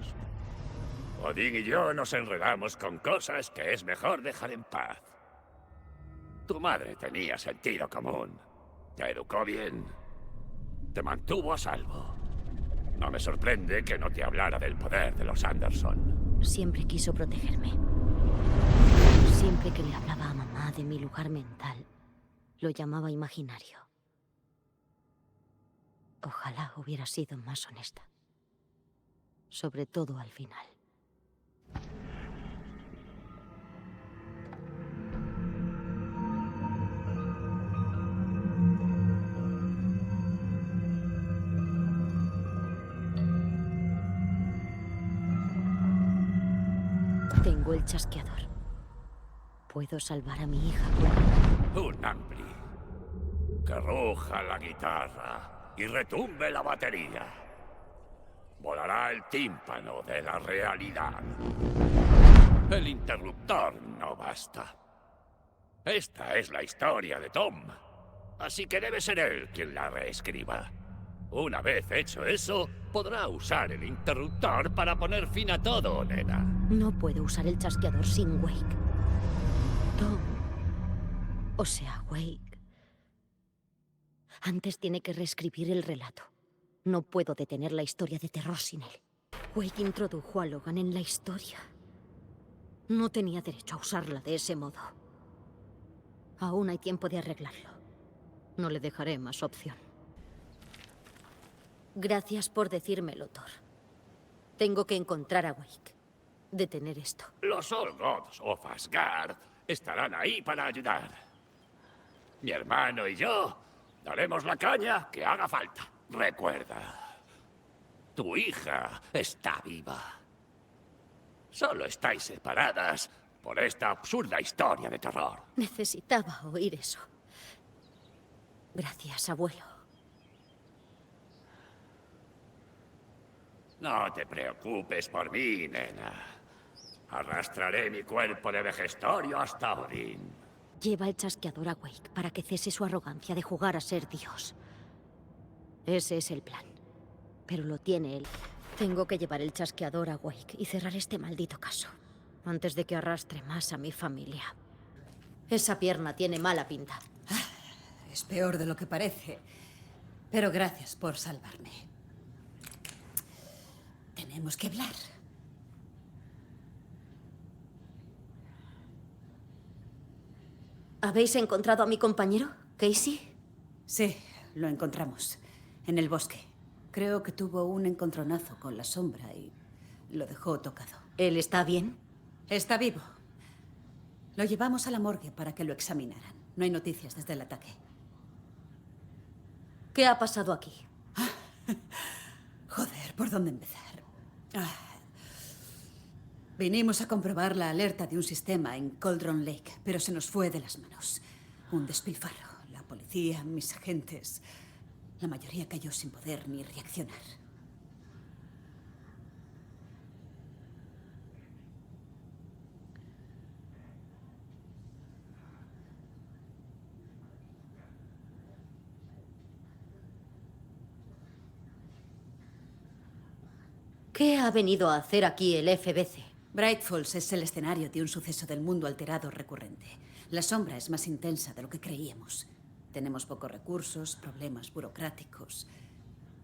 Odín y yo nos enredamos con cosas que es mejor dejar en paz. Tu madre tenía sentido común. Te educó bien. Te mantuvo a salvo. No me sorprende que no te hablara del poder de los Anderson. Siempre quiso protegerme. Siempre que le hablaba a mamá de mi lugar mental, lo llamaba imaginario. Ojalá hubiera sido más honesta. Sobre todo al final. Tengo el chasqueador. Puedo salvar a mi hija con él. Un ampli. Que ruja la guitarra y retumbe la batería. Volará el tímpano de la realidad. El interruptor no basta. Esta es la historia de Tom. Así que debe ser él quien la reescriba. Una vez hecho eso, podrá usar el interruptor para poner fin a todo, nena. No puedo usar el chasqueador sin Wake. Tom. O sea, Wake. Antes tiene que reescribir el relato. No puedo detener la historia de terror sin él. Wake introdujo a Logan en la historia. No tenía derecho a usarla de ese modo. Aún hay tiempo de arreglarlo. No le dejaré más opción. Gracias por decírmelo, Thor. Tengo que encontrar a Wake. Detener esto. Los All Gods of Asgard estarán ahí para ayudar. Mi hermano y yo daremos la caña que haga falta. Recuerda, tu hija está viva. Solo estáis separadas por esta absurda historia de terror. Necesitaba oír eso. Gracias, abuelo. No te preocupes por mí, nena. Arrastraré mi cuerpo de vejestorio hasta Odín. Lleva el chasqueador a Wake para que cese su arrogancia de jugar a ser Dios. Ese es el plan. Pero lo tiene él. Tengo que llevar el chasqueador a Wake y cerrar este maldito caso. Antes de que arrastre más a mi familia. Esa pierna tiene mala pinta. Es peor de lo que parece. Pero gracias por salvarme. Tenemos que hablar. ¿Habéis encontrado a mi compañero, Casey? Sí, lo encontramos. En el bosque. Creo que tuvo un encontronazo con la sombra y lo dejó tocado. ¿Él está bien? Está vivo. Lo llevamos a la morgue para que lo examinaran. No hay noticias desde el ataque. ¿Qué ha pasado aquí? Joder, ¿por dónde empezar? Vinimos a comprobar la alerta de un sistema en Cauldron Lake, pero se nos fue de las manos. Un despilfarro. La policía, mis agentes... La mayoría cayó sin poder ni reaccionar. ¿Qué ha venido a hacer aquí el FBC? Bright Falls es el escenario de un suceso del mundo alterado recurrente. La sombra es más intensa de lo que creíamos. Tenemos pocos recursos, problemas burocráticos,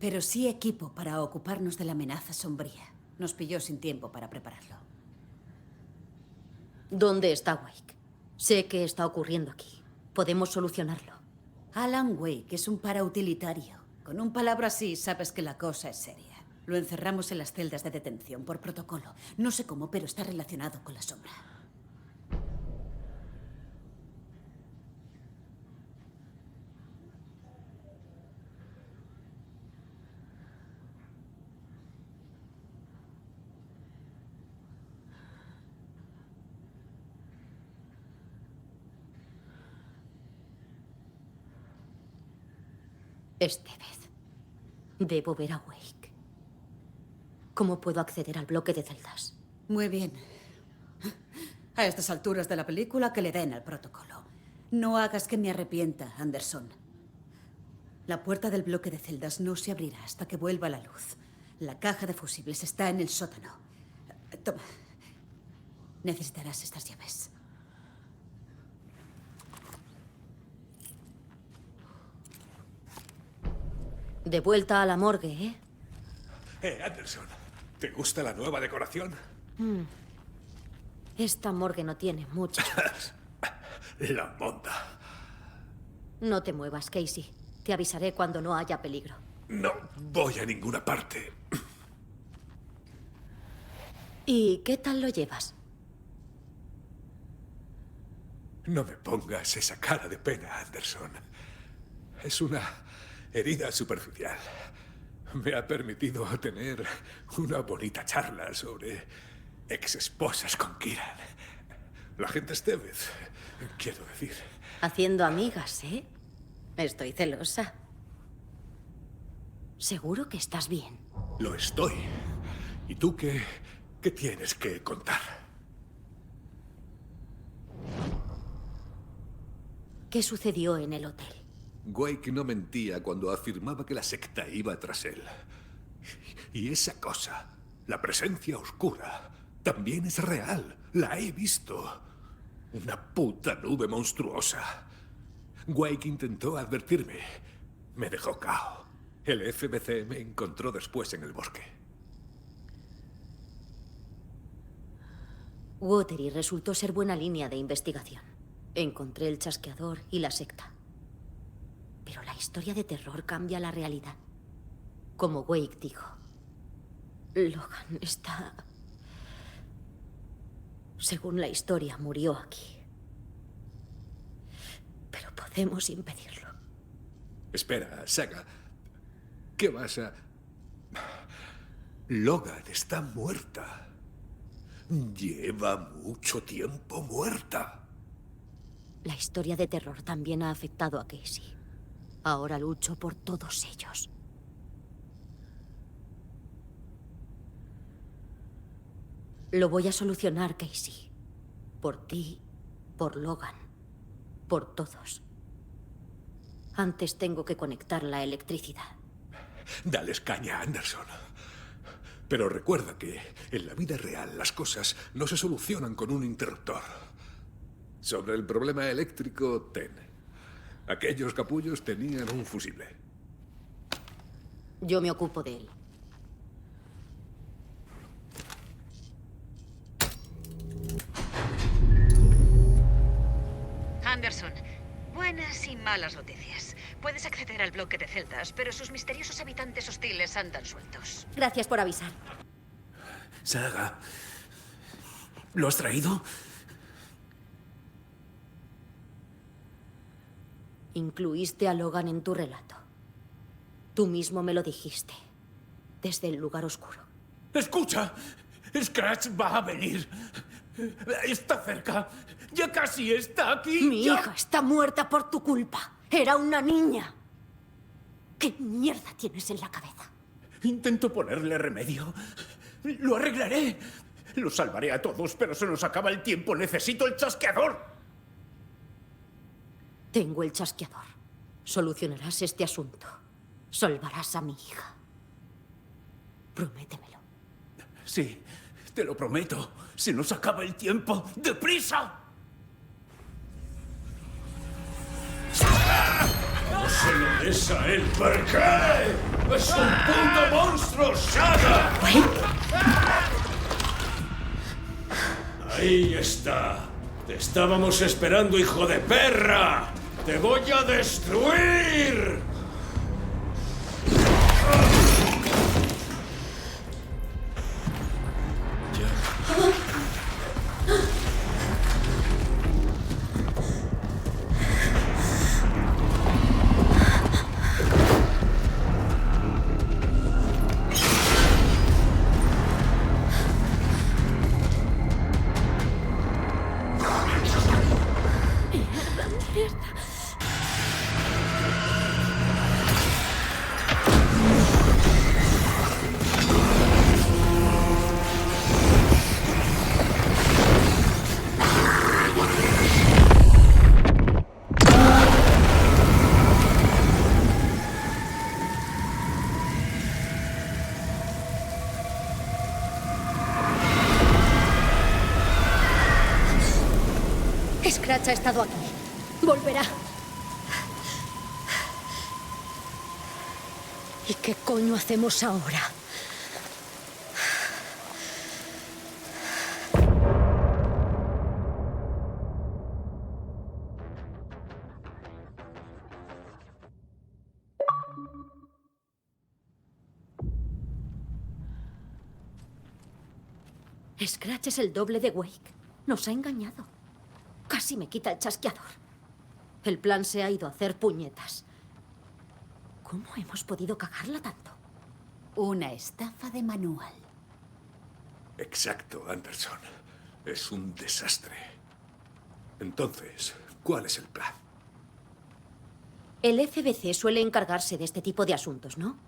pero sí equipo para ocuparnos de la amenaza sombría. Nos pilló sin tiempo para prepararlo. ¿Dónde está Wake? Sé qué está ocurriendo aquí. Podemos solucionarlo. Alan Wake es un parautilitario. Con un palabra así sabes que la cosa es seria. Lo encerramos en las celdas de detención por protocolo. No sé cómo, pero está relacionado con la sombra. Esta vez, debo ver a Wake. ¿Cómo puedo acceder al bloque de celdas? Muy bien. A estas alturas de la película, que le den al protocolo. No hagas que me arrepienta, Anderson. La puerta del bloque de celdas no se abrirá hasta que vuelva la luz. La caja de fusibles está en el sótano. Toma. Necesitarás estas llaves. De vuelta a la morgue, ¿eh? Anderson, ¿te gusta la nueva decoración? Esta morgue no tiene muchas cosas. La monta. No te muevas, Casey. Te avisaré cuando no haya peligro. No voy a ninguna parte. ¿Y qué tal lo llevas? No me pongas esa cara de pena, Anderson. Es una herida superficial. Me ha permitido tener una bonita charla sobre ex-esposas con Kieran. La gente Estevez, quiero decir. Haciendo amigas, ¿eh? Estoy celosa. ¿Seguro que estás bien? Lo estoy. ¿Y tú qué tienes que contar? ¿Qué sucedió en el hotel? Wake no mentía cuando afirmaba que la secta iba tras él. Y esa cosa, la presencia oscura, también es real. La he visto. Una puta nube monstruosa. Wake intentó advertirme. Me dejó cao. El FBC me encontró después en el bosque. Watery resultó ser buena línea de investigación. Encontré el chasqueador y la secta. Pero la historia de terror cambia la realidad. Como Wake dijo, Logan está... Según la historia, murió aquí. Pero podemos impedirlo. Espera, Saga. ¿Qué vas a...? Logan está muerta. Lleva mucho tiempo muerta. La historia de terror también ha afectado a Casey. Ahora lucho por todos ellos. Lo voy a solucionar, Casey. Por ti, por Logan, por todos. Antes tengo que conectar la electricidad. Dales caña, Anderson. Pero recuerda que en la vida real las cosas no se solucionan con un interruptor. Sobre el problema eléctrico, ten. Aquellos capullos tenían un fusible. Yo me ocupo de él. Anderson, buenas y malas noticias. Puedes acceder al bloque de celdas, pero sus misteriosos habitantes hostiles andan sueltos. Gracias por avisar. Saga, ¿lo has traído? Incluiste a Logan en tu relato. Tú mismo me lo dijiste. Desde el lugar oscuro. ¡Escucha! ¡Scratch va a venir! Está cerca. Ya casi está aquí. Mi hija está muerta por tu culpa. Era una niña. ¿Qué mierda tienes en la cabeza? Intento ponerle remedio. Lo arreglaré. Los salvaré a todos, pero se nos acaba el tiempo. Necesito el chasqueador. Tengo el chasqueador. Solucionarás este asunto. Salvarás a mi hija. Prométemelo. Sí, te lo prometo. Se nos acaba el tiempo. ¡Deprisa! ¡No se lo des a él! ¿Por qué? ¡Es un puto monstruo, Saga! Ahí está. Te estábamos esperando, hijo de perra. ¡Te voy a destruir! Scratch ha estado aquí. Volverá. ¿Y qué coño hacemos ahora? Scratch es el doble de Wake. Nos ha engañado. Casi me quita el chasqueador. El plan se ha ido a hacer puñetas. ¿Cómo hemos podido cagarla tanto? Una estafa de manual. Exacto, Anderson. Es un desastre. Entonces, ¿cuál es el plan? El FBC suele encargarse de este tipo de asuntos, ¿no?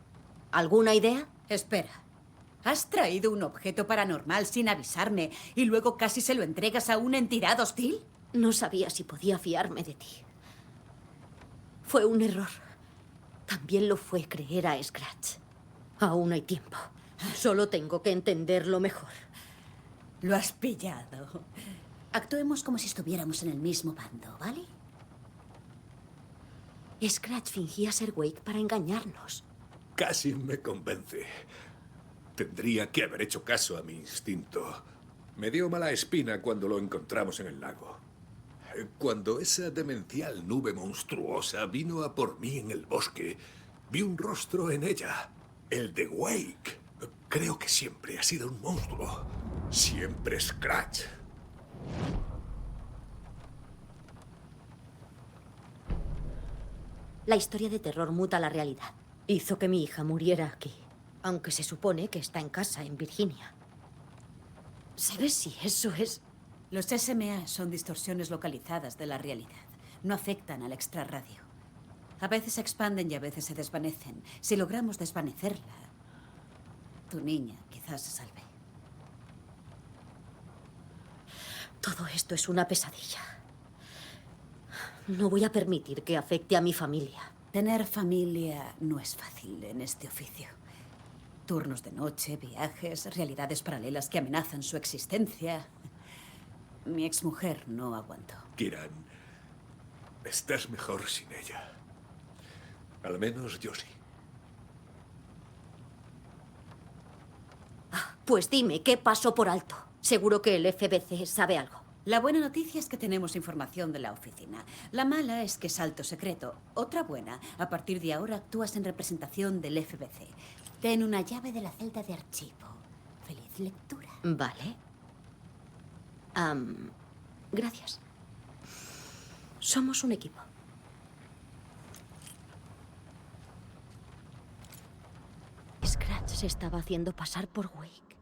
¿Alguna idea? Espera. ¿Has traído un objeto paranormal sin avisarme y luego casi se lo entregas a una entidad hostil? No sabía si podía fiarme de ti. Fue un error. También lo fue creer a Scratch. Aún hay tiempo. Solo tengo que entenderlo mejor. Lo has pillado. Actuemos como si estuviéramos en el mismo bando, ¿vale? Scratch fingía ser Wake para engañarnos. Casi me convence. Tendría que haber hecho caso a mi instinto. Me dio mala espina cuando lo encontramos en el lago. Cuando esa demencial nube monstruosa vino a por mí en el bosque, vi un rostro en ella. El de Wake. Creo que siempre ha sido un monstruo. Siempre Scratch. La historia de terror muta la realidad. Hizo que mi hija muriera aquí. Aunque se supone que está en casa, en Virginia. ¿Sabes si eso es...? Los SMA son distorsiones localizadas de la realidad. No afectan al extrarradio. A veces se expanden y a veces se desvanecen. Si logramos desvanecerla, tu niña quizás se salve. Todo esto es una pesadilla. No voy a permitir que afecte a mi familia. Tener familia no es fácil en este oficio. Turnos de noche, viajes, realidades paralelas que amenazan su existencia. Mi exmujer no aguantó. Kiran, estás mejor sin ella. Al menos yo sí. Pues dime, ¿qué pasó por alto? Seguro que el FBC sabe algo. La buena noticia es que tenemos información de la oficina. La mala es que es alto secreto. Otra buena, a partir de ahora actúas en representación del FBC. Ten una llave de la celda de archivo. Feliz lectura. Vale. Gracias. Somos un equipo. Scratch se estaba haciendo pasar por Wake.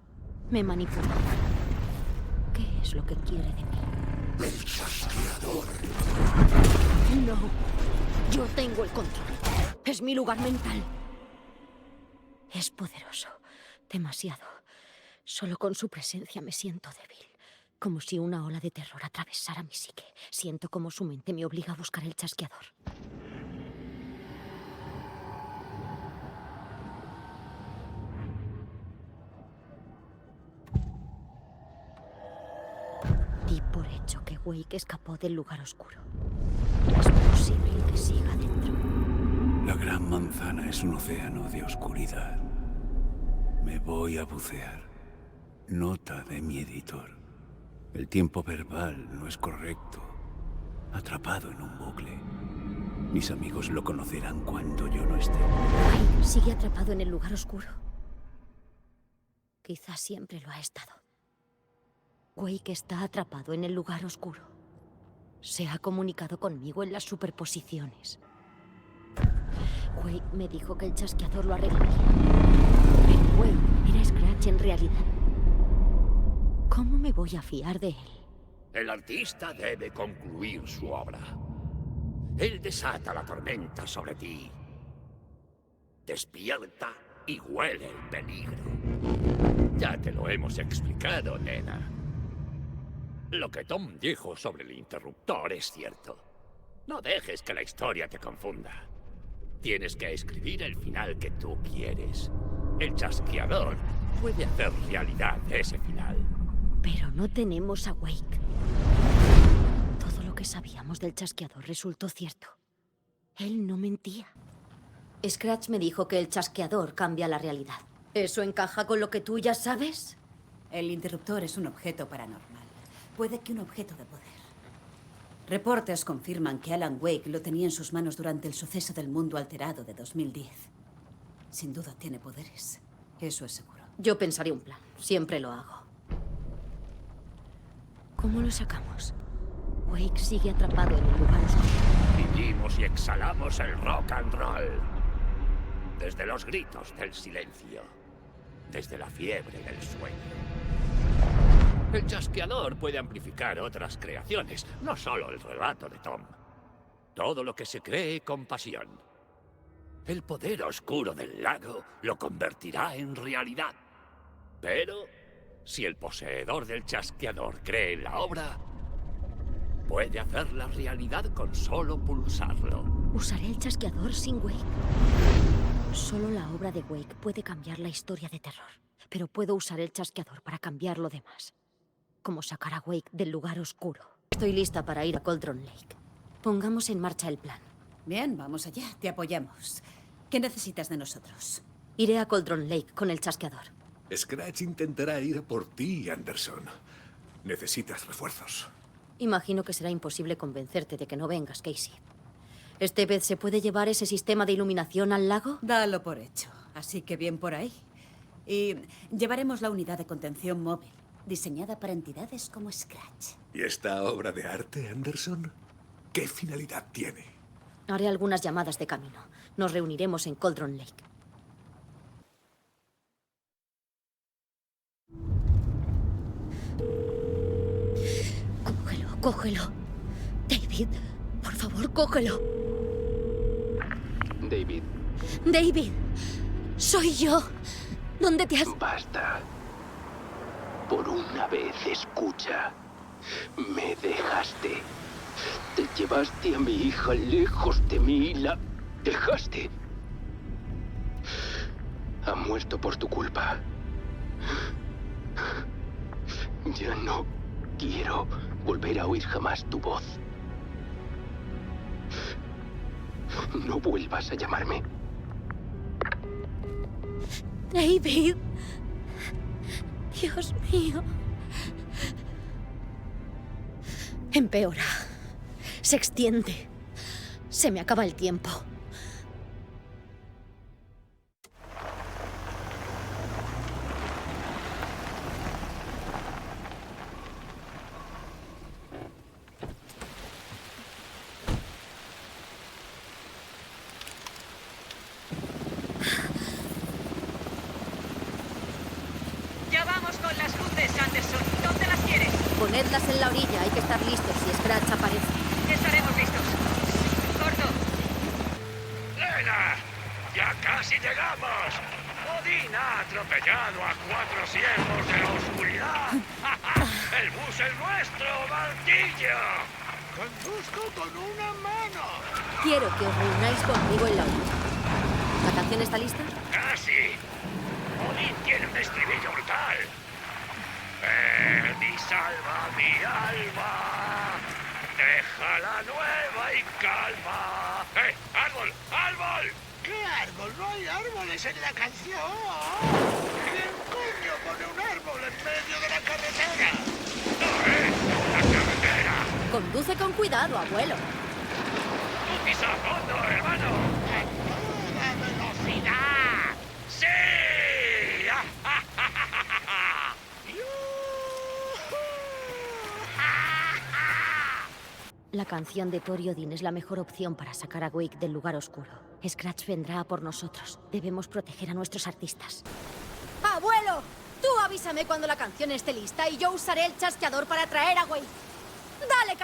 Me manipuló. ¿Qué es lo que quiere de mí? El chasqueador. No. Yo tengo el control. Es mi lugar mental. Es poderoso. Demasiado. Solo con su presencia me siento débil. Como si una ola de terror atravesara mi psique. Siento como su mente me obliga a buscar el chasqueador. Di por hecho que Wake escapó del lugar oscuro. Es posible que siga dentro. La Gran Manzana es un océano de oscuridad. Me voy a bucear. Nota de mi editor. El tiempo verbal no es correcto. Atrapado en un bucle. Mis amigos lo conocerán cuando yo no esté. Wake sigue atrapado en el lugar oscuro. Quizás siempre lo ha estado. Wake está atrapado en el lugar oscuro. Se ha comunicado conmigo en las superposiciones. Wake me dijo que el chasqueador lo arreglaría. Pero Wake era Scratch en realidad. ¿Cómo me voy a fiar de él? El artista debe concluir su obra. Él desata la tormenta sobre ti. Despierta y huele el peligro. Ya te lo hemos explicado, nena. Lo que Tom dijo sobre el interruptor es cierto. No dejes que la historia te confunda. Tienes que escribir el final que tú quieres. El chasqueador puede hacer realidad ese final. Pero no tenemos a Wake. Todo lo que sabíamos del chasqueador resultó cierto. Él no mentía. Scratch me dijo que el chasqueador cambia la realidad. ¿Eso encaja con lo que tú ya sabes? El interruptor es un objeto paranormal. Puede que un objeto de poder. Reportes confirman que Alan Wake lo tenía en sus manos durante el suceso del mundo alterado de 2010. Sin duda tiene poderes. Eso es seguro. Yo pensaré un plan. Siempre lo hago. ¿Cómo lo sacamos? Wake sigue atrapado en el lugar oscuro. Vivimos y exhalamos el rock and roll. Desde los gritos del silencio. Desde la fiebre del sueño. El chasqueador puede amplificar otras creaciones, no solo el relato de Tom. Todo lo que se cree con pasión. El poder oscuro del lago lo convertirá en realidad. Pero, si el poseedor del chasqueador cree en la obra, puede hacerla realidad con solo pulsarlo. Usaré el chasqueador sin Wake. Solo la obra de Wake puede cambiar la historia de terror. Pero puedo usar el chasqueador para cambiar lo demás. Como sacar a Wake del lugar oscuro. Estoy lista para ir a Cauldron Lake. Pongamos en marcha el plan. Bien, vamos allá. Te apoyamos. ¿Qué necesitas de nosotros? Iré a Cauldron Lake con el chasqueador. Scratch intentará ir a por ti, Anderson. Necesitas refuerzos. Imagino que será imposible convencerte de que no vengas, Casey. ¿Estevez se puede llevar ese sistema de iluminación al lago? Dalo por hecho. Así que bien por ahí. Y llevaremos la unidad de contención móvil, diseñada para entidades como Scratch. ¿Y esta obra de arte, Anderson? ¿Qué finalidad tiene? Haré algunas llamadas de camino. Nos reuniremos en Cauldron Lake. Cógelo, cógelo. David, por favor, cógelo. David. David, soy yo. ¿Dónde te has...? Basta. Por una vez, escucha. Me dejaste. Te llevaste a mi hija lejos de mí y la dejaste. Ha muerto por tu culpa. Ya no quiero volver a oír jamás tu voz. No vuelvas a llamarme. David. Dios mío. Empeora. Se extiende. Se me acaba el tiempo. Ya vamos con las luces, Anderson. ¿Dónde las quieres? Ponedlas en la orilla. Hay que estar listos si Scratch aparece. Estaremos listos. Corto. ¡Lena! ¡Ya casi llegamos! Odín ha atropellado a 4 siervos de la oscuridad. ¡El bus es nuestro, Martillo! ¡Conduzco con una mano! Quiero que os reunáis conmigo en la orilla. ¿La canción está lista? ¡Casi! Odín tiene un estribillo brutal. ven y salva mi alma. Deja la nueva y calma. ¡Árbol! ¡Árbol! ¿Qué árbol? No hay árboles en la canción. ¿Quién coño pone un árbol en medio de la carretera? ¡No es la carretera! Conduce con cuidado, abuelo. ¡Tú pisa a fondo, hermano! ¡A toda velocidad! ¡Sí! La canción de Tori Odin es la mejor opción para sacar a Wake del lugar oscuro. Scratch vendrá a por nosotros. Debemos proteger a nuestros artistas. ¡Abuelo! Tú avísame cuando la canción esté lista y yo usaré el chasqueador para atraer a Wake. ¡Dale,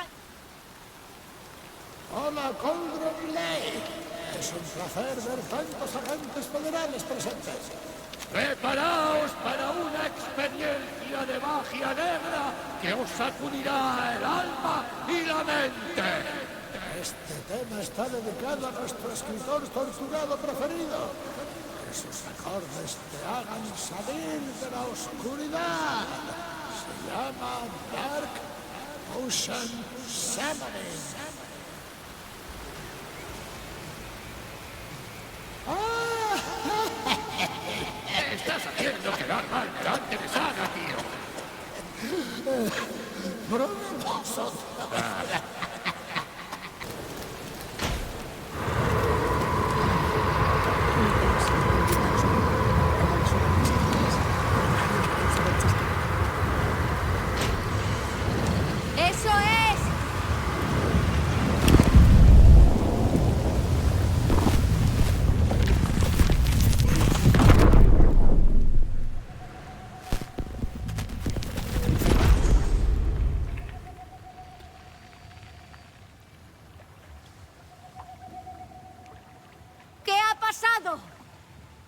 Hola, Coldron Lake. Es un placer ver tantos agentes federales presentes. ¡Preparaos para una experiencia de magia negra que os sacudirá el alma y la mente! Este tema está dedicado a nuestro escritor torturado preferido. Que sus acordes te hagan salir de la oscuridad. Se llama Dark Ocean Summoning. ¡Me estás haciendo quedar mal delante de Saga, tío! ¡Bromoso! ¡Eso es! ¿Qué ha pasado?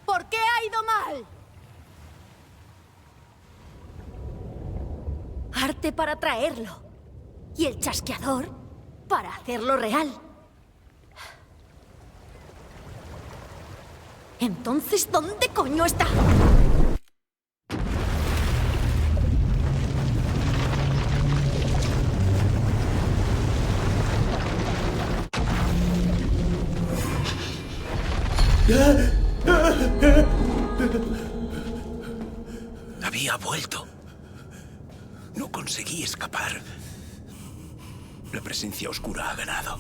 ¿Por qué ha ido mal? Arte para traerlo. Y el chasqueador para hacerlo real. Entonces, ¿dónde coño está? Había vuelto. No conseguí escapar. La presencia oscura ha ganado.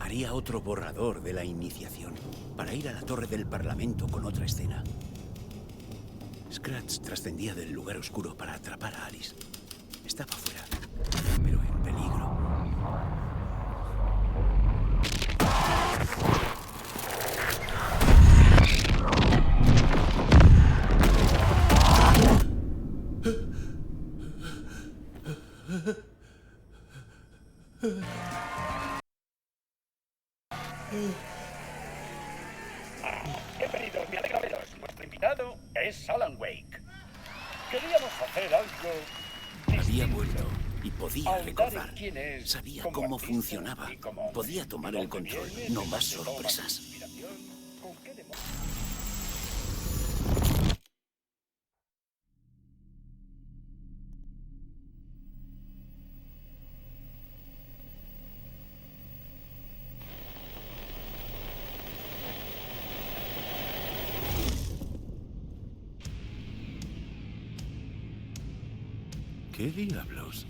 Haría otro borrador de la iniciación para ir a la torre del Parlamento con otra escena. Scratch trascendía del lugar oscuro para atrapar a Alice. Estaba fuera, pero en peligro. Bienvenidos, me alegra veros. Nuestro invitado es Alan Wake. Queríamos hacer algo. Había vuelto y podía Ahondar en recordar. quién es Sabía como cómo artista funcionaba. y como hombre. Podía tomar el control, no más sorpresas. ¿Con qué demonios? ¿Qué diablos?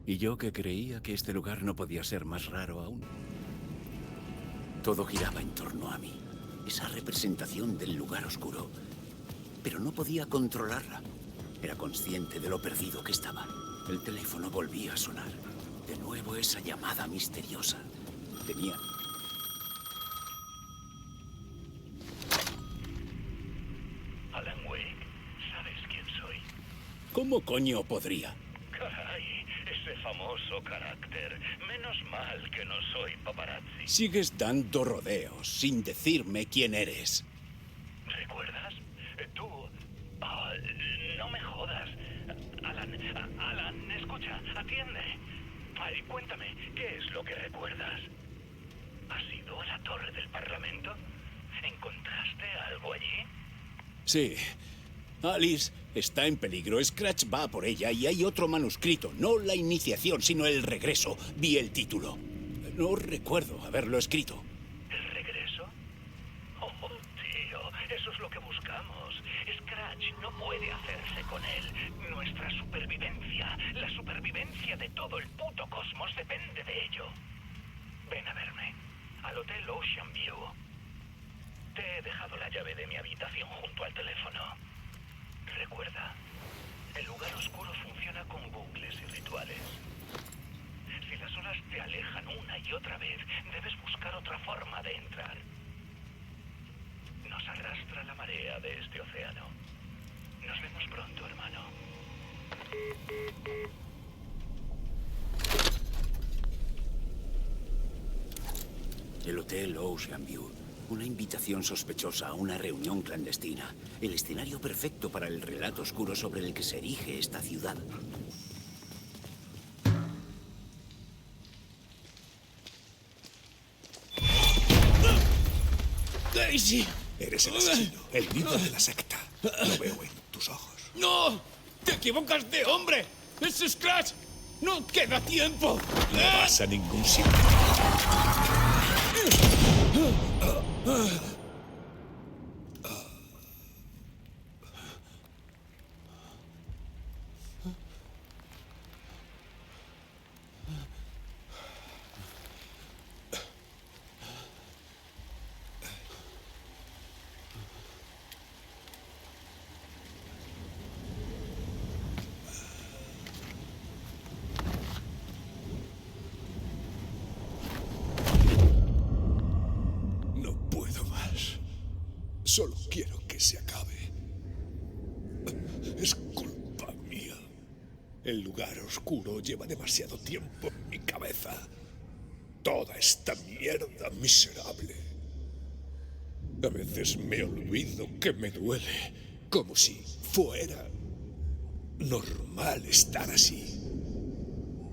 Y yo que creía que este lugar no podía ser más raro aún. Todo giraba en torno a mí. Esa representación del lugar oscuro. Pero no podía controlarla. Era consciente de lo perdido que estaba. El teléfono volvía a sonar. De nuevo esa llamada misteriosa. Tenía... Alan Wake, ¿sabes quién soy? ¿Cómo coño podría? Caray, ese famoso carácter. Menos mal que no soy paparazzi. Sigues dando rodeos sin decirme quién eres. ¿Recuerdas? Tú... no me jodas. Alan, escucha, atiende. Ay, cuéntame, ¿qué es lo que recuerdas? ¿Has ido a la torre del Parlamento? ¿Encontraste algo allí? Sí. Alice está en peligro. Scratch va por ella y hay otro manuscrito. No la iniciación, sino el regreso. Vi el título. No recuerdo haberlo escrito. ¿El regreso? Oh, tío, eso es lo que buscamos. Scratch no puede hacerse con él. Nuestra supervivencia, la supervivencia de todo el puto cosmos depende de ello. Ven a verme, al Hotel Ocean View. Te he dejado la llave de mi habitación junto al teléfono. Recuerda, el lugar oscuro funciona con bucles y rituales. Si las olas te alejan una y otra vez, debes buscar otra forma de entrar. Nos arrastra la marea de este océano. Nos vemos pronto, hermano. El Hotel Ocean View. Una invitación sospechosa a una reunión clandestina. El escenario perfecto para el relato oscuro sobre el que se erige esta ciudad. ¡Daisy! Eres el asesino, el líder de la secta. Lo veo en tus ojos. ¡No! ¡Te equivocas de hombre! ¡Es Scratch! ¡No queda tiempo! No vas a ningún sitio. No puedo más. Solo quiero que se acabe. Es culpa mía. El lugar oscuro lleva demasiado tiempo en mi cabeza. Toda esta mierda miserable. A veces me olvido que me duele, como si fuera normal estar así.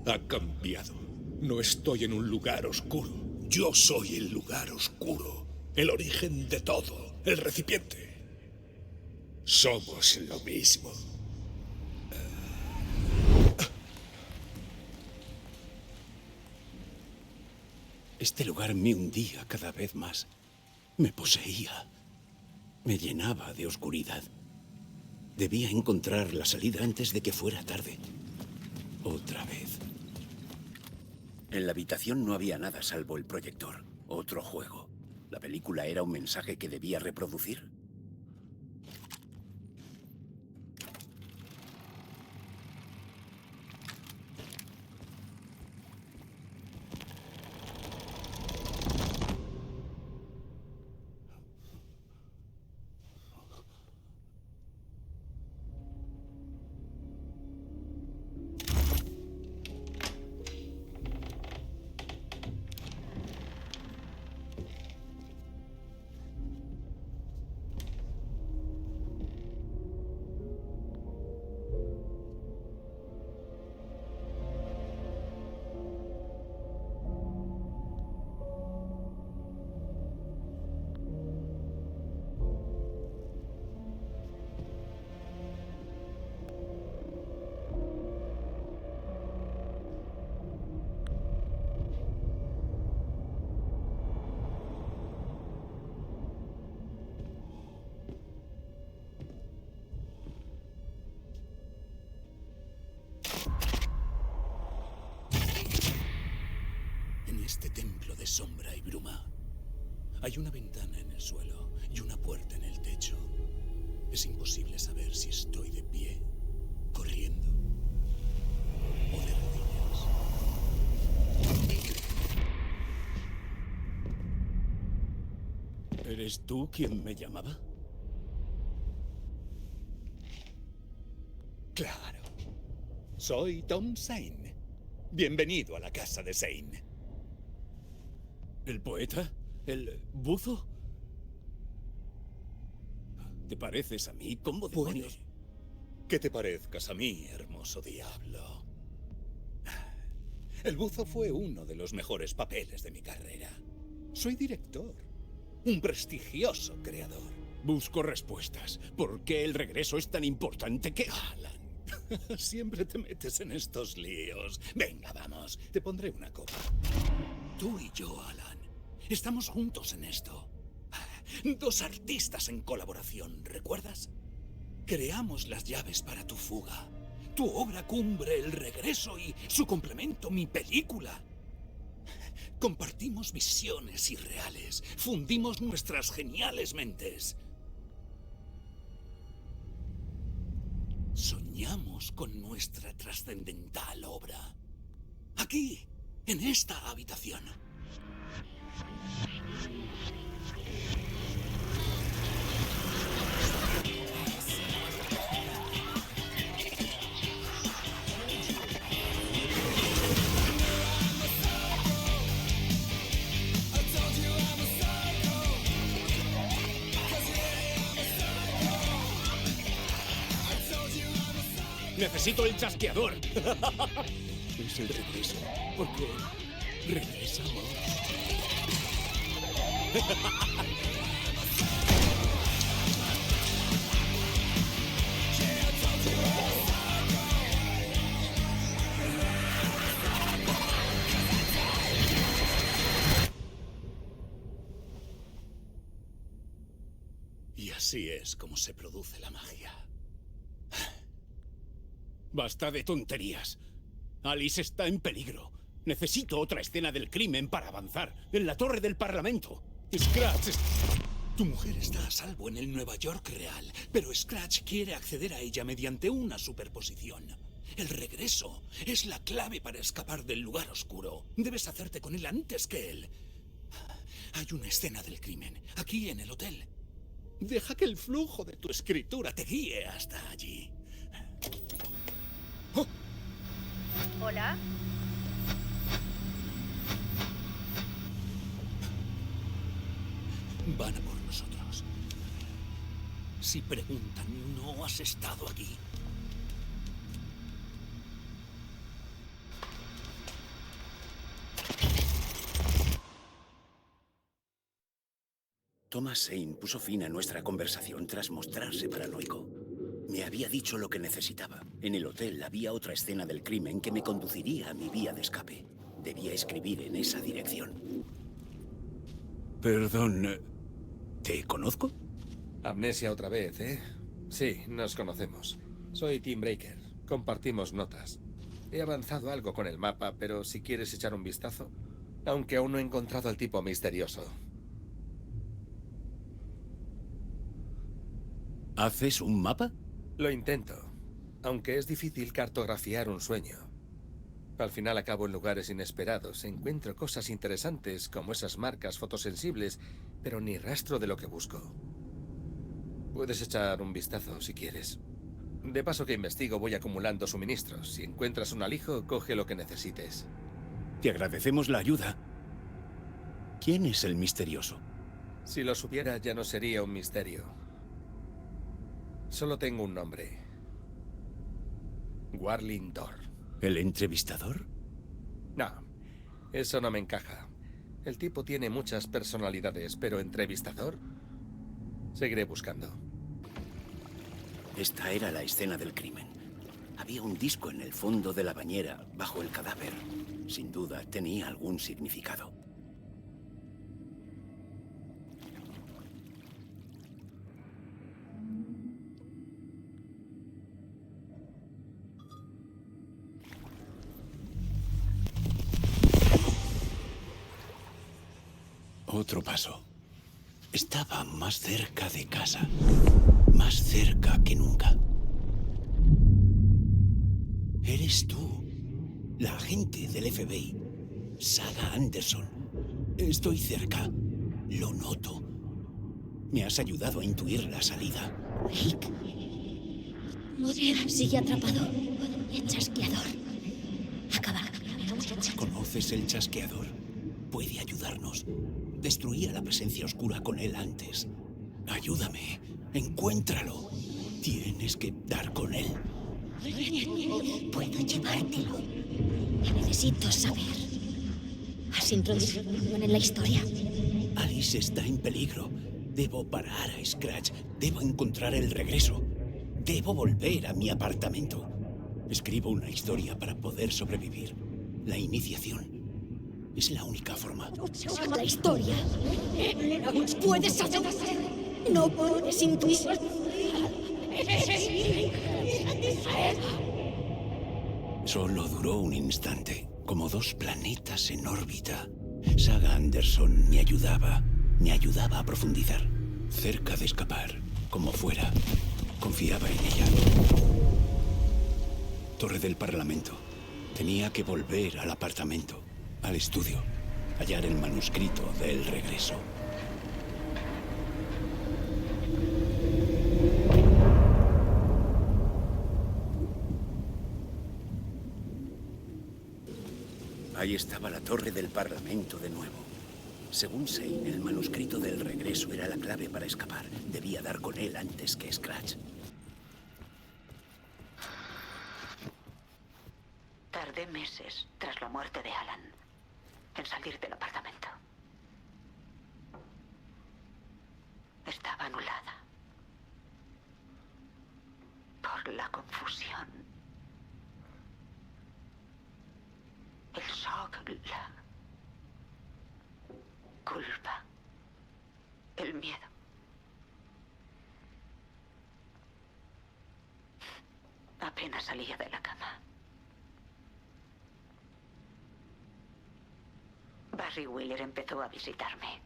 Ha cambiado. No estoy en un lugar oscuro. Yo soy el lugar oscuro. El origen de todo. El recipiente. Somos lo mismo. Este lugar me hundía cada vez más. Me poseía. Me llenaba de oscuridad. Debía encontrar la salida antes de que fuera tarde. Otra vez. En la habitación no había nada salvo el proyector. Otro juego. ¿La película era un mensaje que debía reproducir? hay bruma. Hay una ventana en el suelo y una puerta en el techo. Es imposible saber si estoy de pie, corriendo o de rodillas. ¿Eres tú quien me llamaba? Claro. Soy Tom Zane. Bienvenido a la casa de Zane. ¿El poeta? ¿El buzo? ¿Te pareces a mí? ¿Cómo demonios? Que te parezcas a mí, hermoso diablo. El buzo fue uno de los mejores papeles de mi carrera. Soy director. Un prestigioso creador. Busco respuestas. ¿Por qué el regreso es tan importante que... Alan, siempre te metes en estos líos. Venga, vamos. Te pondré una copa. Tú y yo, Alan, estamos juntos en esto. Dos artistas en colaboración, ¿recuerdas? Creamos las llaves para tu fuga. Tu obra cumbre, El regreso, y su complemento, mi película. Compartimos visiones irreales. Fundimos nuestras geniales mentes. Soñamos con nuestra trascendental obra. Aquí, en esta habitación. ¡Necesito el chasqueador! Es el regreso. Porque regresamos. Y así es como se produce la magia. Basta de tonterías. Alice está en peligro. Necesito otra escena del crimen para avanzar. En la torre del Parlamento. Scratch... Tu mujer está a salvo en el Nueva York real, pero Scratch quiere acceder a ella mediante una superposición. El regreso es la clave para escapar del lugar oscuro. Debes hacerte con él antes que él. Hay una escena del crimen, aquí en el hotel. Deja que el flujo de tu escritura te guíe hasta allí. Oh. ¿Hola? Van a por nosotros. Si preguntan, no has estado aquí. Thomas Zane puso fin a nuestra conversación tras mostrarse paranoico. Me había dicho lo que necesitaba. En el hotel había otra escena del crimen que me conduciría a mi vía de escape. Debía escribir en esa dirección. Perdón, ¿te conozco? Amnesia otra vez, ¿eh? Sí, nos conocemos. Soy Tim Breaker. Compartimos notas. He avanzado algo con el mapa, pero si quieres echar un vistazo... Aunque aún no he encontrado al tipo misterioso. ¿Haces un mapa? Lo intento, aunque es difícil cartografiar un sueño. Al final acabo en lugares inesperados, encuentro cosas interesantes como esas marcas fotosensibles, pero ni rastro de lo que busco. Puedes echar un vistazo si quieres. De paso que investigo voy acumulando suministros. Si encuentras un alijo, coge lo que necesites. Te agradecemos la ayuda. ¿Quién es el misterioso? Si lo supiera ya no sería un misterio. Solo tengo un nombre. Warling Dor. ¿El entrevistador? No, eso no me encaja. El tipo tiene muchas personalidades, pero entrevistador... Seguiré buscando. Esta era la escena del crimen. Había un disco en el fondo de la bañera, bajo el cadáver. Sin duda, tenía algún significado. Otro paso. Estaba más cerca de casa. Más cerca que nunca. Eres tú, la agente del FBI, Saga Anderson. Estoy cerca. Lo noto. Me has ayudado a intuir la salida. Rick. Moder sigue atrapado. El chasqueador. Acabar. ¿Conoces el chasqueador? Puede ayudarnos. Destruí a la presencia oscura con él antes. Ayúdame. Encuéntralo. Tienes que dar con él. Puedo llevártelo. Necesito saber. ¿Has introducido en la historia? Alice está en peligro. Debo parar a Scratch. Debo encontrar el regreso. Debo volver a mi apartamento. Escribo una historia para poder sobrevivir. La iniciación. Es la única forma. La historia. Puedes hacer. No puedes intuir. Solo duró un instante, como dos planetas en órbita. Saga Anderson me ayudaba a profundizar. Cerca de escapar, como fuera. Confiaba en ella. Torre del Parlamento. Tenía que volver al apartamento, al estudio, hallar el manuscrito del regreso. Ahí estaba la torre del Parlamento de nuevo. Según Zane, el manuscrito del regreso era la clave para escapar. Debía dar con él antes que Scratch. Tardé meses, tras la muerte de Alan, en salir del apartamento. Estaba anulada. Por la confusión. El shock, la culpa, el miedo. Apenas salía de la cama. Barry Wheeler empezó a visitarme.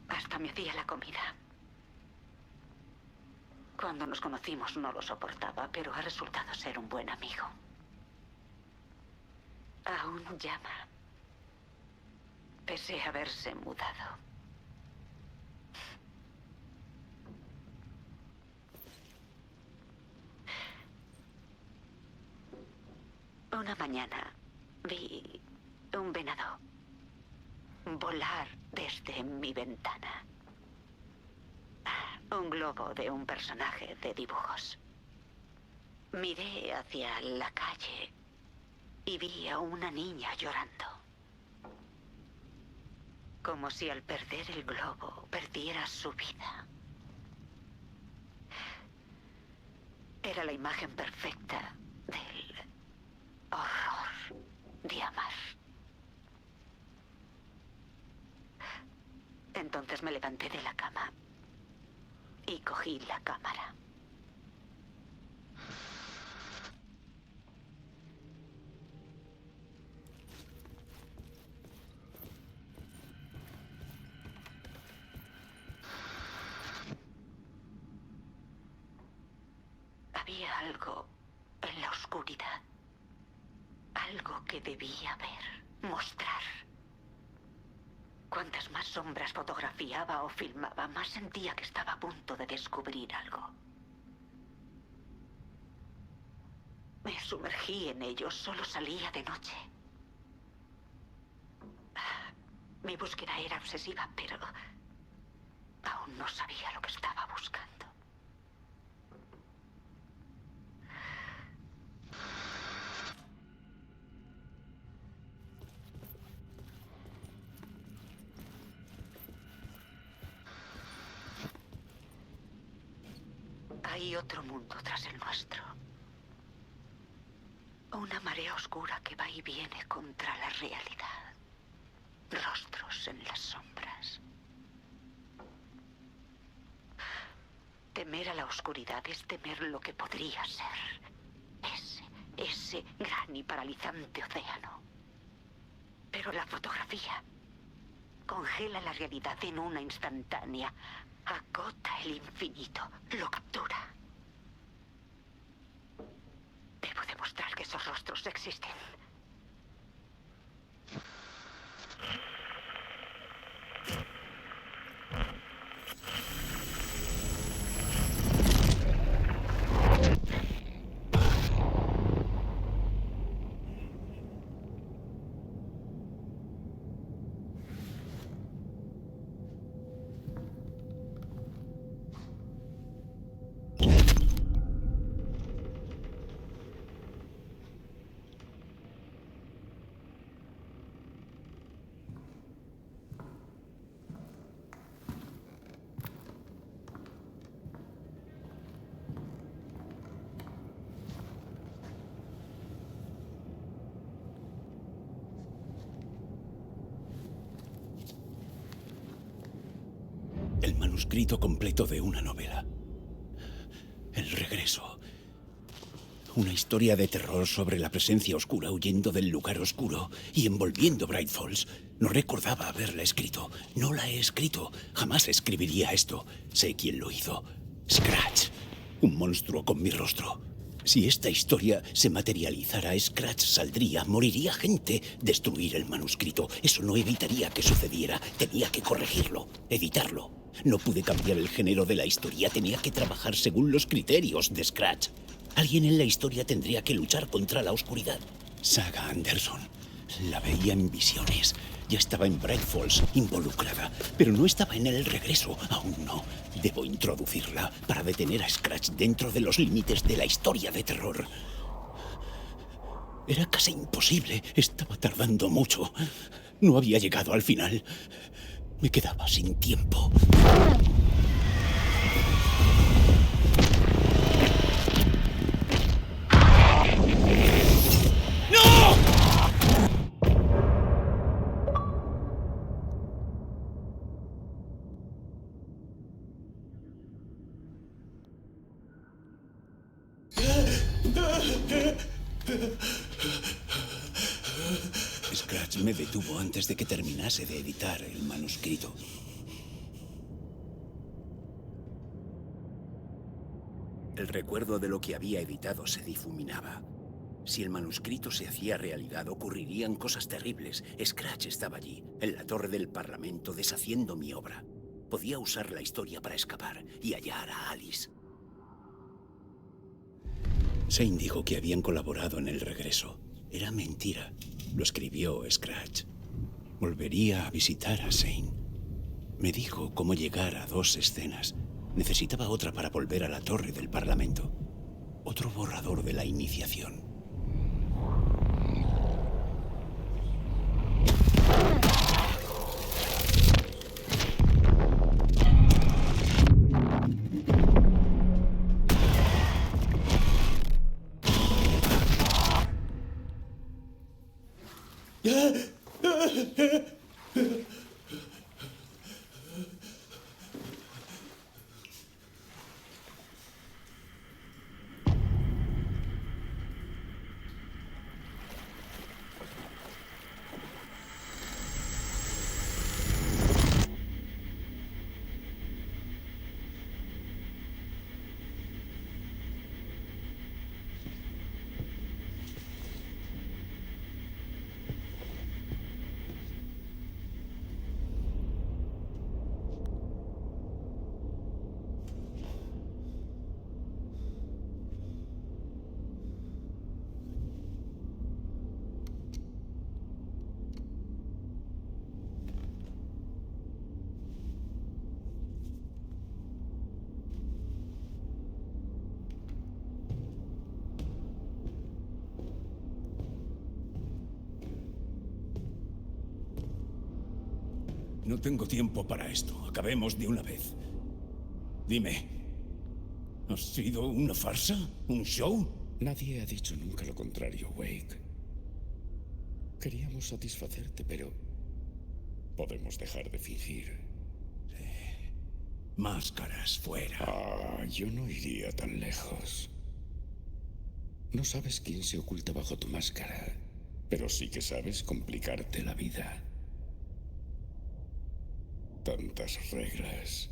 Hasta me hacía la comida. Cuando nos conocimos no lo soportaba, pero ha resultado ser un buen amigo. Aún llama, pese a haberse mudado. Una mañana vi un venado volar desde mi ventana. Un globo de un personaje de dibujos. Miré hacia la calle y vi a una niña llorando. Como si al perder el globo perdiera su vida. Era la imagen perfecta del horror de amar. Entonces me levanté de la cama y cogí la cámara. Había algo en la oscuridad. Algo que debía ver, mostrar. Cuantas más sombras fotografiaba o filmaba, más sentía que estaba a punto de descubrir algo. Me sumergí en ello, solo salía de noche. Mi búsqueda era obsesiva, pero aún no sabía lo que estaba buscando. Hay otro mundo tras el nuestro. Una marea oscura que va y viene contra la realidad. Rostros en las sombras. Temer a la oscuridad es temer lo que podría ser. Ese gran y paralizante océano. Pero la fotografía congela la realidad en una instantánea. Agota el infinito. Lo captura. Debo demostrar que esos rostros existen. El manuscrito completo de una novela. El regreso. Una historia de terror sobre la presencia oscura huyendo del lugar oscuro y envolviendo Bright Falls. No recordaba haberla escrito. No la he escrito. Jamás escribiría esto. Sé quién lo hizo. Scratch. Un monstruo con mi rostro. Si esta historia se materializara, Scratch saldría, moriría gente, destruir el manuscrito. Eso no evitaría que sucediera. Tenía que corregirlo, editarlo. No pude cambiar el género de la historia. Tenía que trabajar según los criterios de Scratch. Alguien en la historia tendría que luchar contra la oscuridad. Saga Anderson. La veía en visiones. Ya estaba en Bright Falls, involucrada. Pero no estaba en el regreso. Aún no. Debo introducirla para detener a Scratch dentro de los límites de la historia de terror. Era casi imposible. Estaba tardando mucho. No había llegado al final. Me quedaba sin tiempo. ¡No! Scratch me detuvo antes de que terminase de editar el manuscrito. El recuerdo de lo que había editado se difuminaba. Si el manuscrito se hacía realidad, ocurrirían cosas terribles. Scratch estaba allí, en la torre del Parlamento, deshaciendo mi obra. Podía usar la historia para escapar y hallar a Alice. Zane dijo que habían colaborado en el regreso. Era mentira. Lo escribió Scratch. Volvería a visitar a Zane. Me dijo cómo llegar a 2 escenas. Necesitaba otra para volver a la torre del Parlamento. Otro borrador de la iniciación. No tengo tiempo para esto. Acabemos de una vez. Dime, ¿ha sido una farsa? ¿Un show? Nadie ha dicho nunca lo contrario, Wake. Queríamos satisfacerte, pero podemos dejar de fingir. Máscaras fuera. Ah, yo no iría tan lejos. No sabes quién se oculta bajo tu máscara, pero sí que sabes complicarte la vida. Tantas reglas,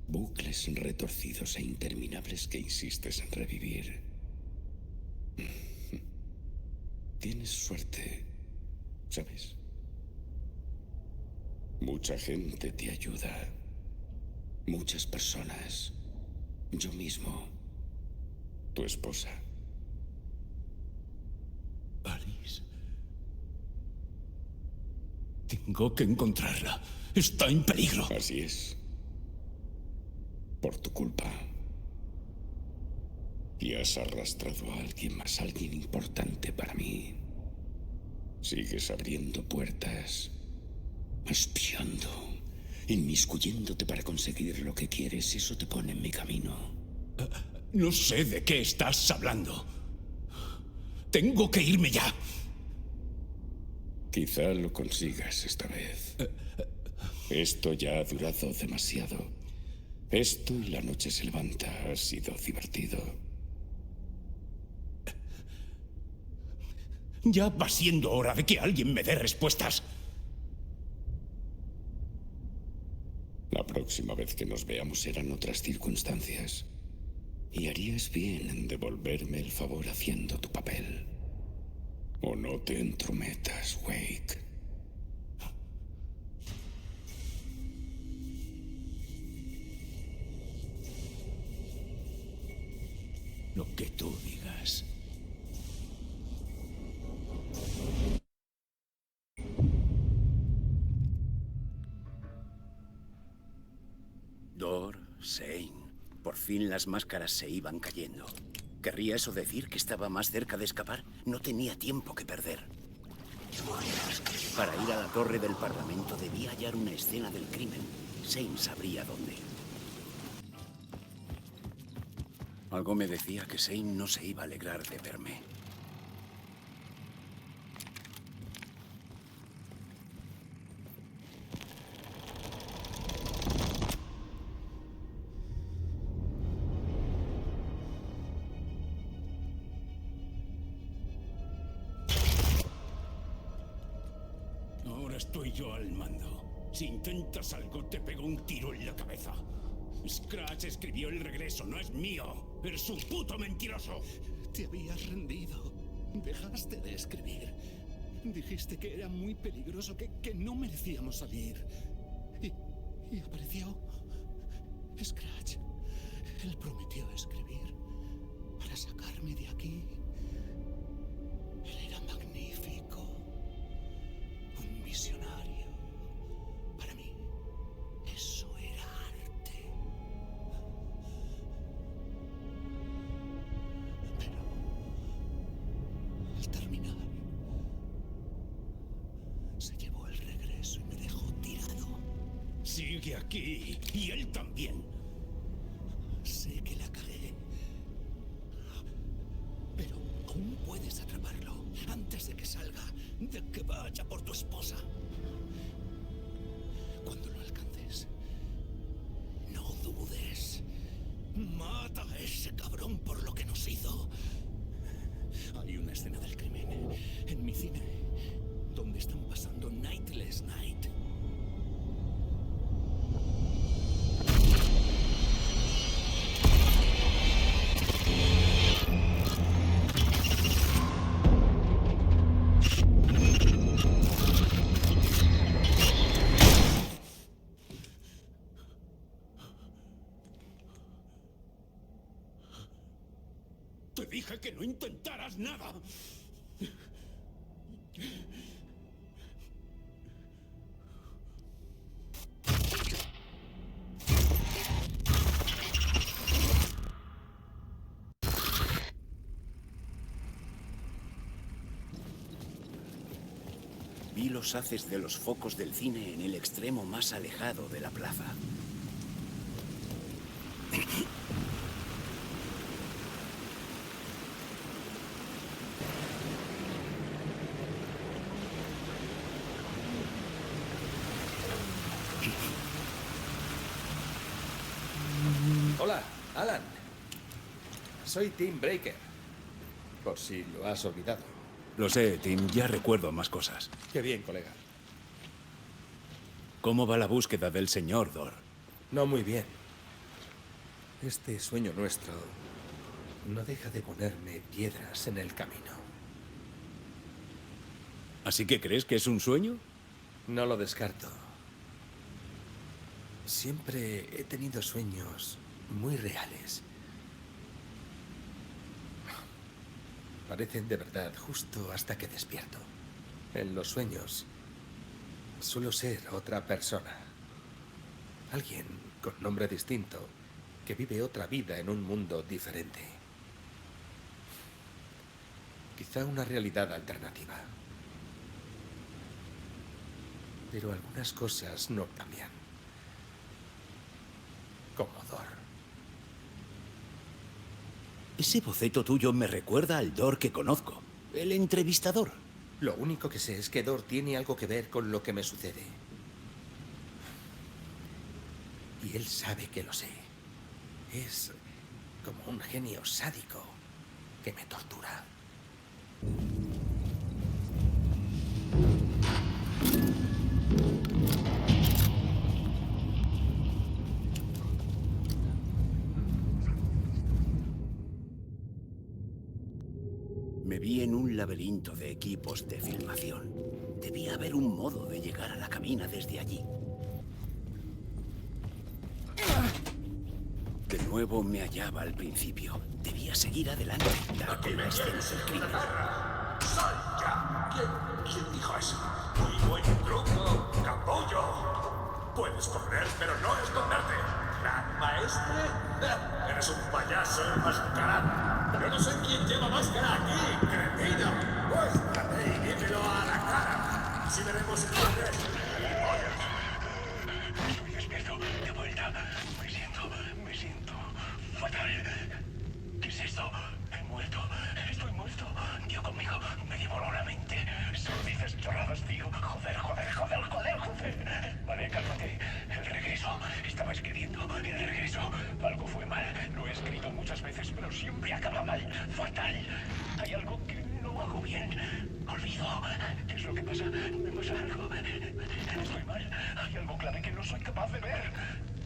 bucles retorcidos e interminables que insistes en revivir. Tienes suerte, ¿sabes? Mucha gente te ayuda. Muchas personas. Yo mismo. Tu esposa. Alice. Tengo que encontrarla. Está en peligro. Así es. Por tu culpa. Y has arrastrado a alguien más, alguien importante para mí. Sigues abriendo puertas, espiando, inmiscuyéndote para conseguir lo que quieres. Eso te pone en mi camino. No sé de qué estás hablando. Tengo que irme ya. Quizá lo consigas esta vez. Esto ya ha durado demasiado. Esto y la noche se levanta ha sido divertido. Ya va siendo hora de que alguien me dé respuestas. La próxima vez que nos veamos serán otras circunstancias. Y harías bien en devolverme el favor haciendo tu papel. O no te entrometas, Wake. Lo que tú digas. Dor, Zane. Por fin las máscaras se iban cayendo. ¿Querría eso decir que estaba más cerca de escapar? No tenía tiempo que perder. Para ir a la torre del Parlamento debía hallar una escena del crimen. Zane sabría dónde. Algo me decía que Zane no se iba a alegrar de verme. Ahora estoy yo al mando. Si intentas algo, te pego un tiro en la cabeza. Scratch escribió el regreso, no es mío. Eres un puto mentiroso. Te habías rendido. Dejaste de escribir. Dijiste que era muy peligroso, que no merecíamos salir. Y apareció Scratch. Él prometió escribir para sacarme de aquí. Él era magnífico. Un visionario. Para mí, eso era arte. Pero al terminar, se llevó el regreso y me dejó tirado. Sigue aquí. Y él también. Sé que la cagué. Pero aún puedes atraparlo antes de que salga, de que vaya por tu esposa. Cuando lo alcances, no dudes. Mata a ese cabrón por lo que nos hizo. Hay una escena del crimen en mi cine donde están pasando Nightless Night. Te dije que no intentaras nada. Vi los haces de los focos del cine en el extremo más alejado de la plaza. Hola, Alan. Soy Tim Breaker. Por si lo has olvidado. Lo sé, Tim. Ya recuerdo más cosas. Qué bien, colega. ¿Cómo va la búsqueda del señor Dor? No muy bien. Este sueño nuestro no deja de ponerme piedras en el camino. ¿Así que crees que es un sueño? No lo descarto. Siempre he tenido sueños muy reales. Parecen de verdad justo hasta que despierto. En los sueños suelo ser otra persona. Alguien con nombre distinto que vive otra vida en un mundo diferente. Quizá una realidad alternativa. Pero algunas cosas no cambian. Como Dor. Ese boceto tuyo me recuerda al Dor que conozco. El entrevistador. Lo único que sé es que Dor tiene algo que ver con lo que me sucede. Y él sabe que lo sé. Es como un genio sádico que me tortura. Me vi en un laberinto de equipos de filmación. Debía haber un modo de llegar a la cabina desde allí. De nuevo me hallaba al principio. Debía seguir adelante, dar con la escena del crimen. ¡Sal ya! ¿Quién dijo eso? Muy buen truco, capullo. Puedes correr, pero no esconderte. ¿Gran maestre? Eres un payaso enmascarado. Yo no sé quién lleva máscara aquí, cretino. Muéstrate y dímelo a la cara. Si veremos quién es. Estoy despierto, de vuelta. Me siento fatal. ¿Qué es esto? He muerto. Estoy muerto. Dio conmigo. Me devoró la mente. Solo dices chorradas, tío. Joder. Vale, cálmate. El regreso. Estaba escribiendo. El regreso. Algo fue mal. Lo he escrito muchas veces, pero siempre acaba mal. Fatal. Hay algo que no hago bien. Olvido. ¿Qué es lo que pasa? ¿Me pasa algo? Estoy mal. Hay algo clave que no soy capaz de ver.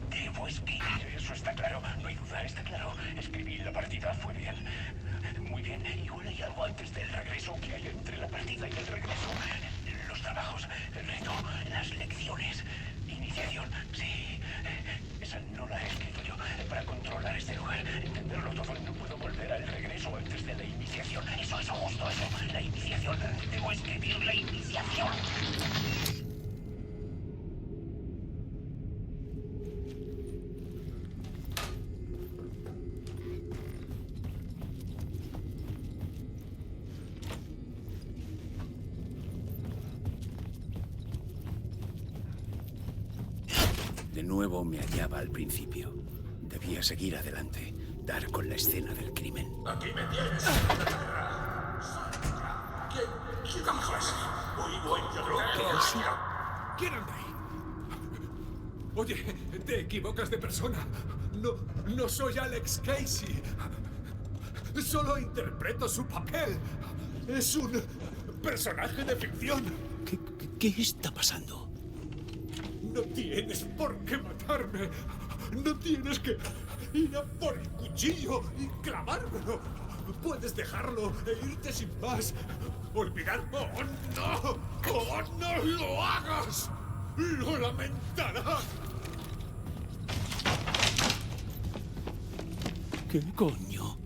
Debo escribir. Eso está claro. No hay duda. Está claro. Escribí la partida. Fue bien. Muy bien. Igual hay algo antes del regreso que hay entre la partida y el regreso. Los trabajos, el reto, las lecciones, iniciación. Sí. Esa no la he escrito yo. Para controlar este lugar, entenderlo todo, no puedo volver al regreso antes de la iniciación. Eso, justo eso. La iniciación. Debo escribir la iniciación. De nuevo me hallaba al principio. Debía seguir adelante, dar con la escena del crimen. Aquí me tienes. ¿Quién dijo eso? Muy buen truco. ¿Quién anda ahí? Oye, te equivocas de persona. No soy Alex Casey. Solo interpreto su papel. Es un personaje de ficción. ¿Qué está pasando? No tienes por qué matarme. No tienes que ir a por el cuchillo y clavármelo. Puedes dejarlo e irte sin más. Olvidarme. ¡Oh, no! ¡Oh, no lo hagas! ¡Lo lamentarás! ¿Qué coño?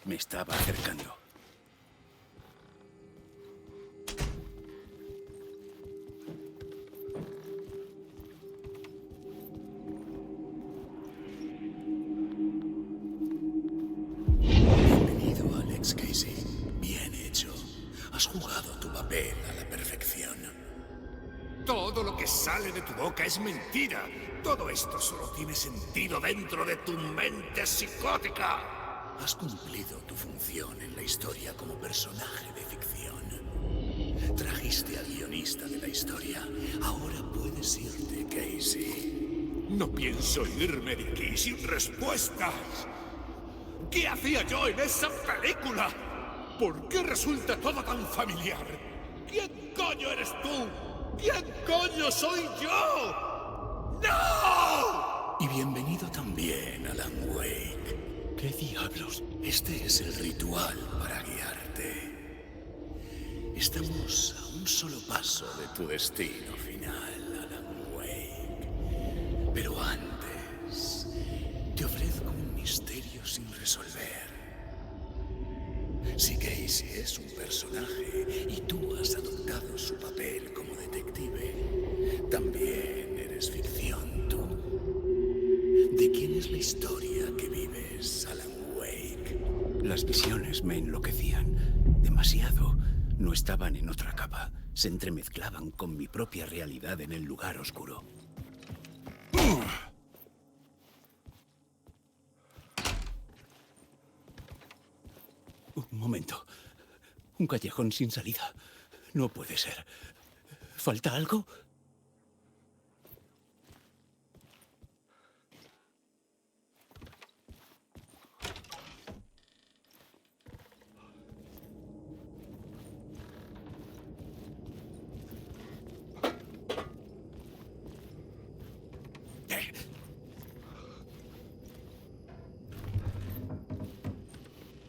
Me estaba acercando. Bienvenido, Alex Casey. Bien hecho. Has jugado tu papel a la perfección. Todo lo que sale de tu boca es mentira. Todo esto solo tiene sentido dentro de tu mente psicótica. Has cumplido tu función en la historia como personaje de ficción. Trajiste al guionista de la historia. Ahora puedes irte, Casey. No pienso irme de aquí sin respuestas. ¿Qué hacía yo en esa película? ¿Por qué resulta todo tan familiar? ¿Quién coño eres tú? ¿Quién coño soy yo? ¡No! Y bienvenido también, Alan Wake. ¿Qué diablos? Este es el ritual para guiarte. Estamos a un solo paso de tu destino final, Alan Wake. Pero antes, te ofrezco un misterio sin resolver. Si Casey es un personaje y tú has adoptado su papel como detective, también eres ficción tú. ¿De quién es la historia que vives, Alan Wake? Las visiones me enloquecían. Demasiado. No estaban en otra capa. Se entremezclaban con mi propia realidad en el lugar oscuro. Un momento. Un callejón sin salida. No puede ser. ¿Falta algo?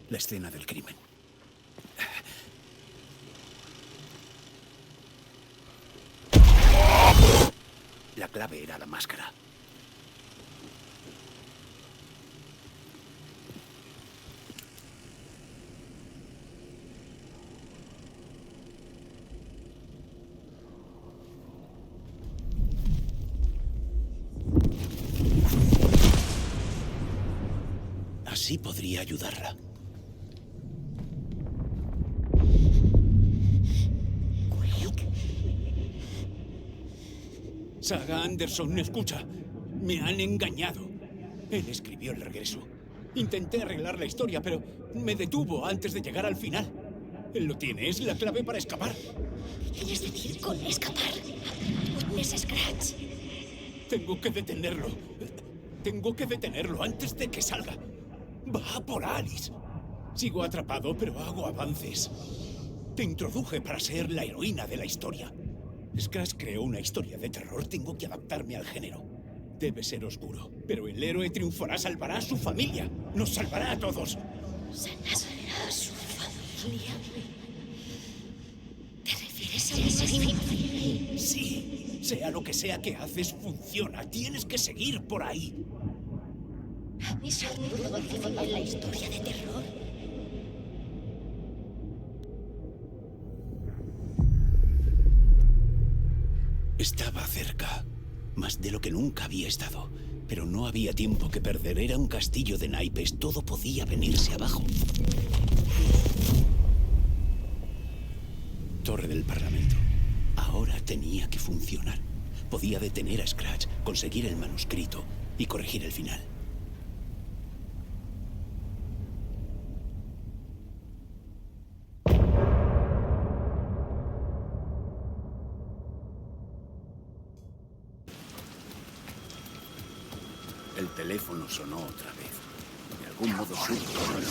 La escena del crimen. La clave era la máscara. Así podría ayudarla. Saga Anderson, escucha. Me han engañado. Él escribió el regreso. Intenté arreglar la historia, pero me detuvo antes de llegar al final. Él lo tiene, es la clave para escapar. ¿Qué quieres decir con escapar? Es Scratch. Tengo que detenerlo. Tengo que detenerlo antes de que salga. Va a por Alice. Sigo atrapado, pero hago avances. Te introduje para ser la heroína de la historia. Scratch creó una historia de terror. Tengo que adaptarme al género. Debe ser oscuro, pero el héroe triunfará, salvará a su familia. Nos salvará a todos. ¿Salvará a su familia? ¿Te refieres a ese fin? Sí. Sea lo que sea que haces, funciona. Tienes que seguir por ahí. ¿Es seguro en la historia de terror? Estaba cerca, más de lo que nunca había estado, pero no había tiempo que perder. Era un castillo de naipes, todo podía venirse abajo. Torre del Parlamento. Ahora tenía que funcionar. Podía detener a Scratch, conseguir el manuscrito y corregir el final. El teléfono sonó otra vez. De algún modo supo no lo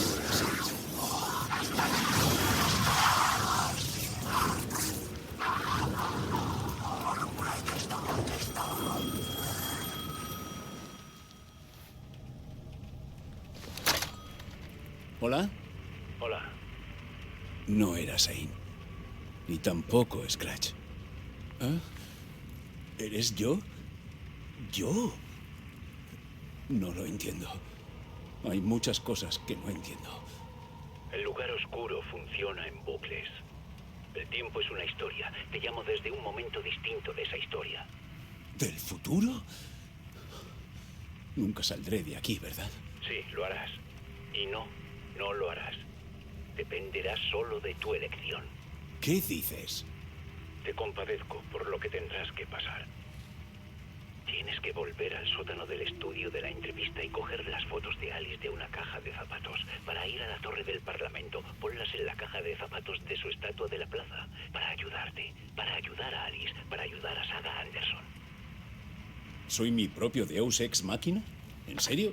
¿Hola? Hola. No era Zane. Ni tampoco Scratch. ¿Ah? ¿Eres yo? ¿Yo? No lo entiendo. Hay muchas cosas que no entiendo. El lugar oscuro funciona en bucles. El tiempo es una historia. Te llamo desde un momento distinto de esa historia. ¿Del futuro? Nunca saldré de aquí, ¿verdad? Sí, lo harás. Y no lo harás. Dependerá solo de tu elección. ¿Qué dices? Te compadezco por lo que tendrás que pasar. Tienes que volver al sótano del estudio de la entrevista y coger las fotos de Alice de una caja de zapatos. Para ir a la torre del Parlamento, ponlas en la caja de zapatos de su estatua de la plaza. Para ayudarte, para ayudar a Alice, para ayudar a Saga Anderson. ¿Soy mi propio Deus Ex Machina? ¿En serio?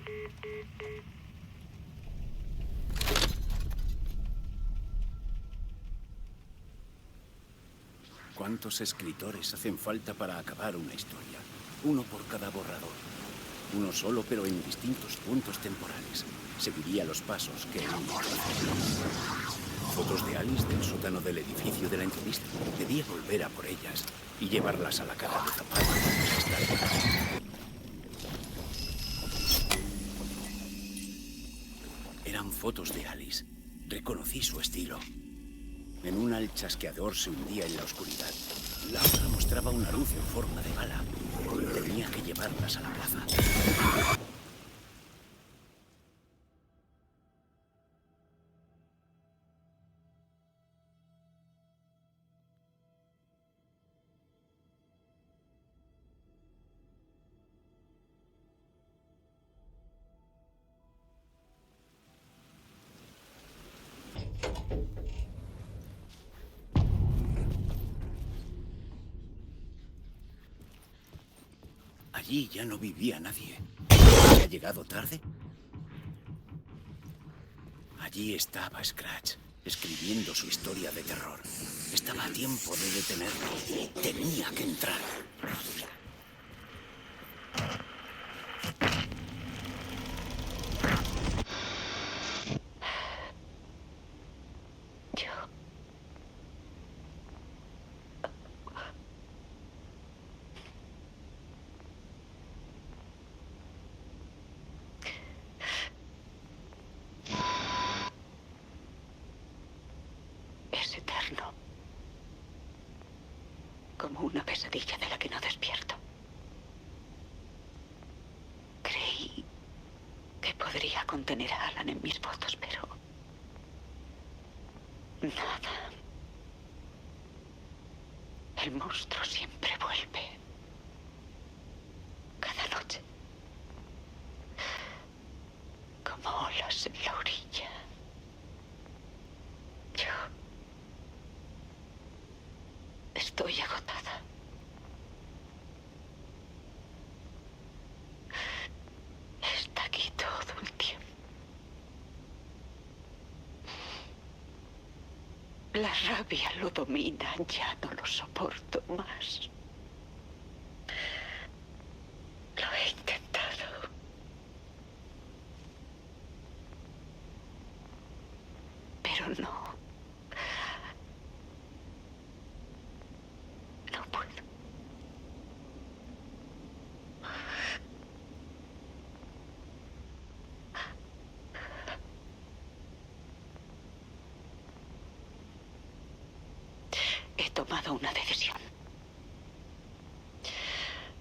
¿Cuántos escritores hacen falta para acabar una historia? Uno por cada borrador. Uno solo, pero en distintos puntos temporales. Seguiría los pasos que él hizo. Fotos de Alice del sótano del edificio de la entrevista. Debía volver a por ellas y llevarlas a la caja de zapatos. Eran fotos de Alice. Reconocí su estilo. En una el chasqueador se hundía en la oscuridad. La otra mostraba una luz en forma de bala. Tenía que llevarlas a la plaza. Allí ya no vivía nadie. ¿Ha llegado tarde? Allí estaba Scratch, escribiendo su historia de terror. Estaba a tiempo de detenerlo. Tenía que entrar. Es eterno. Como una pesadilla de la que no despierto. Creí que podría contener a Alan en mis fotos, pero... nada. El monstruo siempre vuelve. Cada noche. Como olas en la orilla. Yo... estoy agotada. Está aquí todo el tiempo. La rabia lo domina, ya no lo soporto más. Lo he intentado. Pero no. No puedo. He tomado una decisión.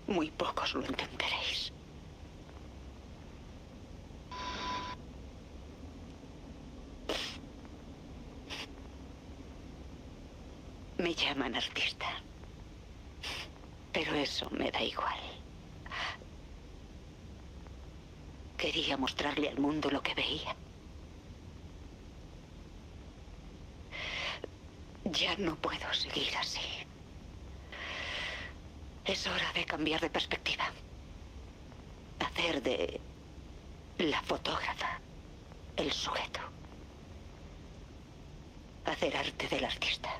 Muy pocos lo entenderéis. Me llaman artista. Pero eso me da igual. Quería mostrarle al mundo lo que veía. Ya no puedo seguir así. Es hora de cambiar de perspectiva. Hacer de la fotógrafa el sujeto. Hacer arte del artista.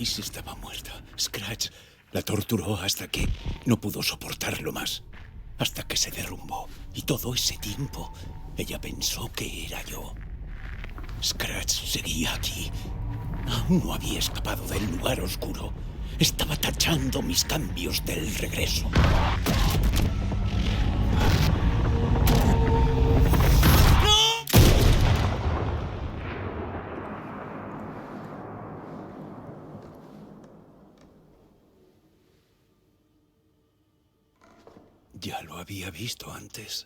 Alice estaba muerta. Scratch la torturó hasta que no pudo soportarlo más. Hasta que se derrumbó. Y todo ese tiempo, ella pensó que era yo. Scratch seguía aquí. Aún no había escapado del lugar oscuro. Estaba tachando mis cambios del regreso. Ya lo había visto antes.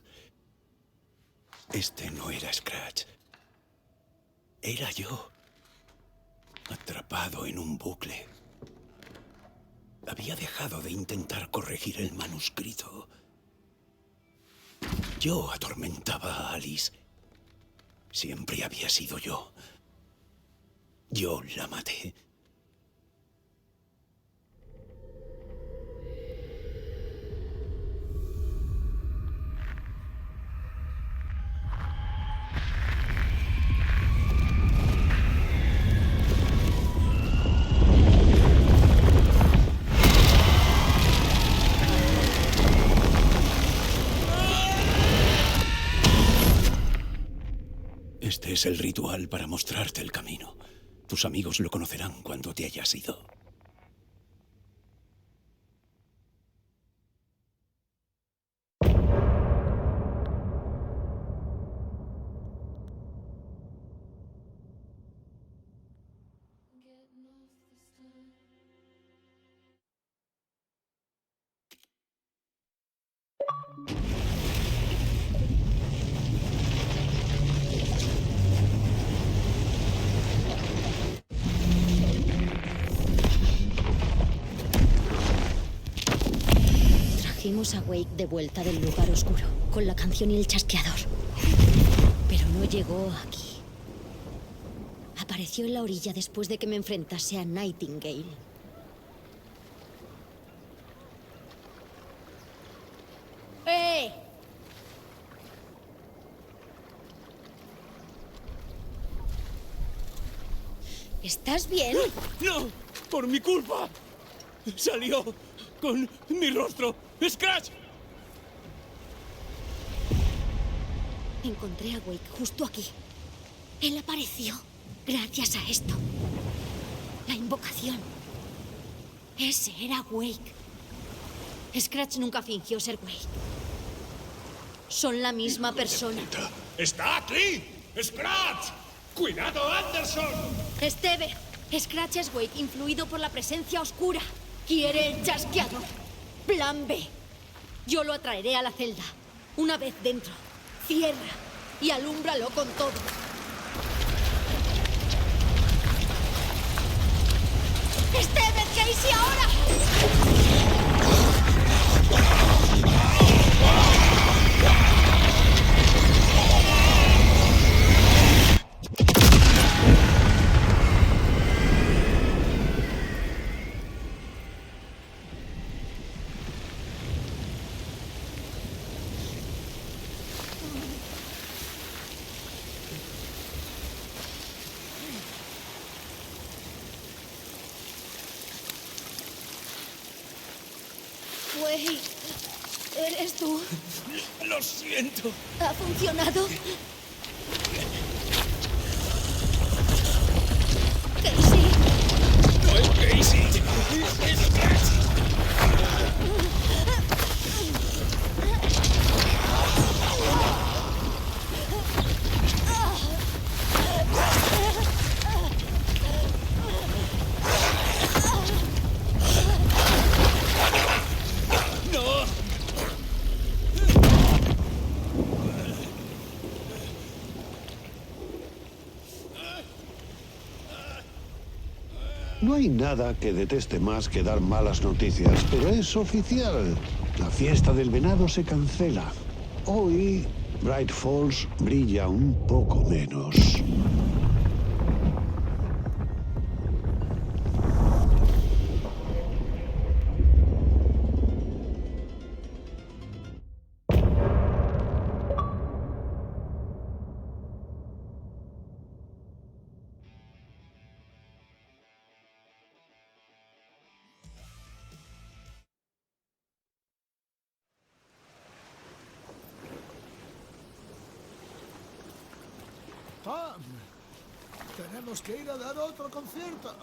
Este no era Scratch. Era yo. Atrapado en un bucle. Había dejado de intentar corregir el manuscrito. Yo atormentaba a Alice. Siempre había sido yo. Yo la maté. Este es el ritual para mostrarte el camino. Tus amigos lo conocerán cuando te hayas ido. Trajimos a Wake de vuelta del lugar oscuro, con la canción y el chasqueador. Pero no llegó aquí. Apareció en la orilla después de que me enfrentase a Nightingale. ¡Eh! ¿Estás bien? ¡No! ¡Por mi culpa! ¡Salió con mi rostro! ¡Scratch! Encontré a Wake justo aquí. Él apareció gracias a esto. La invocación. Ese era Wake. Scratch nunca fingió ser Wake. Son la misma persona. ¡Está aquí! ¡Scratch! ¡Cuidado, Anderson! Esteve, Scratch es Wake, influido por la presencia oscura. Quiere el chasqueador. Plan B. Yo lo atraeré a la celda. Una vez dentro, cierra y alúmbralo con todo. ¡Esteve, Casey, ahora! Wake, ¿eres tú? Lo siento. ¿Ha funcionado? Casey. No es Casey. Es Scratch. No hay nada que deteste más que dar malas noticias, pero es oficial. La fiesta del venado se cancela. Hoy, Bright Falls brilla un poco menos. Tom, tenemos que ir a dar otro concierto.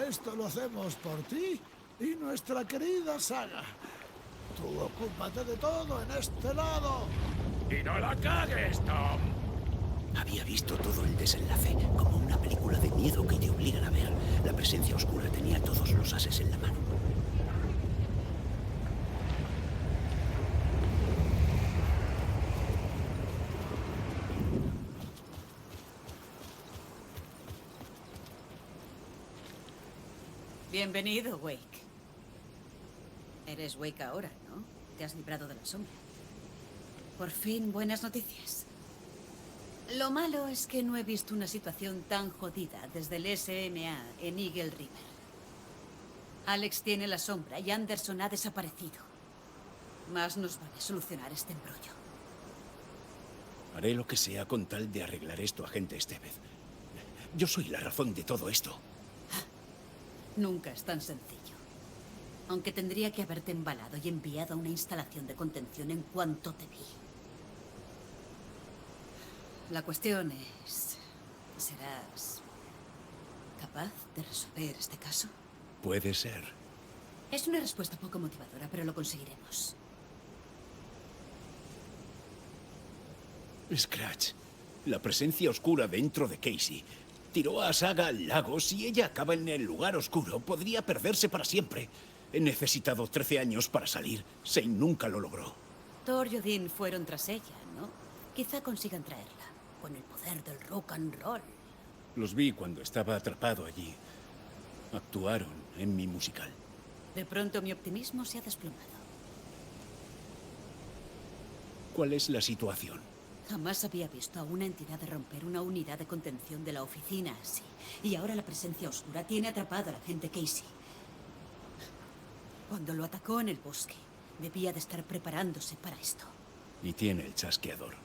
Esto lo hacemos por ti y nuestra querida Saga. Tú ocúpate de todo en este lado. ¡Y no la cagues, Tom! Había visto todo el desenlace, como una película de miedo que te obligan a ver. La presencia oscura tenía todos los ases en la mano. Bienvenido, Wake. Eres Wake ahora, ¿no? Te has librado de la sombra. Por fin, buenas noticias. Lo malo es que no he visto una situación tan jodida desde el SMA en Eagle River. Alex tiene la sombra y Anderson ha desaparecido. Más nos vale solucionar este embrollo. Haré lo que sea con tal de arreglar esto, agente Estevez. Yo soy la razón de todo esto. Nunca es tan sencillo. Aunque tendría que haberte embalado y enviado a una instalación de contención en cuanto te vi. La cuestión es... ¿serás capaz de resolver este caso? Puede ser. Es una respuesta poco motivadora, pero lo conseguiremos. Scratch, la presencia oscura dentro de Casey tiró a Saga al lago. Si ella acaba en el lugar oscuro, podría perderse para siempre. He necesitado 13 años para salir. Zane nunca lo logró. Thor y Odin fueron tras ella, ¿no? Quizá consigan traerla, con el poder del rock and roll. Los vi cuando estaba atrapado allí. Actuaron en mi musical. De pronto mi optimismo se ha desplomado. ¿Cuál es la situación? Jamás había visto a una entidad romper una unidad de contención de la oficina así. Y ahora la presencia oscura tiene atrapado al agente Casey. Cuando lo atacó en el bosque, debía de estar preparándose para esto. Y tiene el chasqueador.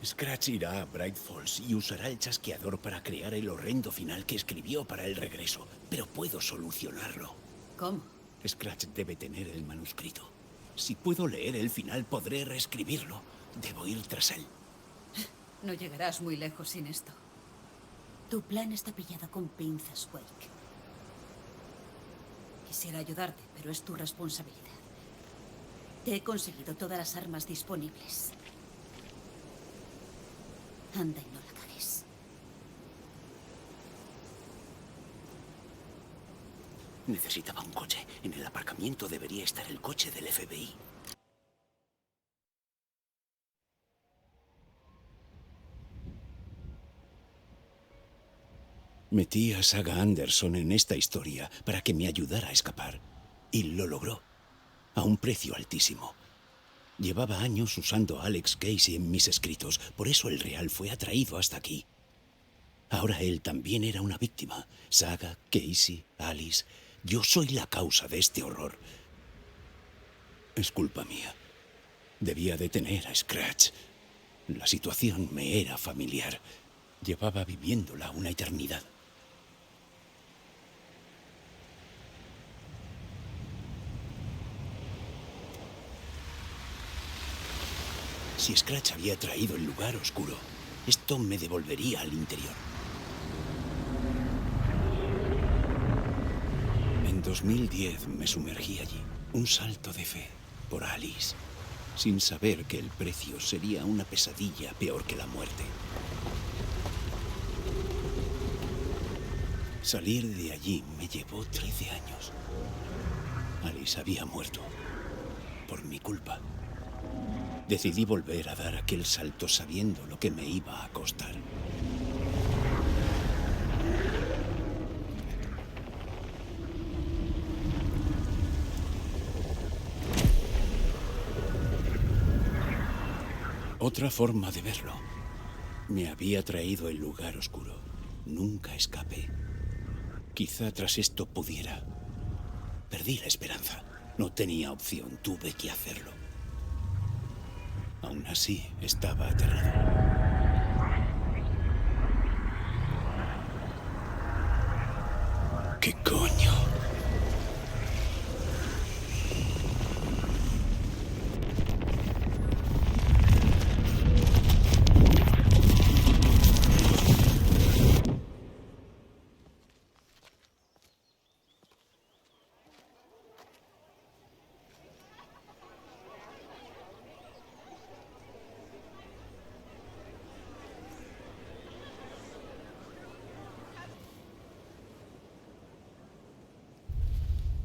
Scratch irá a Bright Falls y usará el chasqueador para crear el horrendo final que escribió para el regreso. Pero puedo solucionarlo. ¿Cómo? Scratch debe tener el manuscrito. Si puedo leer el final, podré reescribirlo. Debo ir tras él. No llegarás muy lejos sin esto. Tu plan está pillado con pinzas, Wake. Quisiera ayudarte, pero es tu responsabilidad. Te he conseguido todas las armas disponibles. Anda y no la cagues. Necesitaba un coche. En el aparcamiento debería estar el coche del FBI. Metí a Saga Anderson en esta historia para que me ayudara a escapar. Y lo logró. A un precio altísimo. Llevaba años usando a Alex Casey en mis escritos. Por eso el Real fue atraído hasta aquí. Ahora él también era una víctima. Saga, Casey, Alice. Yo soy la causa de este horror. Es culpa mía. Debía detener a Scratch. La situación me era familiar. Llevaba viviéndola una eternidad. Si Scratch había traído el lugar oscuro, esto me devolvería al interior. En 2010 me sumergí allí. Un salto de fe por Alice, sin saber que el precio sería una pesadilla peor que la muerte. Salir de allí me llevó 13 años. Alice había muerto. Por mi culpa. Decidí volver a dar aquel salto sabiendo lo que me iba a costar. Otra forma de verlo. Me había traído el lugar oscuro. Nunca escapé. Quizá tras esto pudiera. Perdí la esperanza. No tenía opción. Tuve que hacerlo. Aún así, estaba aterrado. ¿Qué coño?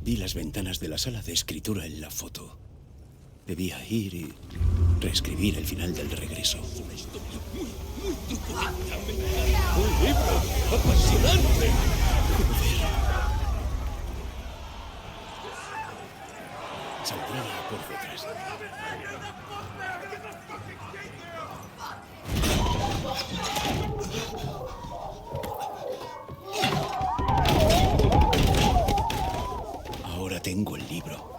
Vi las ventanas de la sala de escritura en la foto. Debía ir y reescribir el final del regreso. Muy truculenta. ¡Un libro apasionante! Saldría por detrás. Ahora tengo el libro.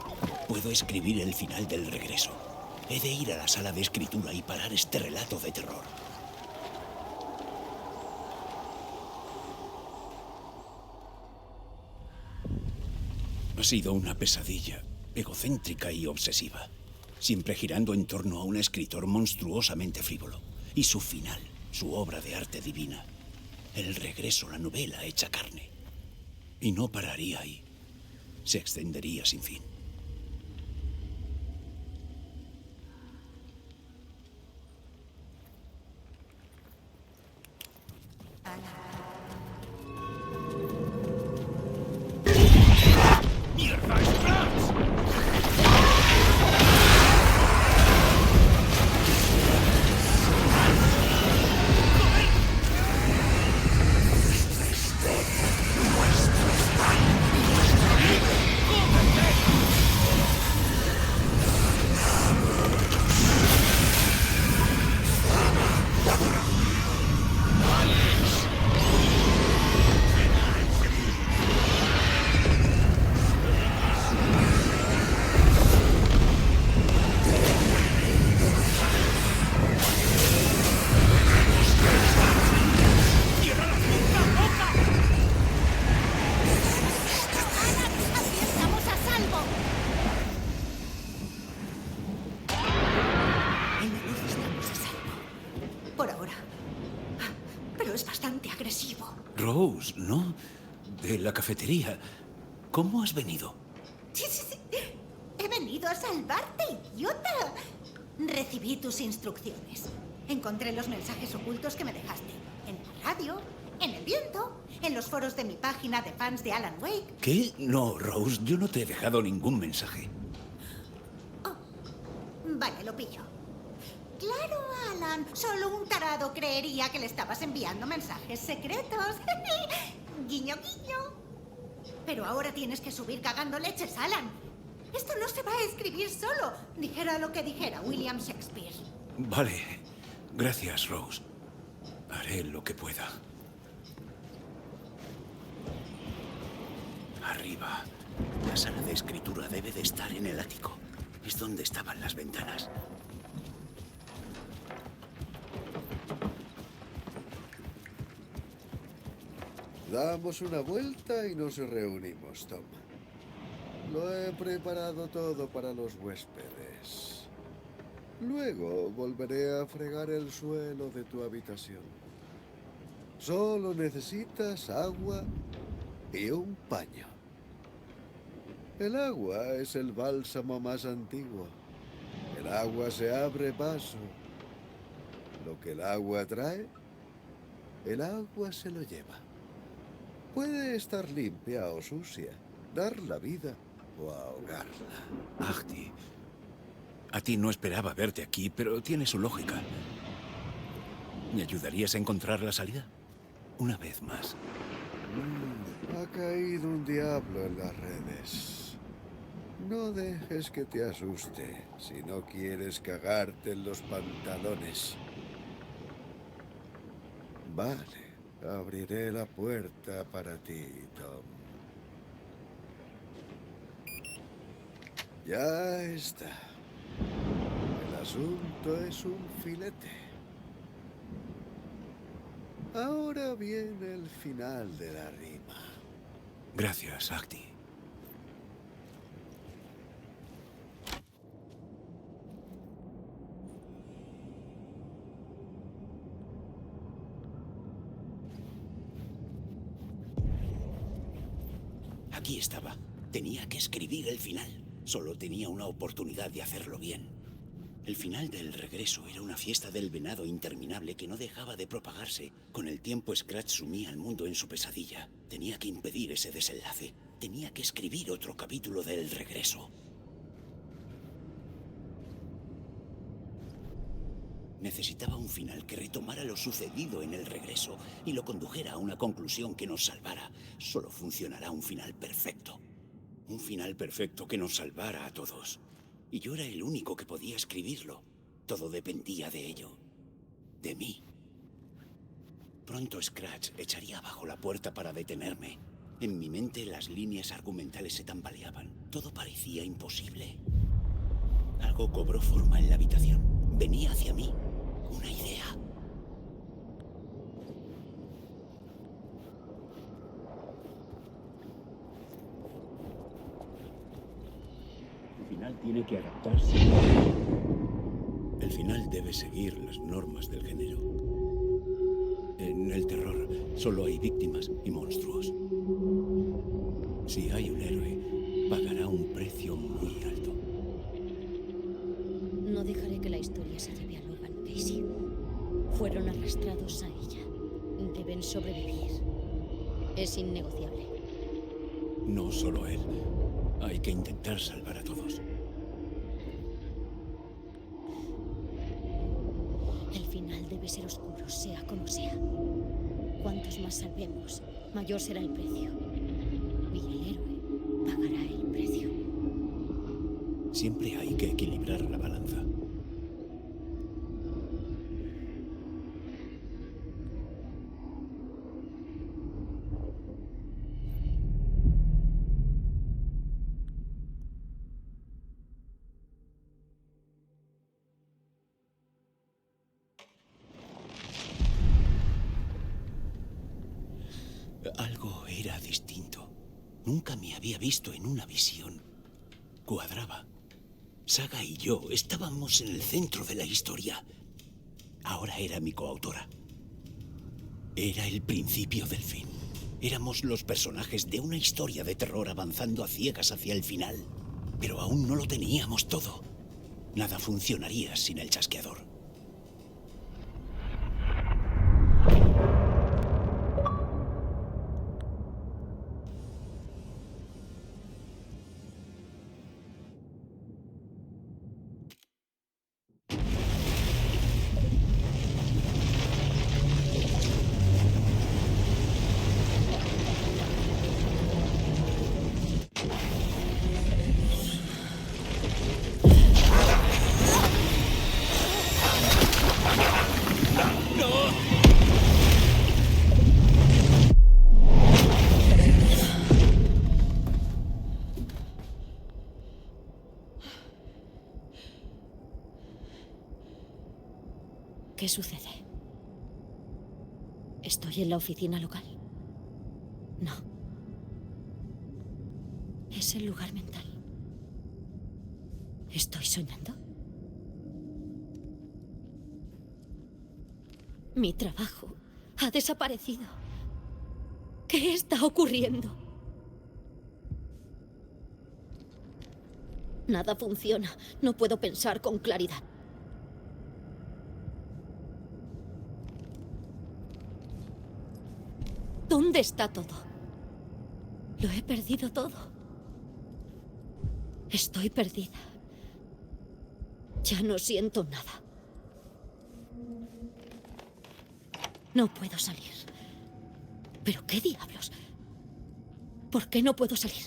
Puedo escribir el final del regreso. He de ir a la sala de escritura y parar este relato de terror. Ha sido una pesadilla, egocéntrica y obsesiva, siempre girando en torno a un escritor monstruosamente frívolo. Y su final, su obra de arte divina. El regreso, la novela hecha carne. Y no pararía ahí. Se extendería sin fin. ¡Mierda, Scratch! Rose, ¿no? De la cafetería. ¿Cómo has venido? Sí. He venido a salvarte, idiota. Recibí tus instrucciones. Encontré los mensajes ocultos que me dejaste. En la radio, en el viento, en los foros de mi página de fans de Alan Wake. ¿Qué? No, Rose, yo no te he dejado ningún mensaje. Vale, lo pillo. Claro, Alan. Solo un tarado creería que le estabas enviando mensajes secretos. Guiño, guiño. Pero ahora tienes que subir cagando leches, Alan. Esto no se va a escribir solo. Dijera lo que dijera William Shakespeare. Vale. Gracias, Rose. Haré lo que pueda. Arriba. La sala de escritura debe de estar en el ático. Es donde estaban las ventanas. Damos una vuelta y nos reunimos, Tom. Lo he preparado todo para los huéspedes. Luego volveré a fregar el suelo de tu habitación. Solo necesitas agua y un paño. El agua es el bálsamo más antiguo. El agua se abre paso. Lo que el agua trae, el agua se lo lleva. Puede estar limpia o sucia, dar la vida o ahogarla. Ahti, a ti no esperaba verte aquí, pero tiene su lógica. ¿Me ayudarías a encontrar la salida? Una vez más. Ha caído un diablo en las redes. No dejes que te asuste si no quieres cagarte en los pantalones. Vale. Abriré la puerta para ti, Tom. Ya está. El asunto es un filete. Ahora viene el final de la rima. Gracias, Ahti. Aquí estaba. Tenía que escribir el final. Solo tenía una oportunidad de hacerlo bien. El final del regreso era una fiesta del venado interminable que no dejaba de propagarse. Con el tiempo, Scratch sumía al mundo en su pesadilla. Tenía que impedir ese desenlace. tenía que escribir otro capítulo del regreso. Necesitaba un final que retomara lo sucedido en el regreso y lo condujera a una conclusión que nos salvara. Solo funcionará un final perfecto. Un final perfecto que nos salvara a todos. Y yo era el único que podía escribirlo. Todo dependía de ello. De mí. Pronto Scratch echaría abajo la puerta para detenerme. En mi mente las líneas argumentales se tambaleaban. Todo parecía imposible. Algo cobró forma en la habitación. Venía hacia mí. Una idea. El final tiene que adaptarse. El final debe seguir las normas del género. En el terror solo hay víctimas y monstruos. Si hay un héroe, pagará un precio muy alto. No dejaré que la historia se lleve a Logan Casey. Fueron arrastrados a ella. Deben sobrevivir. Es innegociable. No solo él. Hay que intentar salvar a todos. El final debe ser oscuro, sea como sea. Cuantos más salvemos, mayor será el precio. Y el héroe pagará el precio. Siempre hay que equilibrar la balanza. Algo era distinto. Nunca me había visto en una visión. Cuadraba. Saga y yo estábamos en el centro de la historia. Ahora era mi coautora. Era el principio del fin. Éramos los personajes de una historia de terror avanzando a ciegas hacia el final. Pero aún no lo teníamos todo. Nada funcionaría sin el chasqueador. ¿Qué sucede? ¿Estoy en la oficina local? No. Es el lugar mental. ¿Estoy soñando? Mi trabajo ha desaparecido. ¿Qué está ocurriendo? Nada funciona. No puedo pensar con claridad. ¿Dónde está todo? Lo he perdido todo. Estoy perdida. Ya no siento nada. No puedo salir. ¿Pero qué diablos? ¿Por qué no puedo salir?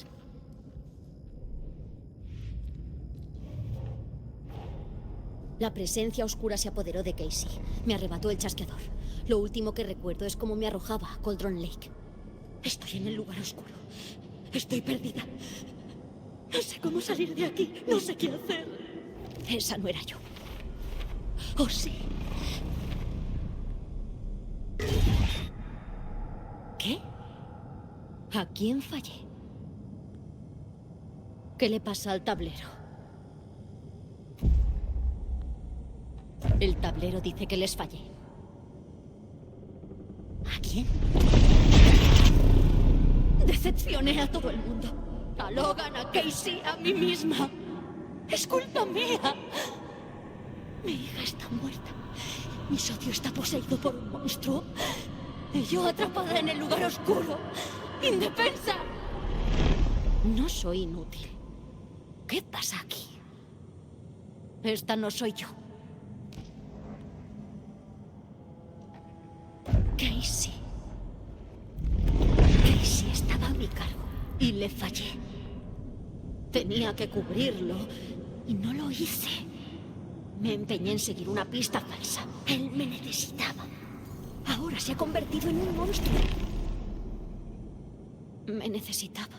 La presencia oscura se apoderó de Casey. Me arrebató el chasqueador. Lo último que recuerdo es cómo me arrojaba a Cauldron Lake. Estoy en el lugar oscuro. Estoy perdida. No sé cómo salir de aquí. No sé qué hacer. Esa no era yo. ¿Oh, sí? ¿Qué? ¿A quién fallé? ¿Qué le pasa al tablero? El tablero dice que les fallé. ¿A quién? Decepcioné a todo el mundo. A Logan, a Casey, a mí misma. Es culpa mía. Mi hija está muerta. Mi socio está poseído por un monstruo. Y yo atrapada en el lugar oscuro. Indefensa. No soy inútil. ¿Qué pasa aquí? Esta no soy yo. Casey. Casey estaba a mi cargo y le fallé. Tenía que cubrirlo y no lo hice. Me empeñé en seguir una pista falsa. Él me necesitaba. Ahora se ha convertido en un monstruo. Me necesitaba.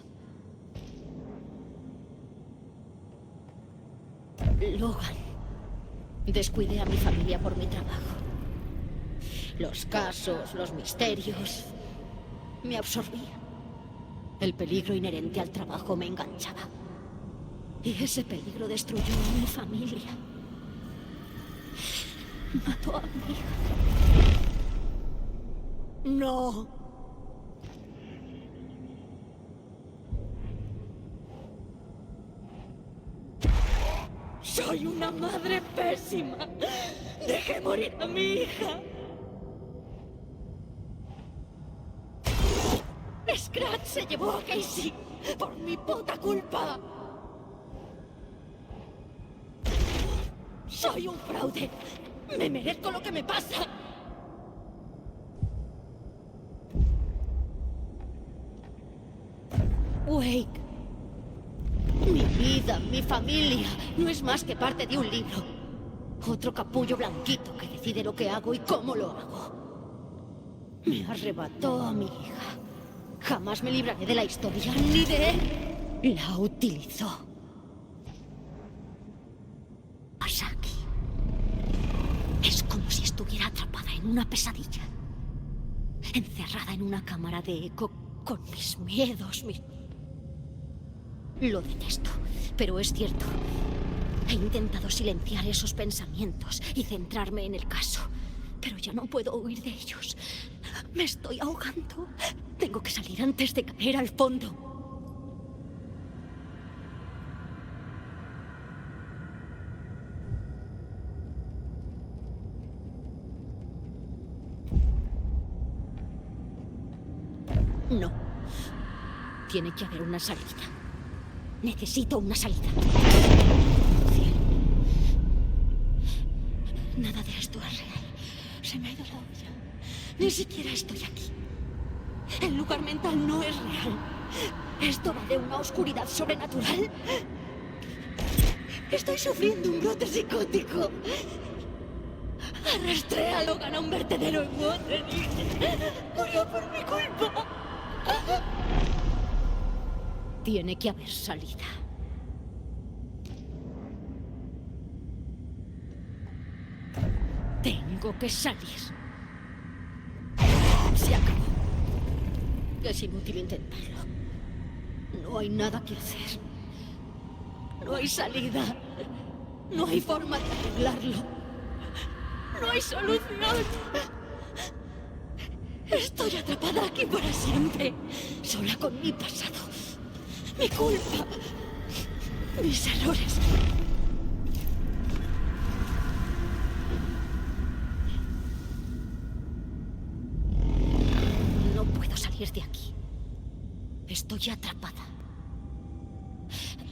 Logan. Descuidé a mi familia por mi trabajo. Los casos, los misterios, me absorbían. El peligro inherente al trabajo me enganchaba. Y ese peligro destruyó a mi familia. Mató a mi hija. No. Soy una madre pésima. Dejé morir a mi hija. Scratch se llevó a Casey por mi puta culpa. Soy un fraude. Me merezco lo que me pasa. Wake. Mi vida, mi familia, no es más que parte de un libro. Otro capullo blanquito que decide lo que hago y cómo lo hago. Me arrebató a mi hija. Jamás me libraré de la historia, ni de él. La utilizó. ¿Qué pasa aquí? Es como si estuviera atrapada en una pesadilla. Encerrada en una cámara de eco con mis miedos, Lo detesto, pero es cierto. He intentado silenciar esos pensamientos y centrarme en el caso, pero ya no puedo huir de ellos. Me estoy ahogando. Tengo que salir antes de caer al fondo. No. Tiene que haber una salida. Necesito una salida. Cielo. Nada de esto es real. Se me ha ido la olla. Ni siquiera estoy aquí. El lugar mental no es real. Esto va de una oscuridad sobrenatural. Estoy sufriendo un brote psicótico. Arrastré a Logan a un vertedero en Waterloo. Murió por mi culpa. Tiene que haber salida. Tengo que salir. Se acabó. Es inútil intentarlo. No hay nada que hacer. No hay salida. No hay forma de arreglarlo. No hay solución. Estoy atrapada aquí para siempre. Sola con mi pasado. Mi culpa. Mis errores. No puedo salir de aquí. Estoy atrapada.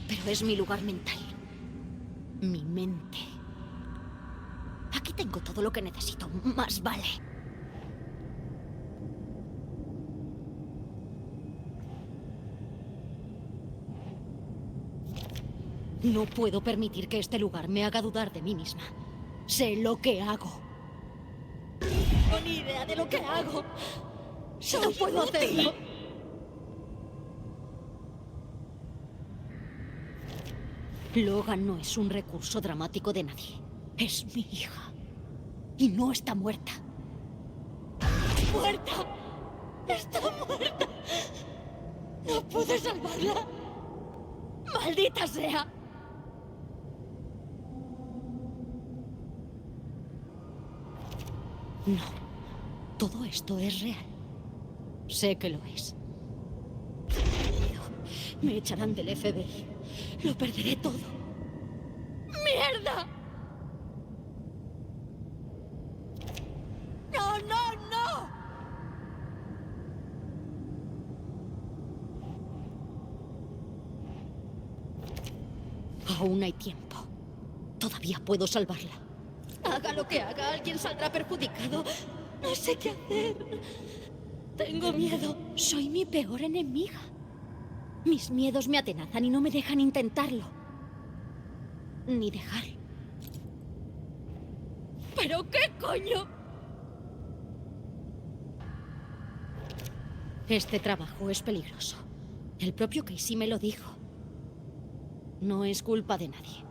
Pero es mi lugar mental. Mi mente. Aquí tengo todo lo que necesito. Más vale. No puedo permitir que este lugar me haga dudar de mí misma. Sé lo que hago. No tengo ni idea de lo que hago. Solo puedo hacerlo. Logan no es un recurso dramático de nadie. Es mi hija. Y no está muerta. ¡Muerta! ¡Está muerta! ¡No pude salvarla! ¡Maldita sea! No. Todo esto es real. Sé que lo es. Me echarán del FBI. Lo perderé todo. ¡Mierda! ¡No, no, no! Aún hay tiempo. Todavía puedo salvarla. Haga lo que haga, alguien saldrá perjudicado. No sé qué hacer. Tengo miedo. Soy mi peor enemiga. Mis miedos me atenazan y no me dejan intentarlo. Ni dejar. ¿Pero qué coño? Este trabajo es peligroso. El propio Casey me lo dijo. No es culpa de nadie.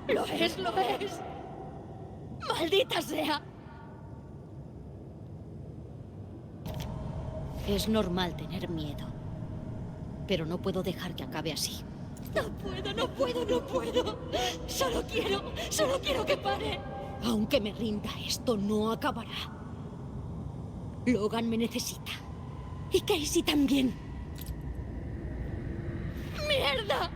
Lo es, lo es. ¡Maldita sea! Es normal tener miedo. Pero no puedo dejar que acabe así. No puedo, no puedo, no puedo. Solo quiero que pare. Aunque me rinda, esto no acabará. Logan me necesita. Y Casey también. ¡Mierda!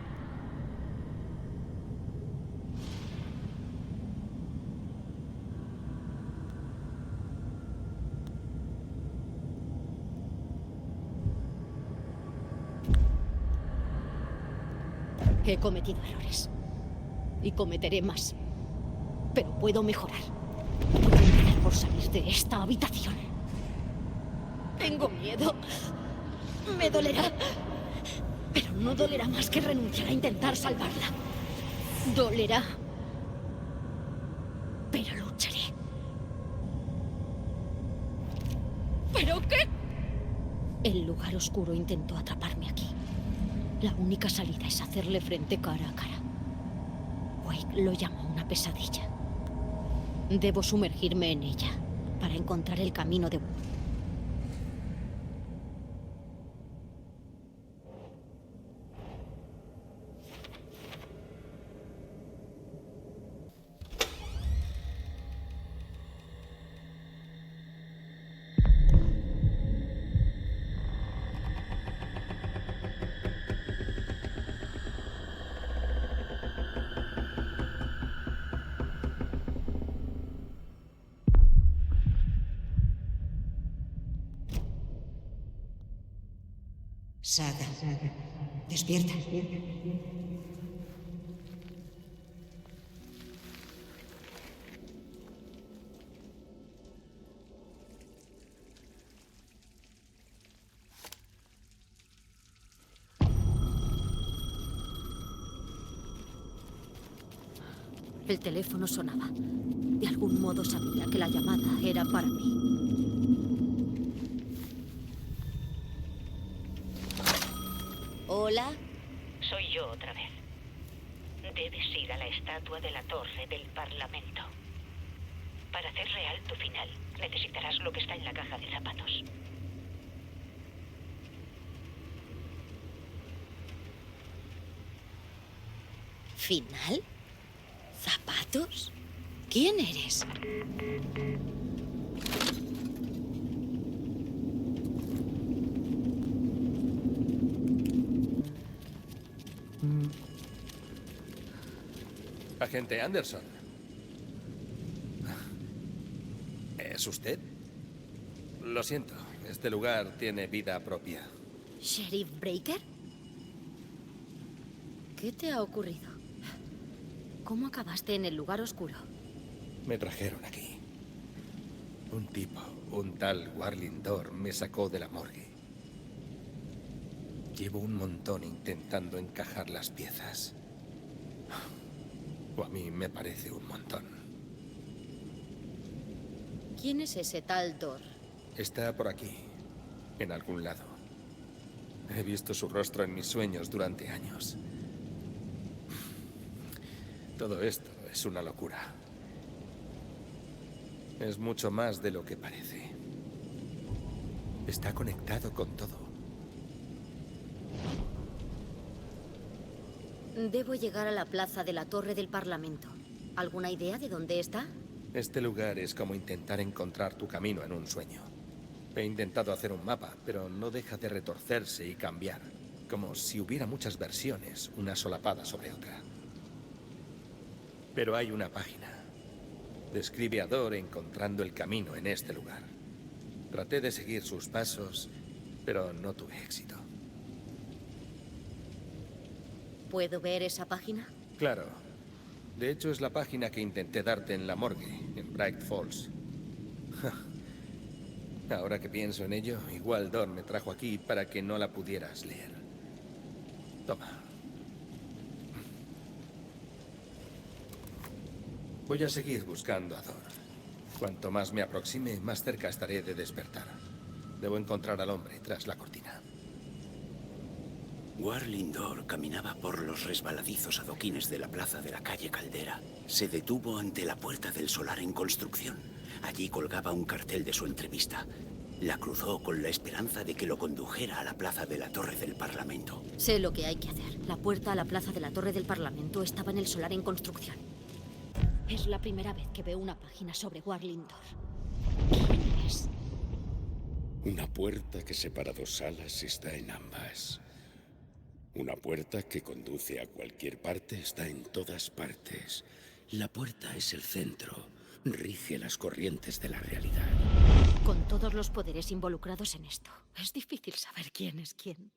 He cometido errores. Y cometeré más. Pero puedo mejorar. Puedo empezar por salir de esta habitación. Tengo miedo. Me dolerá. Pero no dolerá más que renunciar a intentar salvarla. Dolerá. Pero lucharé. ¿Pero qué? El lugar oscuro intentó atraparme aquí. La única salida es hacerle frente cara a cara. Wake lo llamó una pesadilla. Debo sumergirme en ella para encontrar el camino de... Saga, despierta. El teléfono sonaba. De algún modo sabía que la llamada era para mí. ¿Hola? Soy yo otra vez. Debes ir a la estatua de la torre del Parlamento. Para hacer real tu final, necesitarás lo que está en la caja de zapatos. ¿Final? ¿Zapatos? ¿Quién eres? Agente Anderson. ¿Es usted? Lo siento, este lugar tiene vida propia. ¿Sheriff Breaker? ¿Qué te ha ocurrido? ¿Cómo acabaste en el lugar oscuro? Me trajeron aquí. Un tipo, un tal Warlindor, me sacó de la morgue. Llevo un montón intentando encajar las piezas. O a mí me parece un montón. ¿Quién es ese tal Dor? Está por aquí, en algún lado. He visto su rostro en mis sueños durante años. Todo esto es una locura. Es mucho más de lo que parece. Está conectado con todo. Debo llegar a la plaza de la Torre del Parlamento. ¿Alguna idea de dónde está? Este lugar es como intentar encontrar tu camino en un sueño. He intentado hacer un mapa, pero no deja de retorcerse y cambiar. Como si hubiera muchas versiones, una solapada sobre otra. Pero hay una página. Describe a Dor encontrando el camino en este lugar. Traté de seguir sus pasos, pero no tuve éxito. ¿Puedo ver esa página? Claro. De hecho, es la página que intenté darte en la morgue, en Bright Falls. Ahora que pienso en ello, igual Don me trajo aquí para que no la pudieras leer. Toma. Voy a seguir buscando a Dor. Cuanto más me aproxime, más cerca estaré de despertar. Debo encontrar al hombre tras la cortina. Warlindor caminaba por los resbaladizos adoquines de la plaza de la calle Caldera. Se detuvo ante la puerta del solar en construcción. Allí colgaba un cartel de su entrevista. La cruzó con la esperanza de que lo condujera a la plaza de la Torre del Parlamento. Sé lo que hay que hacer. La puerta a la plaza de la Torre del Parlamento estaba en el solar en construcción. Es la primera vez que veo una página sobre Warlindor. ¿Quién es? Una puerta que separa dos salas está en ambas. Una puerta que conduce a cualquier parte está en todas partes. La puerta es el centro. Rige las corrientes de la realidad. Con todos los poderes involucrados en esto, es difícil saber quién es quién.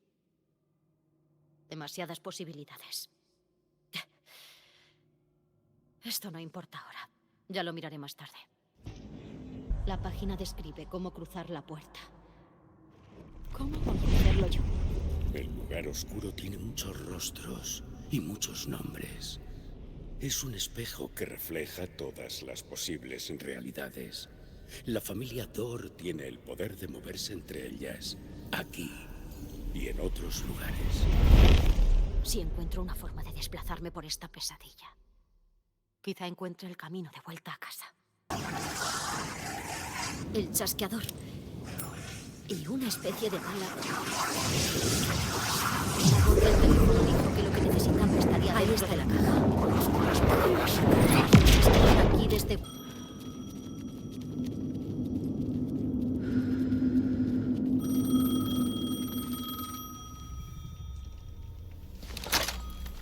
Demasiadas posibilidades. Esto no importa ahora. Ya lo miraré más tarde. La página describe cómo cruzar la puerta. ¿Cómo voy a hacerlo yo? El lugar oscuro tiene muchos rostros y muchos nombres. Es un espejo que refleja todas las posibles realidades. La familia Dor tiene el poder de moverse entre ellas, aquí y en otros lugares. Si encuentro una forma de desplazarme por esta pesadilla, quizá encuentre el camino de vuelta a casa. El chasqueador. Y una especie de bala. La voz del teléfono dijo que lo que necesitaba estaría ahí desde la caja. Estoy aquí desde...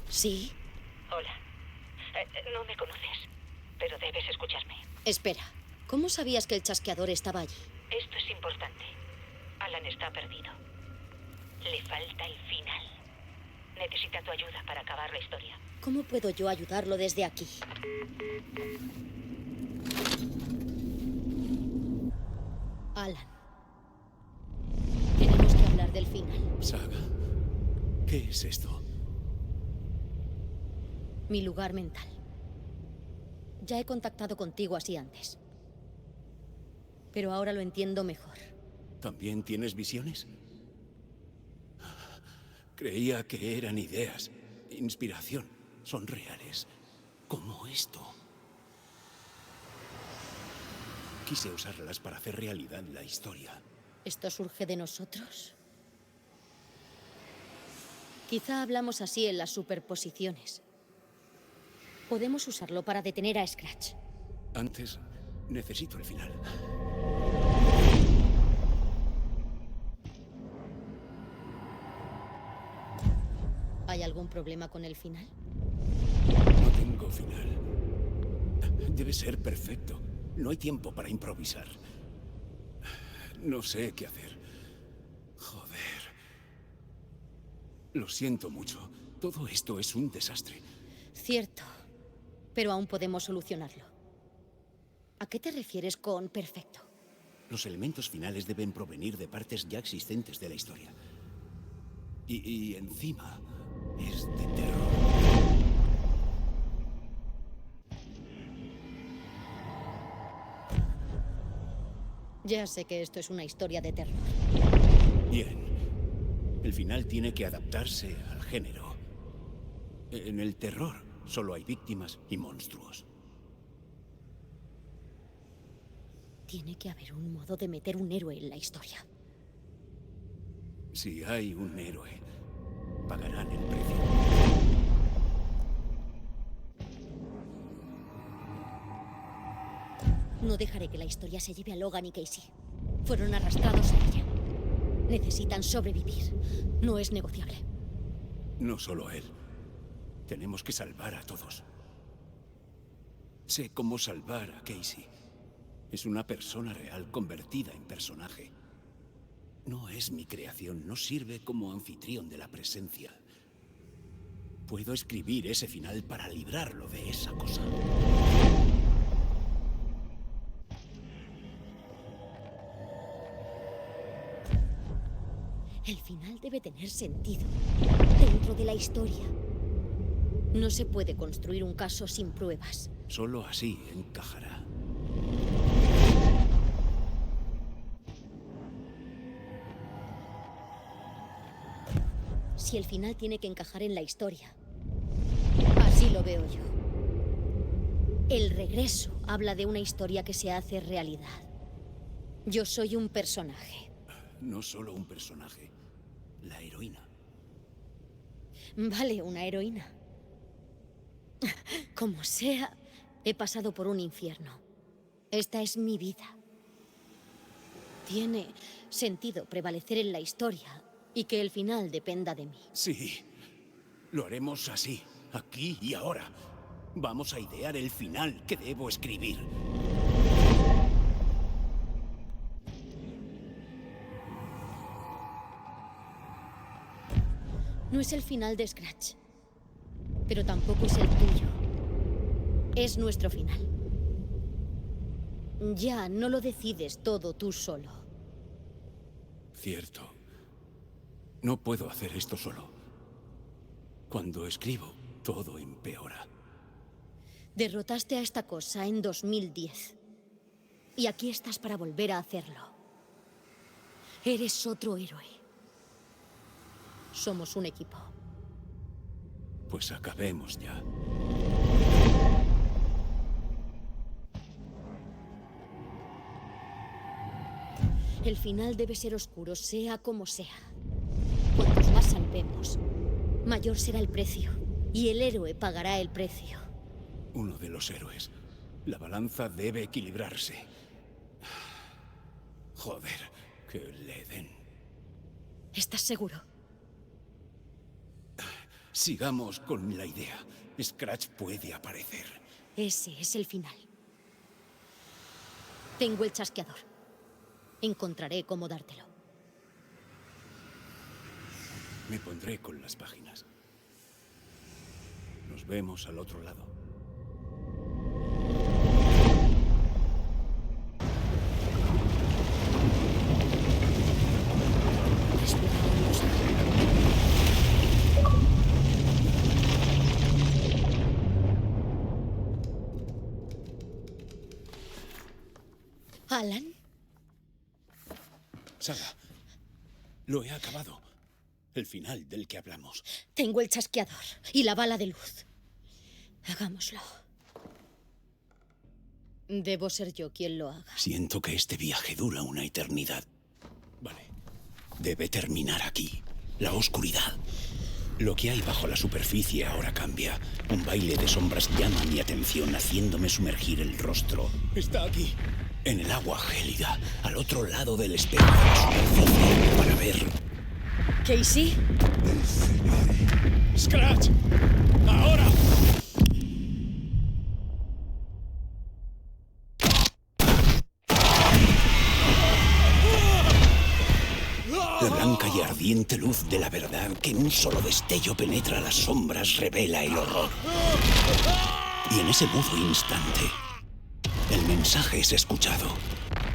¿Sí? Hola. No me conoces, pero debes escucharme. Espera, ¿cómo sabías que el chasqueador estaba allí? Esto es importante. Alan está perdido. Le falta el final. Necesita tu ayuda para acabar la historia. ¿Cómo puedo yo ayudarlo desde aquí? Alan. Tenemos que hablar del final. Saga, ¿qué es esto? Mi lugar mental. Ya he contactado contigo así antes. Pero ahora lo entiendo mejor. ¿También tienes visiones? Creía que eran ideas, inspiración. Son reales. Como esto. Quise usarlas para hacer realidad la historia. ¿Esto surge de nosotros? Quizá hablamos así en las superposiciones. Podemos usarlo para detener a Scratch. Antes, necesito el final. ¿Hay algún problema con el final? No tengo final. Debe ser perfecto. No hay tiempo para improvisar. No sé qué hacer. Joder. Lo siento mucho. Todo esto es un desastre. Cierto. Pero aún podemos solucionarlo. ¿A qué te refieres con perfecto? Los elementos finales deben provenir de partes ya existentes de la historia. Y encima es de terror. Ya sé que esto es una historia de terror. Bien. El final tiene que adaptarse al género. En el terror solo hay víctimas y monstruos. Tiene que haber un modo de meter un héroe en la historia. Si hay un héroe, pagarán el precio. No dejaré que la historia se lleve a Logan y Casey. Fueron arrastrados a ella. Necesitan sobrevivir. No es negociable. No solo él. Tenemos que salvar a todos. Sé cómo salvar a Casey. Es una persona real convertida en personaje. No es mi creación, no sirve como anfitrión de la presencia. Puedo escribir ese final para librarlo de esa cosa. El final debe tener sentido dentro de la historia. No se puede construir un caso sin pruebas. Solo así encajará. Si el final tiene que encajar en la historia, así lo veo yo. El regreso habla de una historia que se hace realidad. Yo soy un personaje. No solo un personaje, la heroína. Vale, una heroína. Como sea, he pasado por un infierno. Esta es mi vida. Tiene sentido prevalecer en la historia y que el final dependa de mí. Sí, lo haremos así, aquí y ahora. Vamos a idear el final que debo escribir. No es el final de Scratch, pero tampoco es el tuyo. Es nuestro final. Ya no lo decides todo tú solo. Cierto. No puedo hacer esto solo. Cuando escribo, todo empeora. Derrotaste a esta cosa en 2010. Y aquí estás para volver a hacerlo. Eres otro héroe. Somos un equipo. Pues acabemos ya. El final debe ser oscuro, sea como sea. Cuantos más salvemos, mayor será el precio. Y el héroe pagará el precio. Uno de los héroes. La balanza debe equilibrarse. Joder, que le den. ¿Estás seguro? Sigamos con la idea. Scratch puede aparecer. Ese es el final. Tengo el chasqueador. Encontraré cómo dártelo. Me pondré con las páginas. Nos vemos al otro lado. ¿Alan? Saga, lo he acabado. El final del que hablamos. Tengo el chasqueador y la bala de luz. Hagámoslo. Debo ser yo quien lo haga. Siento que este viaje dura una eternidad. Vale. Debe terminar aquí. La oscuridad. Lo que hay bajo la superficie ahora cambia. Un baile de sombras llama mi atención, haciéndome sumergir el rostro. Está aquí. En el agua gélida, al otro lado del espejo de la superficie, para ver... ¿Casey? ¡Scratch! ¡Ahora! La blanca y ardiente luz de la verdad que en un solo destello penetra las sombras revela el horror. Y en ese mudo instante, el mensaje es escuchado.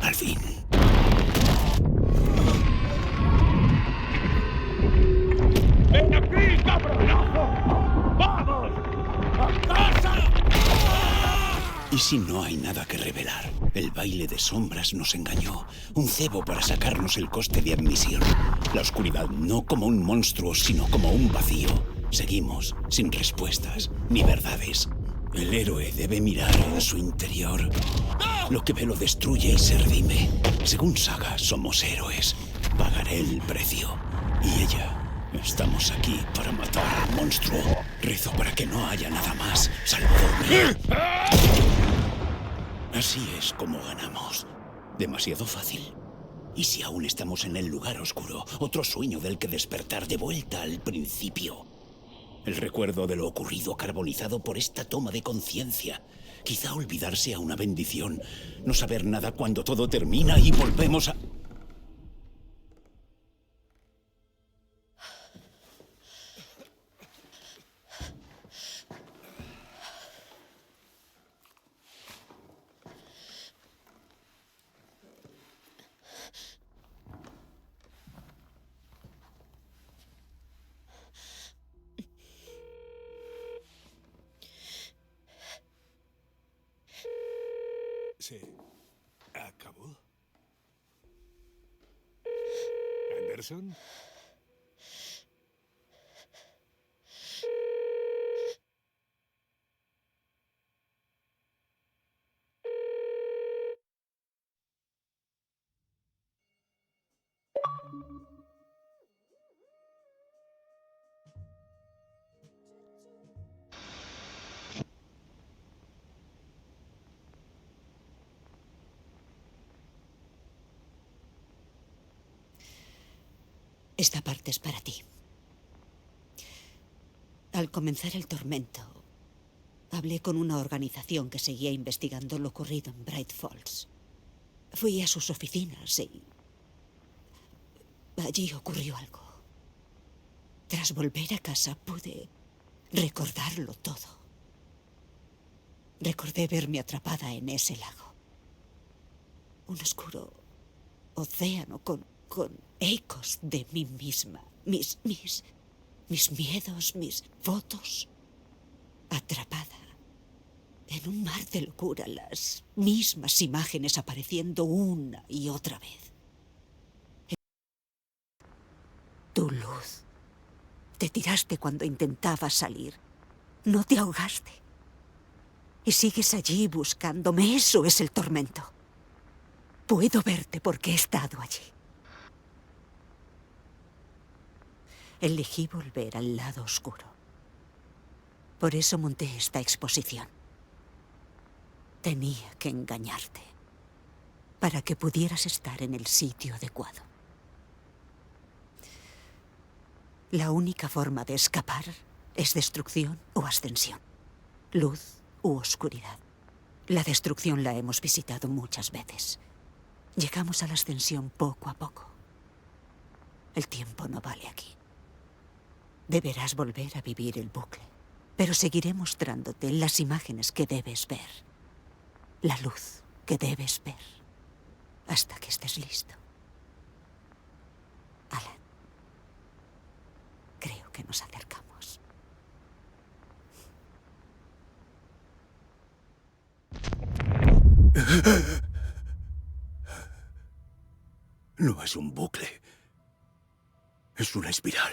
Al fin. ¡Ven aquí, cabronazo! ¡Vamos! ¡A casa! ¿Y si no hay nada que revelar? El baile de sombras nos engañó. Un cebo para sacarnos el coste de admisión. La oscuridad no como un monstruo, sino como un vacío. Seguimos, sin respuestas ni verdades. El héroe debe mirar a su interior. Lo que ve lo destruye y se redime. Según Saga, somos héroes. Pagaré el precio. Y ella... Estamos aquí para matar al monstruo. Rezo para que no haya nada más, salvo dormir. Así es como ganamos. Demasiado fácil. ¿Y si aún estamos en el lugar oscuro? Otro sueño del que despertar de vuelta al principio. El recuerdo de lo ocurrido carbonizado por esta toma de conciencia. Quizá olvidar sea una bendición. No saber nada cuando todo termina y volvemos a... ¿Se acabó? ¿Anderson? Esta parte es para ti. Al comenzar el tormento, hablé con una organización que seguía investigando lo ocurrido en Bright Falls. Fui a sus oficinas y allí ocurrió algo. Tras volver a casa pude recordarlo todo. Recordé verme atrapada en ese lago. Un oscuro océano con ecos de mí misma. Mis miedos, mis fotos. Atrapada en un mar de locura, las mismas imágenes apareciendo una y otra vez. Tu luz. Te tiraste cuando intentabas salir. No te ahogaste. Y sigues allí buscándome. Eso es el tormento. Puedo verte porque he estado allí. Elegí volver al lado oscuro. Por eso monté esta exposición. Tenía que engañarte para que pudieras estar en el sitio adecuado. La única forma de escapar es destrucción o ascensión, luz u oscuridad. La destrucción la hemos visitado muchas veces. Llegamos a la ascensión poco a poco. El tiempo no vale aquí. Deberás volver a vivir el bucle, pero seguiré mostrándote las imágenes que debes ver, la luz que debes ver, hasta que estés listo. Alan, creo que nos acercamos. No es un bucle. Es una espiral.